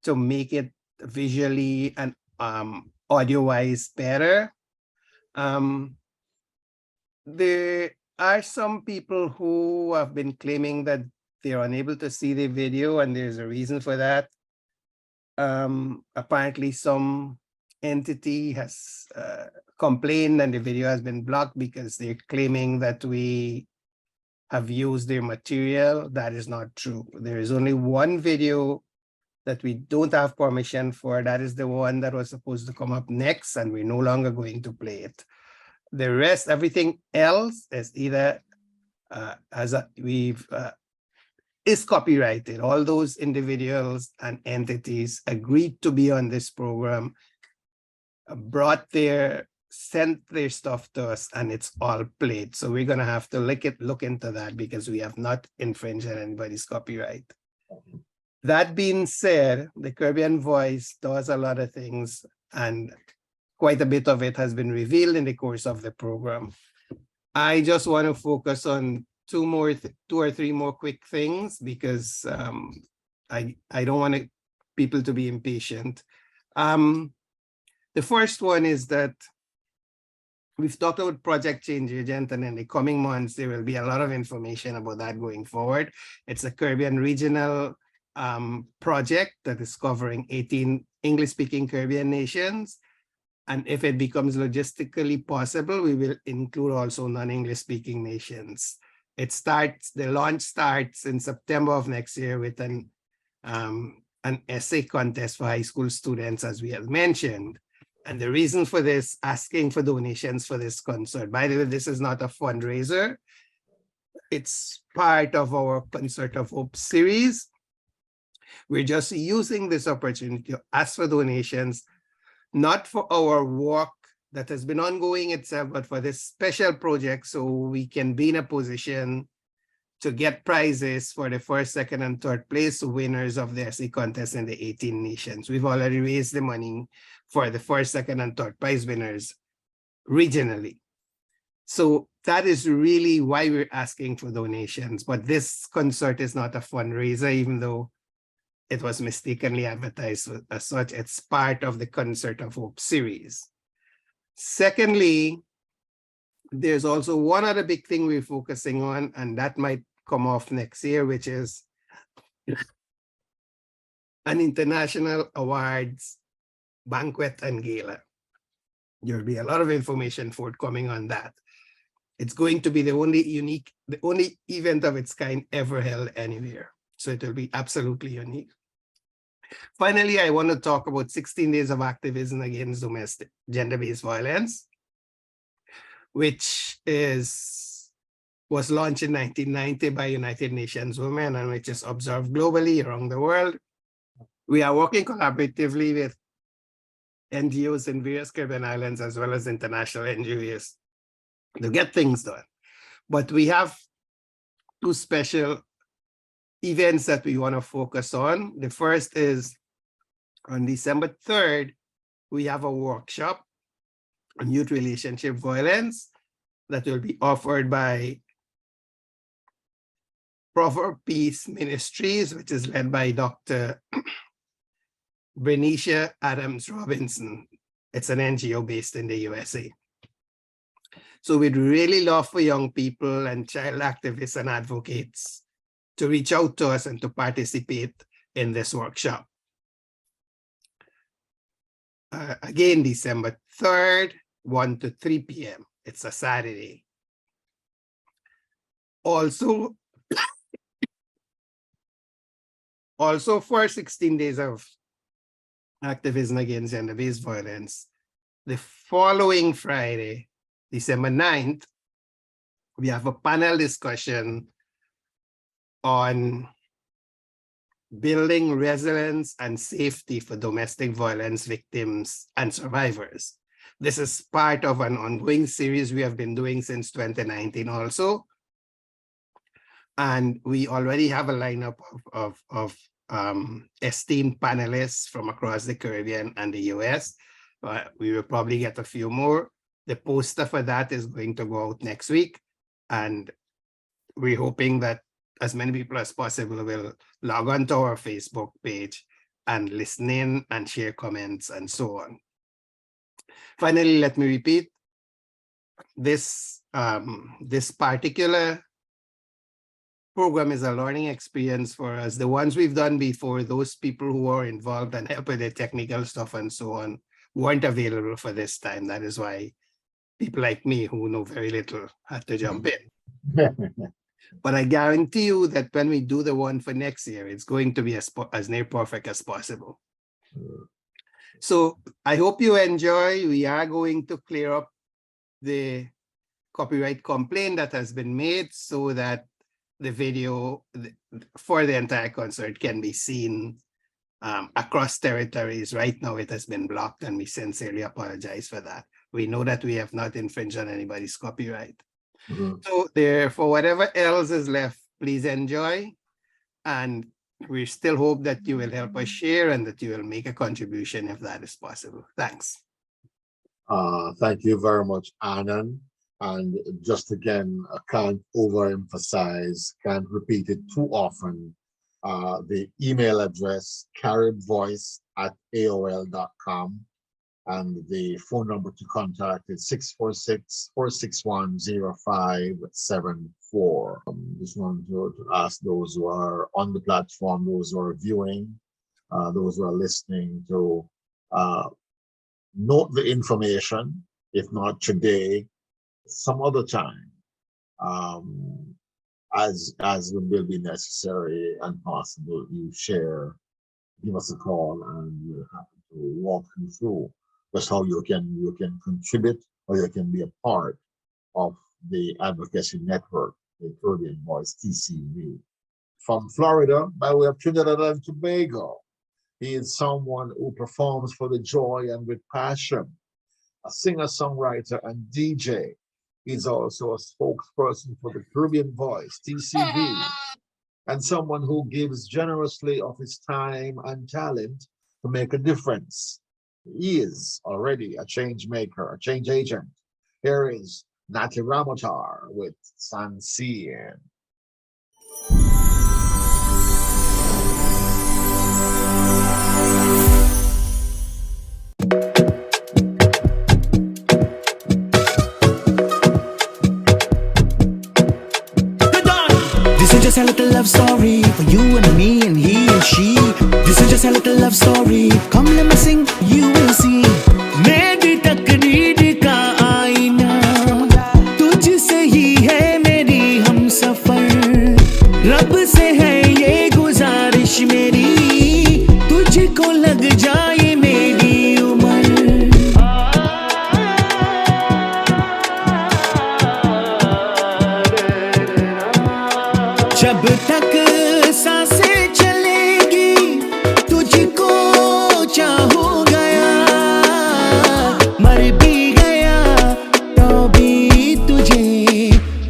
to make it visually and audio-wise better. There are some people who have been claiming that they're unable to see the video, and there's a reason for that. Apparently some entity has complained and the video has been blocked because they're claiming that we have used their material. That is not true. There is only one video that we don't have permission for. That is the one that was supposed to come up next, and we're no longer going to play it. The rest, everything else is either is copyrighted. All those individuals and entities agreed to be on this program, sent their stuff to us, and it's all played. So we're gonna have to look into that because we have not infringed on anybody's copyright. That being said, the Caribbean Voice does a lot of things, and quite a bit of it has been revealed in the course of the program. I just want to focus on two or three more quick things because I don't want people to be impatient. The first one is that we've talked about Project Change Agent, and in the coming months, there will be a lot of information about that going forward. It's a Caribbean regional project that is covering 18 English-speaking Caribbean nations. And if it becomes logistically possible, we will include also non-English speaking nations. The launch starts in September of next year with an essay contest for high school students, as we have mentioned. And the reason for this, asking for donations for this concert. By the way, this is not a fundraiser. It's part of our Concert of Hope series. We're just using this opportunity to ask for donations, not for our work that has been ongoing itself, but for this special project so we can be in a position to get prizes for the first, second, and third place winners of the essay contest in the 18 nations. We've already raised the money for the first, second, and third prize winners regionally. So that is really why we're asking for donations. But this concert is not a fundraiser, even though it was mistakenly advertised as such. It's part of the Concert of Hope series. Secondly, there's also one other big thing we're focusing on, and that might come off next year, which is an international awards banquet and gala. There'll be a lot of information forthcoming on that. It's going to be the only event of its kind ever held anywhere. So it will be absolutely unique. Finally, I want to talk about 16 days of activism against domestic gender-based violence, which was launched in 1990 by United Nations Women and which is observed globally around the world. We are working collaboratively with NGOs in various Caribbean islands as well as international NGOs to get things done. But we have two special events that we want to focus on. The first is on December 3rd, we have a workshop on youth relationship violence that will be offered by Proper Peace Ministries, which is led by Dr. Bernicia Adams Robinson. It's an NGO based in the USA. So we'd really love for young people and child activists and advocates to reach out to us and to participate in this workshop. Again, December 3rd, 1 to 3 p.m. It's a Saturday. Also for 16 days of activism against gender-based violence, the following Friday, December 9th, we have a panel discussion on building resilience and safety for domestic violence victims and survivors. This is part of an ongoing series we have been doing since 2019 also. And we already have a lineup of esteemed panelists from across the Caribbean and the US. We will probably get a few more. The poster for that is going to go out next week. And we're hoping that as many people as possible will log on to our Facebook page and listen in and share comments and so on. Finally, let me repeat, this particular program is a learning experience for us. The ones we've done before, those people who are involved and help with the technical stuff and so on weren't available for this time. That is why people like me who know very little had to jump in. But I guarantee you that when we do the one for next year, it's going to be as near perfect as possible. So I hope you enjoy. We are going to clear up the copyright complaint that has been made so that the video for the entire concert can be seen across territories. Right now it has been blocked and we sincerely apologize for that. We know that we have not infringed on anybody's copyright. So for whatever else is left, please enjoy. And we still hope that you will help us share and that you will make a contribution if that is possible. Thanks. Thank you very much, Anand. And just again, I can't overemphasize, can't repeat it too often. The email address, caribvoice@aol.com. And the phone number to contact is 646-461-0574. Just want to ask those who are on the platform, those who are viewing, those who are listening to note the information, if not today, some other time, as will be necessary and possible. You share, give us a call, and we're happy to walk you through just how you can contribute, or you can be a part of the advocacy network, the Caribbean Voice TCV. From Florida, by way of Trinidad and Tobago, he is someone who performs for the joy and with passion. A singer-songwriter and DJ. He's also a spokesperson for the Caribbean Voice TCV, and someone who gives generously of his time and talent to make a difference. He is already a change maker, a change agent. Here is Nati Ramotar with Sansian. This is just a little love story for you and me and he and she. This is just a little love story. Come let me sing, you will see. मेरी तकदीर का आईना तुझसे ही है मेरी हम सफर. रब से है ये गुजारिश मेरी, तुझको लग जाए मेरी उम्र. जब तक सांसें चलेगी तुझको चाहूंगा यार. मर भी गया तो भी तुझे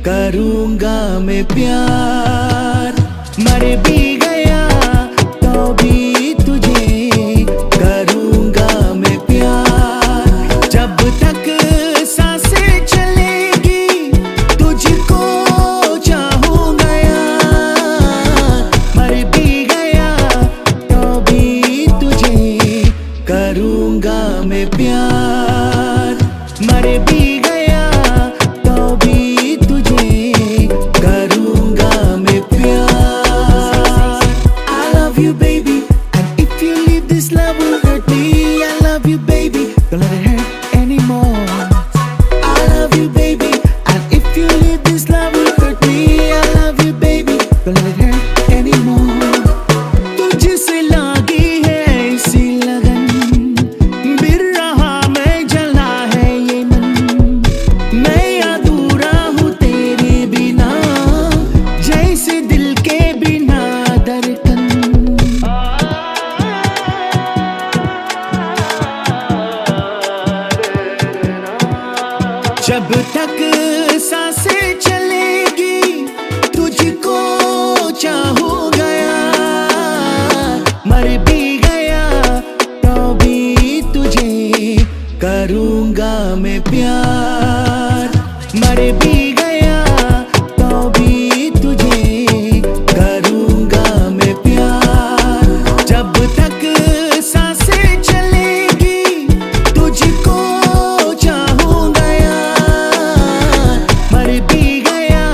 करूंगा मैं प्यार. मर भी गया तो भी तुझे करूंगा मैं प्यार. जब तक सांसें चलेगी तुझको चाहूंगा यार. मर भी गया तो भी तुझे करूंगा मैं प्यार. मर भी गया तो भी तुझे करूंगा मैं प्यार. I love you baby, and if you leave this love will hurt me. I love you baby, don't let it hurt anymore. I love you baby, and if you leave this love will hurt me. I love you baby, don't let it hurt anymore. तुझसे लागी है ऐसी लगन, बिर रहा मैं जला है ये मन. मैं अधूरा हूँ तेरे बिना, जैसे दिल के बिना धड़कन. जब तक सांसें चलेगी तुझको चाहूंगा यार. मर भी गया तो भी तुझे करूंगा मैं प्यार. मर भी गया तो भी तुझे करूंगा मैं प्यार. जब तक सांसें चलेगी तुझको चाहूंगा यार. मर भी गया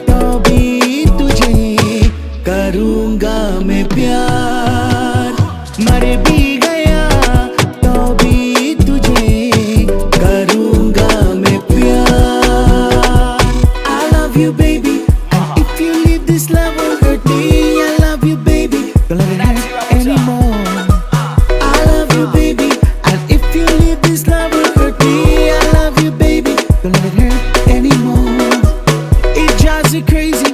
तो भी तुझे करूंगा मैं प्यार. मर भी गया तो भी तुझे करूंगा मैं प्यार. I love you baby, and if you leave this love will hurt me. I love you baby, don't let it hurt anymore. I love you baby, and if you leave this love will hurt me. I love you baby, don't let it hurt anymore. It drives me crazy,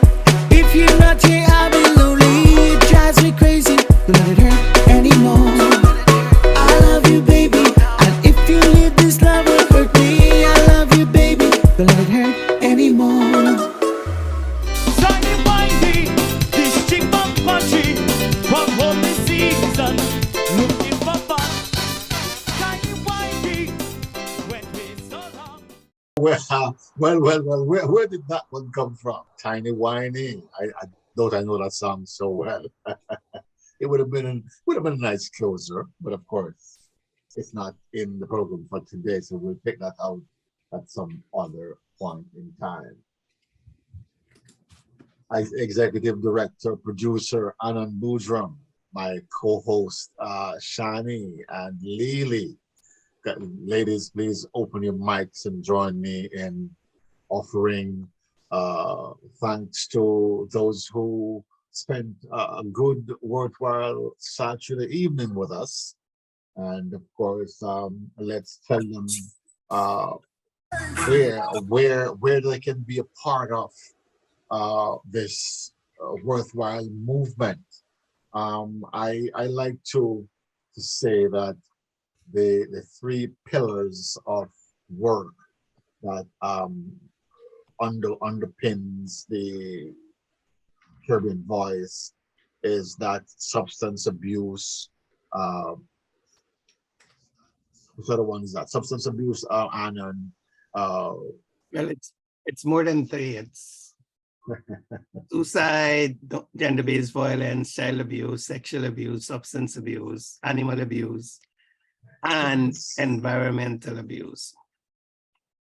if you're not here I'll be lonely. It drives me crazy, Where did that one come from? Tiny Whiny. I know that song so well. It would have been a nice closer, but of course, it's not in the program for today, so we'll take that out at some other point in time. Executive Director, Producer Anand Boojram, my co-host Shani and Lily. Ladies, please open your mics and join me in offering thanks to those who spent a good, worthwhile Saturday evening with us. And of course, let's tell them where they can be a part of this worthwhile movement. I like to say that the three pillars of work that underpins the Caribbean Voice is that substance abuse. Which other one is that? Substance abuse and well, it's more than three. It's suicide, gender-based violence, child abuse, sexual abuse, substance abuse, animal abuse, and environmental abuse.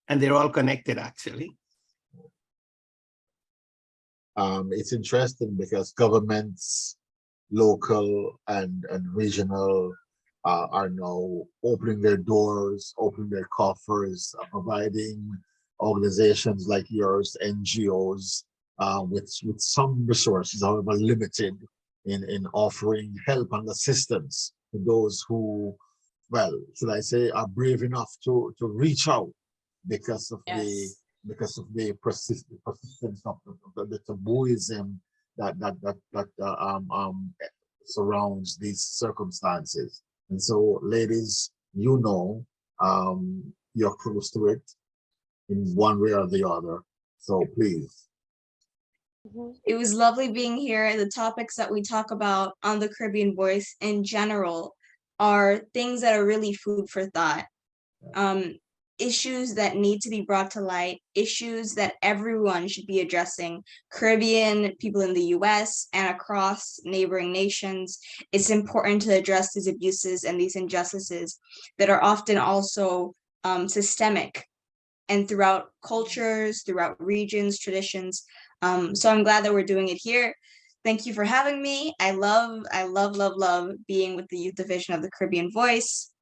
And they're all connected, actually. It's interesting because governments, local and regional, are now opening their doors, opening their coffers, providing organizations like yours, NGOs, with some resources, however limited, in offering help and assistance to those who, well, should I say, are brave enough to reach out because of the persistence of the tabooism that surrounds these circumstances. And so, ladies, you know, you're close to it in one way or the other. So please. It was lovely being here. The topics that we talk about on the Caribbean Voice in general are things that are really food for thought. Issues that need to be brought to light, issues that everyone should be addressing, Caribbean, people in the US, and across neighboring nations. It's important to address these abuses and these injustices that are often also systemic and throughout cultures, throughout regions, traditions. So I'm glad that we're doing it here. Thank you for having me. I love being with the Youth Division of the Caribbean Voice.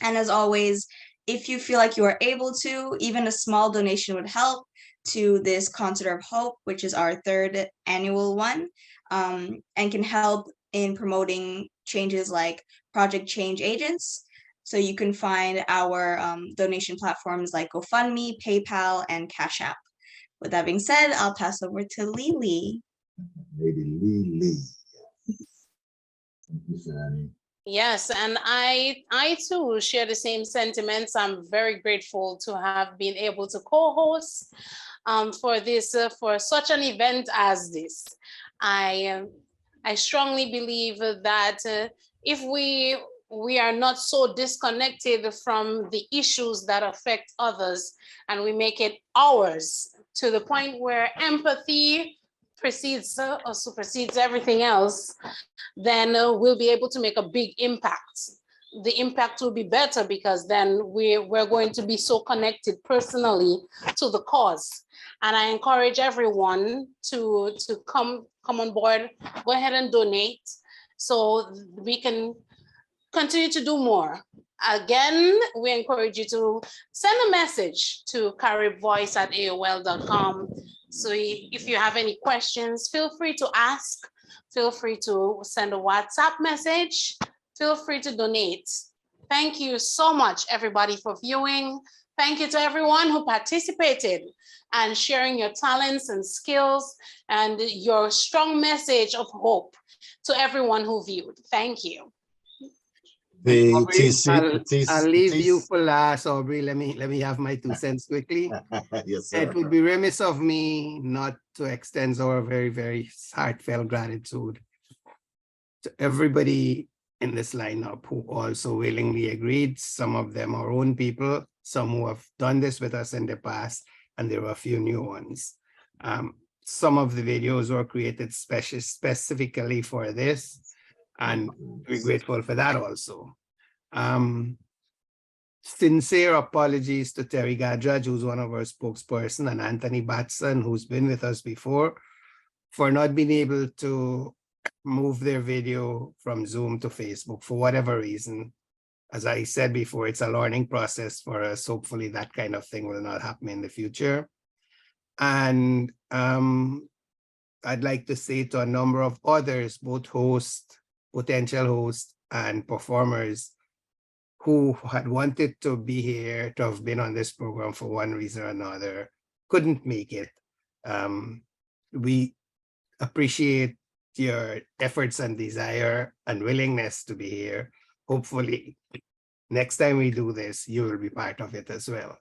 And as always, if you feel like you are able to, even a small donation would help to this Concert of Hope, which is our third annual one, and can help in promoting changes like Project Change Agents. So you can find our donation platforms like GoFundMe, PayPal, and Cash App. With that being said, I'll pass over to Lily. Lady Lily. Thank you, Shani. Yes, and I too share the same sentiments. I'm very grateful to have been able to co-host for this for such an event as this. I strongly believe that if we are not so disconnected from the issues that affect others and we make it ours to the point where empathy precedes or supersedes everything else, then we'll be able to make a big impact. The impact will be better because then we're going to be so connected personally to the cause. And I encourage everyone to come on board, go ahead and donate so we can continue to do more. Again, we encourage you to send a message to caribvoice@aol.com. So if you have any questions, feel free to ask. Feel free to send a WhatsApp message. Feel free to donate. Thank you so much, everybody, for viewing. Thank you to everyone who participated and sharing your talents and skills and your strong message of hope to everyone who viewed. Thank you. I'll leave you for last, Aubrey. Let me have my 2 cents quickly. Yes, sir. It would be remiss of me not to extend our very, very heartfelt gratitude to everybody in this lineup who also willingly agreed. Some of them our own people, some who have done this with us in the past, and there were a few new ones. Some of the videos were created specifically for this, and we're grateful for that also. Sincere apologies to Terry Gadraj, who's one of our spokesperson, and Anthony Batson, who's been with us before, for not being able to move their video from Zoom to Facebook for whatever reason. As I said before, it's a learning process for us. Hopefully that kind of thing will not happen in the future. And I'd like to say to a number of others, both hosts, potential hosts, and performers who had wanted to be here, to have been on this program for one reason or another, couldn't make it. We appreciate your efforts and desire and willingness to be here. Hopefully, next time we do this, you will be part of it as well.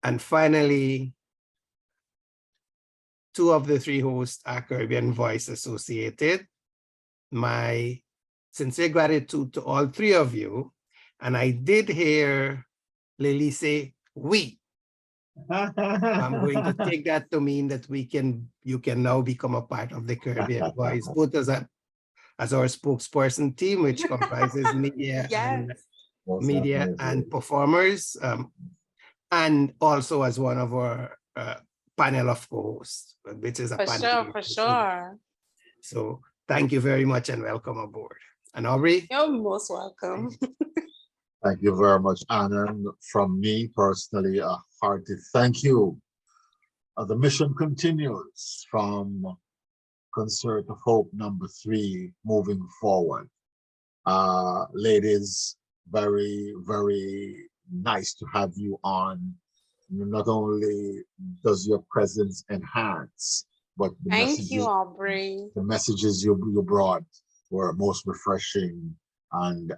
And finally, 2 of the 3 hosts are Caribbean Voice Associated. My sincere gratitude to all 3 of you. And I did hear Lily say, we. I'm going to take that to mean that you can now become a part of the Caribbean Voice, both as our spokesperson team, which comprises media and performers, and also as one of our panel of co-hosts, which is a panel. For sure. So thank you very much and welcome aboard. And Aubrey? You're most welcome. Thank you very much, Anna. And from me personally, a hearty thank you. The mission continues from Concert of Hope number 3 moving forward. Ladies, very, very nice to have you on. Not only does your presence enhance, but Thank you, Aubrey. The messages you brought were most refreshing, and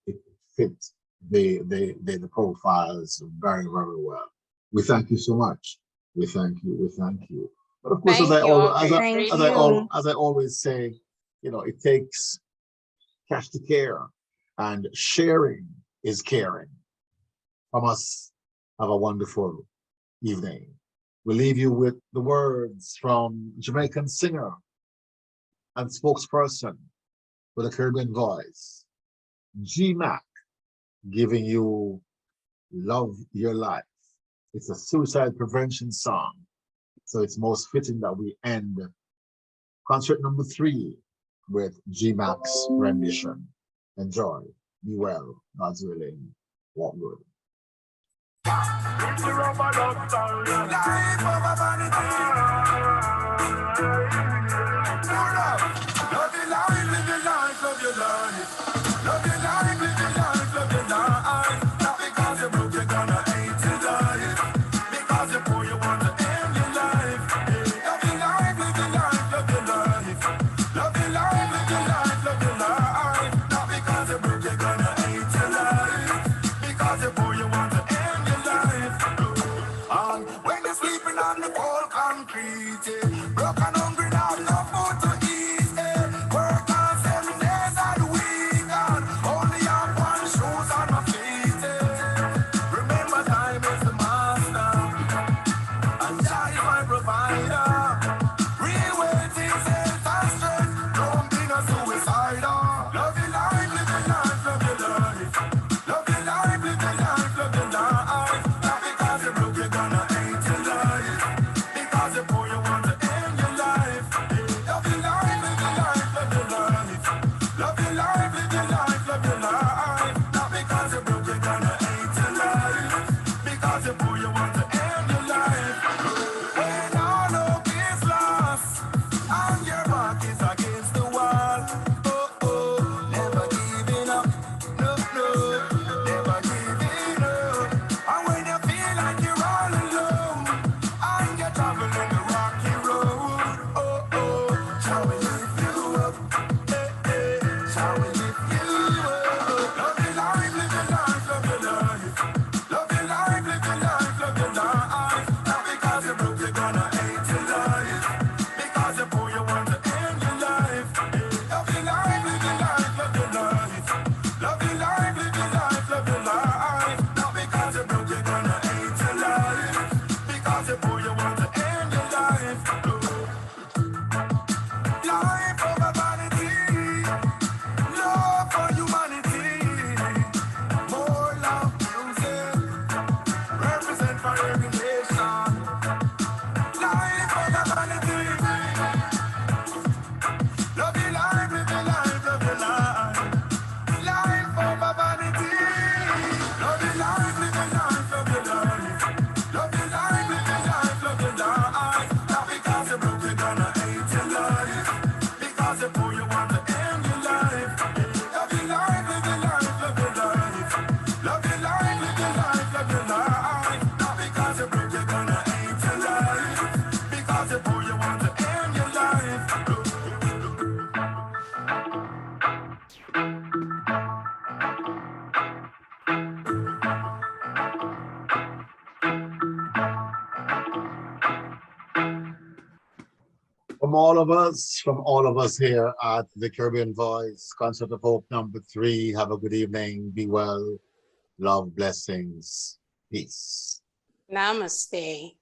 it fit the profiles very, very well. We thank you so much. We thank you. But of course, as I always say, it takes cash to care, and sharing is caring. From us, have a wonderful evening. We'll leave you with the words from Jamaican singer and spokesperson for the Caribbean Voice, G-Mac, giving you Love Your Life. It's a suicide prevention song, so it's most fitting that we end concert number 3 with G-Mac's rendition. Enjoy, be well, God's willing, walk good. Broken hungry, now no food to eat. Work on 7 days of the week. From all of us here at the Caribbean Voice Concert of Hope #3, have a good evening. Be well. Love, blessings, peace. Namaste.